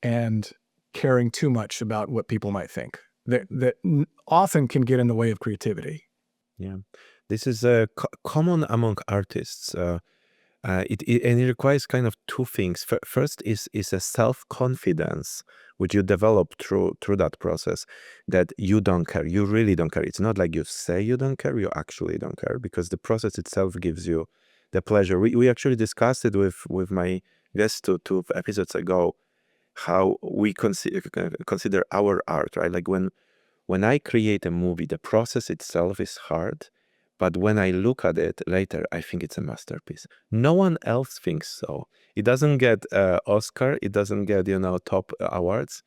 and caring too much about what people might think. That often can get in the way of creativity. Yeah, this is common among artists. It requires kind of two things. First is a self-confidence which you develop through that process, that you don't care, you really don't care. It's not like you say you don't care, you actually don't care, because the process itself gives you the pleasure. We actually discussed it with my guest two episodes ago, how we consider our art, right? Like when when I create a movie, the process itself is hard, but when I look at it later, I think it's a masterpiece. No one else thinks so. It doesn't get Oscar. It doesn't get, top awards.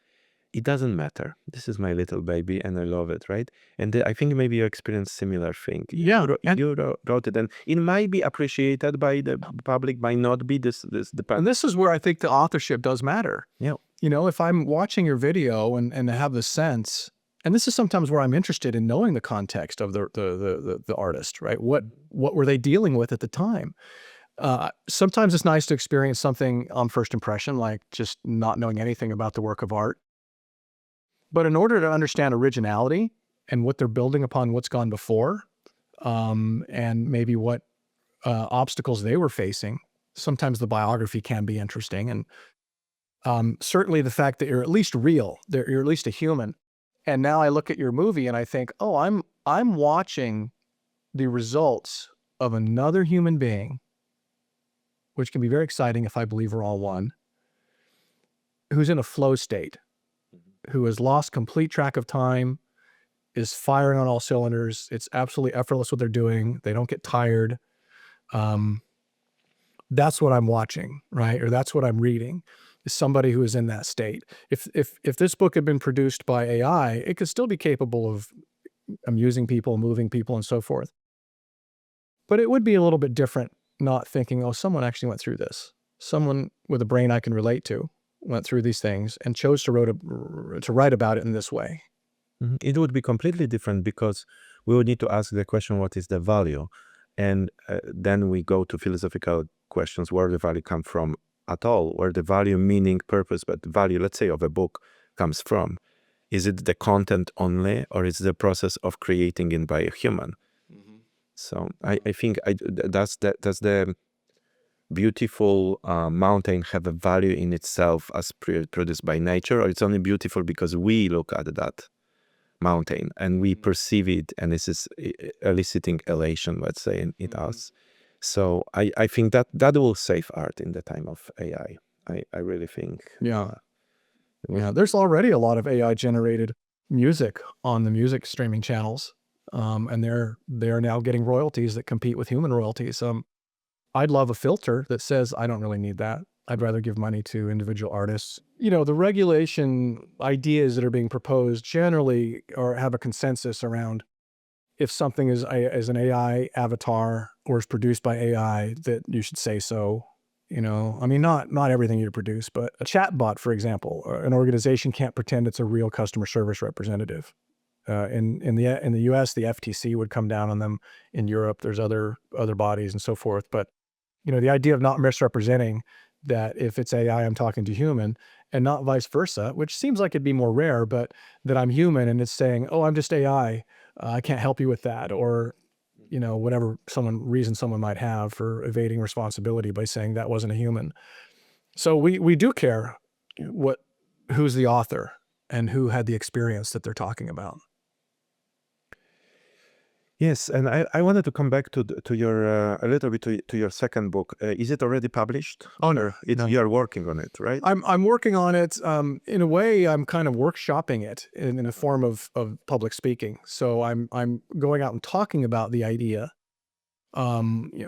It doesn't matter. This is my little baby, and I love it, right? And I think maybe you experienced similar thing. Yeah, and, You wrote it, and it might be appreciated by the public, might not be. This and depends. this is where I think the authorship does matter. Yeah. If I'm watching your video and have the sense, and this is sometimes where I'm interested in knowing the context of the artist, right? What were they dealing with at the time? Sometimes it's nice to experience something on first impression, like just not knowing anything about the work of art. But in order to understand originality and what they're building upon what's gone before, and maybe what obstacles they were facing, sometimes the biography can be interesting. And certainly the fact that you're at least real, that you're at least a human. And now I look at your movie and I think, oh, I'm watching the results of another human being, which can be very exciting if I believe we're all one, who's in a flow state, who has lost complete track of time, is firing on all cylinders. It's absolutely effortless what they're doing. They don't get tired. That's what I'm watching, right? Or that's what I'm reading, is somebody who is in that state. If this book had been produced by AI, it could still be capable of amusing people, moving people, and so forth. But it would be a little bit different, not thinking, oh, someone actually went through this. Someone with a brain I can relate to went through these things and chose to write about it in this way. It would be completely different because we would need to ask the question, what is the value? And then we go to philosophical questions, where the value come from at all, where the value, meaning, purpose, but value, let's say, of a book comes from. Is it the content only, or is it the process of creating it by a human? So I think that's the beautiful mountain have a value in itself as produced by nature, or it's only beautiful because we look at that mountain and we perceive it, and this is eliciting elation, let's say, in us. So I think that will save art in the time of AI. I really think. Yeah. There's already a lot of AI generated music on the music streaming channels, and they're now getting royalties that compete with human royalties. I'd love a filter that says, I don't really need that. I'd rather give money to individual artists. The regulation ideas that are being proposed generally or have a consensus around, if something is an AI avatar or is produced by AI, that you should say so. Not everything you produce, but a chatbot, for example, or an organization can't pretend it's a real customer service representative. In the US, the FTC would come down on them. In Europe, there's other bodies and so forth. But the idea of not misrepresenting that if it's AI, I'm talking to human, and not vice versa, which seems like it'd be more rare, but that I'm human and it's saying, oh, I'm just AI. I can't help you with that. Or, whatever reason someone might have for evading responsibility by saying that wasn't a human. So we do care who's the author and who had the experience that they're talking about. Yes, and I wanted to come back to your a little bit to your second book. Is it already published? Oh, no. You are working on it, right? I'm working on it. In a way, I'm kind of workshopping it in a form of public speaking. So I'm going out and talking about the idea,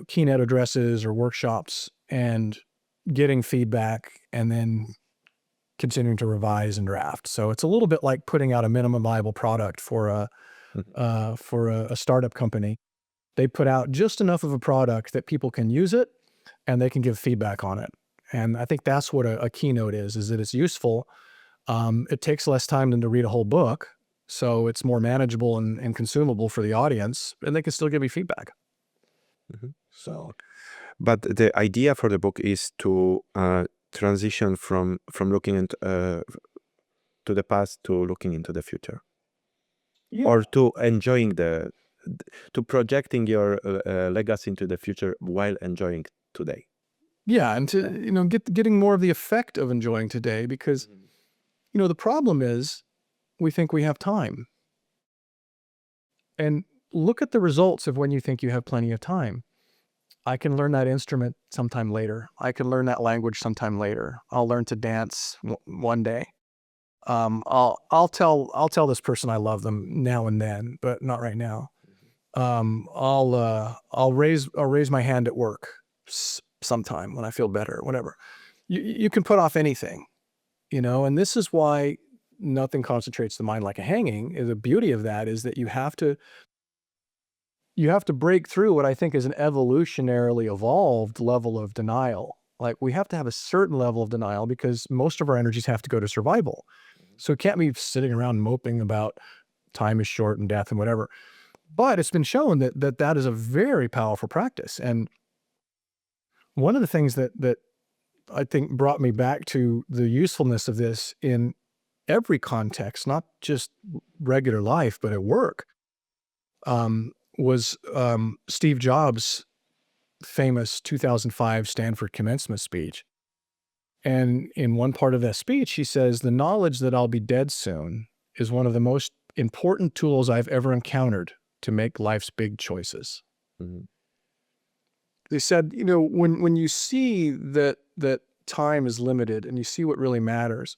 keynote addresses or workshops, and getting feedback, and then continuing to revise and draft. So it's a little bit like putting out a minimum viable product for a startup company. They put out just enough of a product that people can use it and they can give feedback on it. And I think that's what a keynote is that it's useful. It takes less time than to read a whole book. So it's more manageable and consumable for the audience, and they can still give me feedback. But the idea for the book is to transition from looking into to the past to looking into the future. Yeah. Or to enjoying to projecting your legacy into the future while enjoying today. Yeah, and to getting more of the effect of enjoying today, because the problem is we think we have time. And look at the results of when you think you have plenty of time. I can learn that instrument sometime later. I can learn that language sometime later. I'll learn to dance one day. I'll tell this person I love them now and then, but not right now. I'll raise my hand at work sometime when I feel better, whatever. You can put off anything, you know, and this is why nothing concentrates the mind like a hanging. The beauty of that is that you have to break through what I think is an evolutionarily evolved level of denial. Like we have to have a certain level of denial because most of our energies have to go to survival. So it can't be sitting around moping about time is short and death and whatever. But it's been shown that is a very powerful practice. And one of the things that I think brought me back to the usefulness of this in every context, not just regular life, but at work, was Steve Jobs' famous 2005 Stanford commencement speech. And in one part of that speech, he says, "The knowledge that I'll be dead soon is one of the most important tools I've ever encountered to make life's big choices." Mhm. They said, you know, when you see that time is limited and you see what really matters,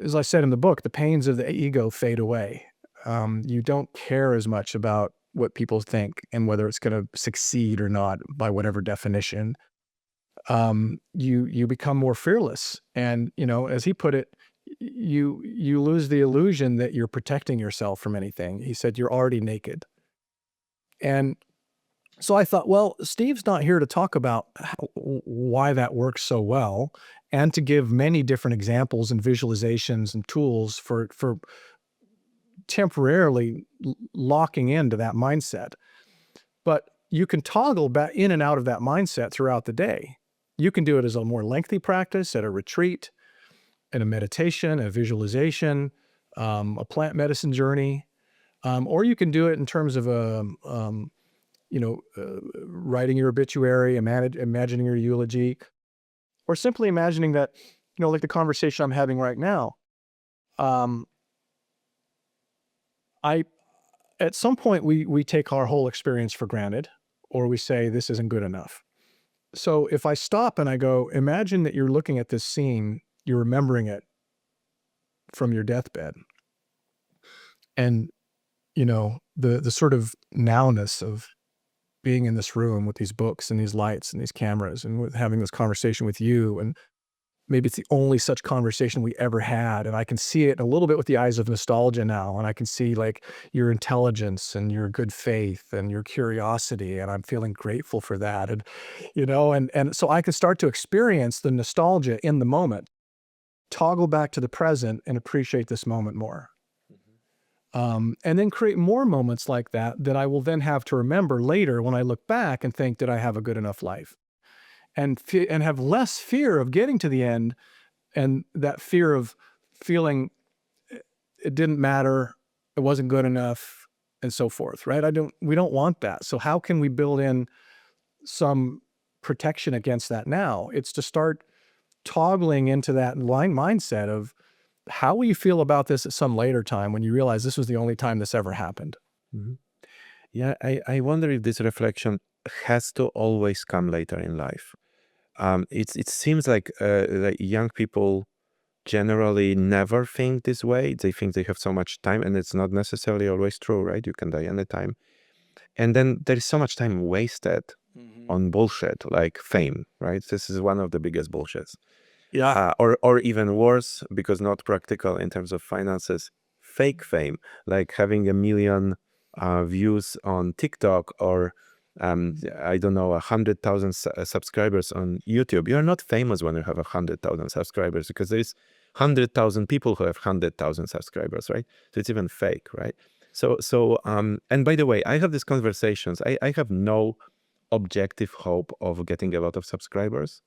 as I said in the book, the pains of the ego fade away. You don't care as much about what people think and whether it's going to succeed or not by whatever definition. You become more fearless, and you know, as he put it, you lose the illusion that you're protecting yourself from anything. He said you're already naked. And so I thought, well, Steve's not here to talk about why that works so well and to give many different examples and visualizations and tools for temporarily locking into that mindset. But you can toggle back in and out of that mindset throughout the day. You can do it as a more lengthy practice at a retreat, in a meditation, a visualization, a plant medicine journey, or you can do it in terms of writing your obituary, imagining your eulogy, or simply imagining that, you know, like the conversation I'm having right now. At some point we take our whole experience for granted, or we say this isn't good enough. So if I stop and I go, imagine that you're looking at this scene, you're remembering it from your deathbed, and you know, the sort of nowness of being in this room with these books and these lights and these cameras and with having this conversation with you, and maybe it's the only such conversation we ever had, and I can see it a little bit with the eyes of nostalgia now, and I can see like your intelligence and your good faith and your curiosity, and I'm feeling grateful for that, and you know, and so I can start to experience the nostalgia in the moment, toggle back to the present, and appreciate this moment more. And then create more moments like that I will then have to remember later when I look back and think, did I have a good enough life? And have less fear of getting to the end, and that fear of feeling it didn't matter, it wasn't good enough, and so forth, right? We don't want that. So how can we build in some protection against that now? It's to start toggling into that mindset of how will you feel about this at some later time when you realize this was the only time this ever happened. Mhm. Yeah, I wonder if this reflection has to always come later in life. It seems like young people generally never think this way. They think they have so much time, and it's not necessarily always true, right? You can die anytime. And then there is so much time wasted on bullshit like fame, right? This is one of the biggest bullshits. Yeah. Or even worse, because not practical in terms of finances, fake fame, like having 1 million views on TikTok, or I don't know, 100,000 subscribers on YouTube. You're not famous when you have 100,000 subscribers, because there's 100,000 people who have 100,000 subscribers, right? So it's even fake, right? So and by the way, I have these conversations. I have no objective hope of getting a lot of subscribers.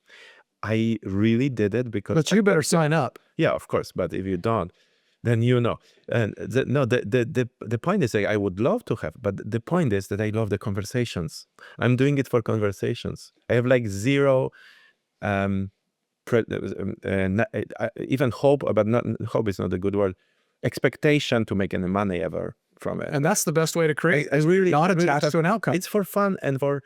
I really did it because But you better sign up. yeah, of course. But if you don't, then you know. And the point is, I would love to have, but the point is that I love the conversations. I'm doing it for conversations. I have like zero, even hope, but not hope is not a good word. Expectation to make any money ever from it. And that's the best way to create. I really not really attached have- to an outcome. It's for fun, and for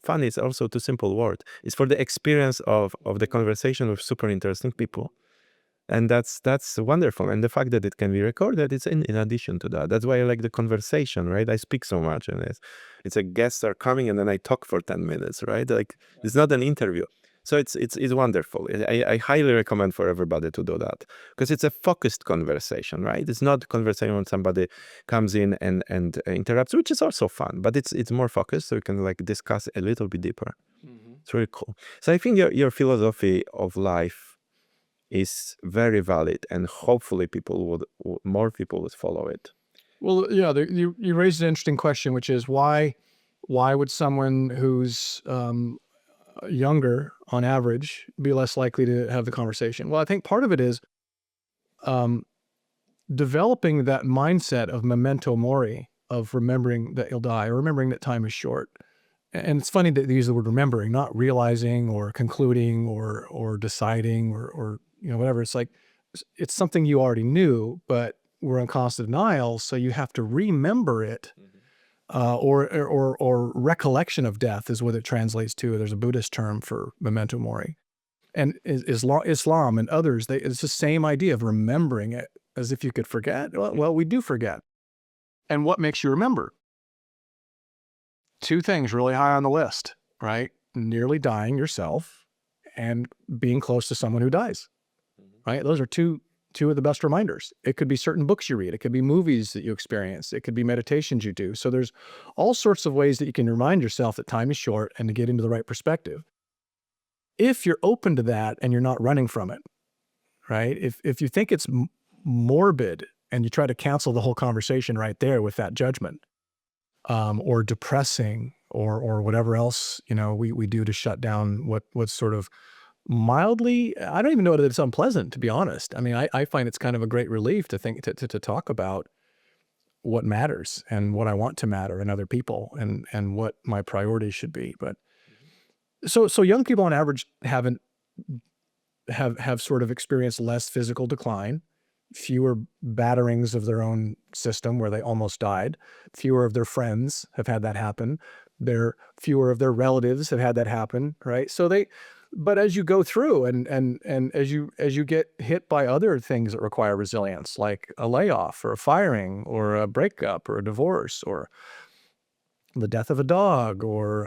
fun is also too simple word. It's for the experience of the conversation with super interesting people. And that's wonderful. And the fact that it can be recorded, it's in addition to that. That's why I like the conversation, right? I speak so much, and it's a guests are coming, and then I talk for 10 minutes, right? Like it's not an interview. So it's wonderful. I highly recommend for everybody to do that, because it's a focused conversation, right? It's not a conversation when somebody comes in and interrupts, which is also fun, but it's more focused, so you can like discuss a little bit deeper. It's really cool. So I think your philosophy of life is very valid, and hopefully more people would follow it. Well, yeah, you raised an interesting question, which is why would someone who's younger, on average, be less likely to have the conversation? Well, I think part of it is developing that mindset of memento mori, of remembering that you'll die, or remembering that time is short. And it's funny that they use the word remembering, not realizing or concluding or deciding or whatever. It's like it's something you already knew, but we're in constant denial, so you have to remember it. Or recollection of death is what it translates to. There's a Buddhist term for memento mori. And Islam and others, it's the same idea of remembering it as if you could forget. Well, we do forget. And what makes you remember? Two things really high on the list, right? Nearly dying yourself and being close to someone who dies, right? Those are two of the best reminders. It could be certain books you read. It could be movies that you experience. It could be meditations you do. So there's all sorts of ways that you can remind yourself that time is short and to get into the right perspective. If you're open to that and you're not running from it, right? If you think it's morbid and you try to cancel the whole conversation right there with that judgment, or depressing or whatever else, we do to shut down what's sort of mildly, I don't even know that it's unpleasant, to be honest. I mean, I find it's kind of a great relief to think to talk about what matters and what I want to matter in other people and what my priorities should be. But so young people on average have sort of experienced less physical decline, fewer batterings of their own system where they almost died, fewer of their friends have had that happen, fewer of their relatives have had that happen, right? But as you go through and as you get hit by other things that require resilience, like a layoff or a firing or a breakup or a divorce or the death of a dog or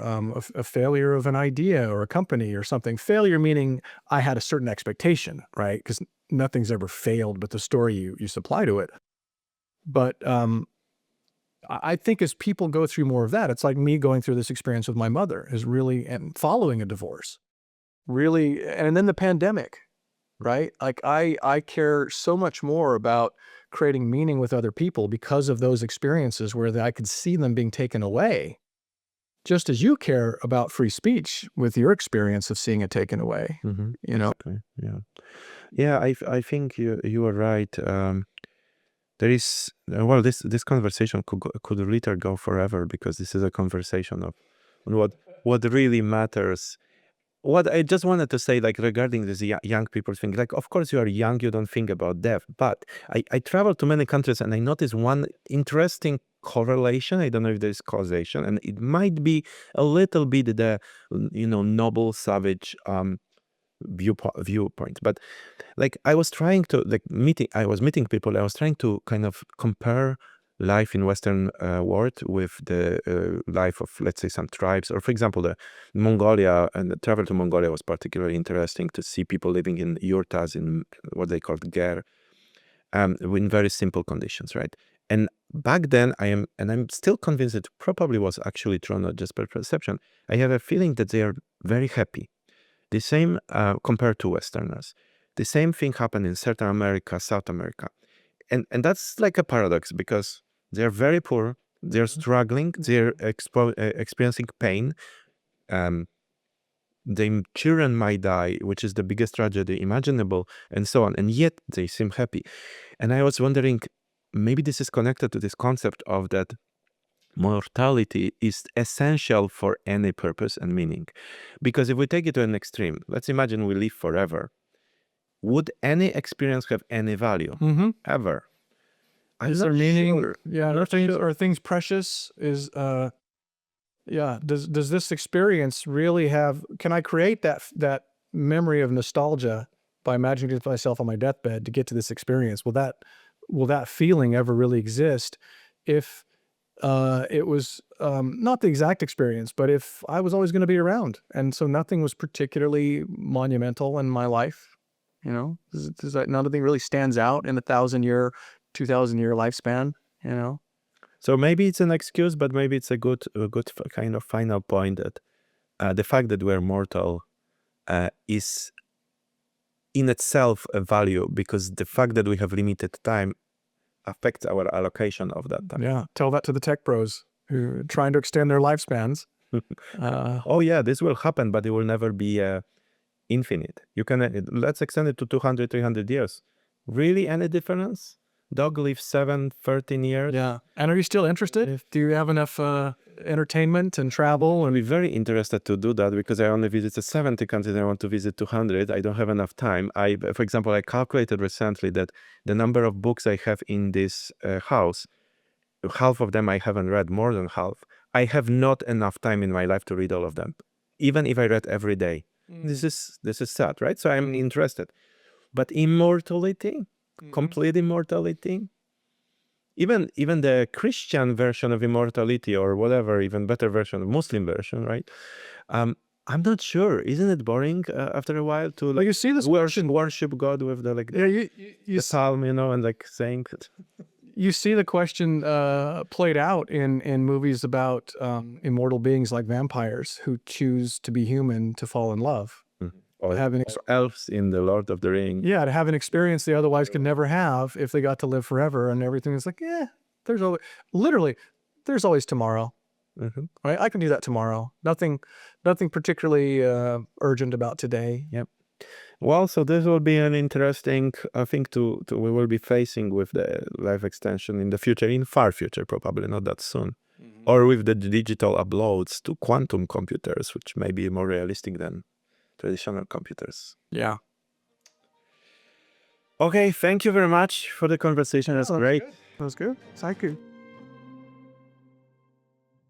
a failure of an idea or a company or something. Failure meaning I had a certain expectation, right? Because nothing's ever failed but the story you supply to it. But I think as people go through more of that, it's like me going through this experience with my mother and following a divorce. Really, and then the pandemic, right? Like I care so much more about creating meaning with other people because of those experiences where I could see them being taken away, just as you care about free speech with your experience of seeing it taken away. Okay. Yeah. I think you are right. There is this conversation could later go forever, because this is a conversation of what really matters. What I just wanted to say, like regarding this young people thing, like of course you are young, you don't think about death, but I travel to many countries and I noticed one interesting correlation. I don't know if there's causation, and it might be a little bit the noble savage viewpoint, but like I was trying to I was meeting people. I was trying to kind of compare life in Western world with the life of, let's say, some tribes, or for example, the Mongolia. And the travel to Mongolia was particularly interesting to see people living in yurtas in what they called ger, in very simple conditions, right? And back then, I'm still convinced it probably was actually true, not just per perception. I have a feeling that they are very happy. The same compared to Westerners. The same thing happened in Central America, South America. And that's like a paradox, because they're very poor, they're struggling, they're experiencing pain. Their children might die, which is the biggest tragedy imaginable, and so on. And yet they seem happy. And I was wondering, maybe this is connected to this concept of that mortality is essential for any purpose and meaning. Because if we take it to an extreme, let's imagine we live forever. Would any experience have any value ever? Is there meaning? Yeah, are things precious? Does this experience really have? Can I create that memory of nostalgia by imagining myself on my deathbed to get to this experience. Will that feeling ever really exist if it was not the exact experience, but if I was always going to be around, and so nothing was particularly monumental in my life, you know, does that nothing really stands out in 1,000-year, 2,000-year lifespan, you know? So maybe it's an excuse, but maybe it's a good kind of final point that the fact that we're mortal is in itself a value, because the fact that we have limited time affects our allocation of that time. Yeah, tell that to the tech bros who are trying to extend their lifespans. Oh yeah, this will happen, but it will never be infinite. You can let's extend it to 200, 300 years. Really, any difference? Dog lives 7, 13 years. Yeah. And are you still interested? Do you have enough entertainment and travel? I'll And be very interested to do that, because I only visited 70 countries. I want to visit 200. I don't have enough time. For example, I calculated recently that the number of books I have in this house, half of them I haven't read, more than half. I have not enough time in my life to read all of them, even if I read every day. This is sad, right? So I'm interested. But immortality, complete immortality, even the Christian version of immortality, or whatever, even better version, Muslim version, right? I'm not sure. Isn't it boring after a while to Well, you see this worship God with the Yeah, the psalm, you know, and like saying it? you see the question played out in movies about immortal beings like vampires who choose to be human to fall in love. Or Having elves in the Lord of the Rings. Yeah, to have an experience they otherwise could never have if they got to live forever, and everything is like, yeah, there's always tomorrow. Mhm. Right? I can do that tomorrow. Nothing particularly urgent about today. Yep. Well, so this will be an interesting, I think, we will be facing with the life extension in the future, in far future, probably not that soon, or with the digital uploads to quantum computers, which may be more realistic than traditional computers. Yeah. Okay, thank you very much for the conversation. That's great. That was good. Thank you.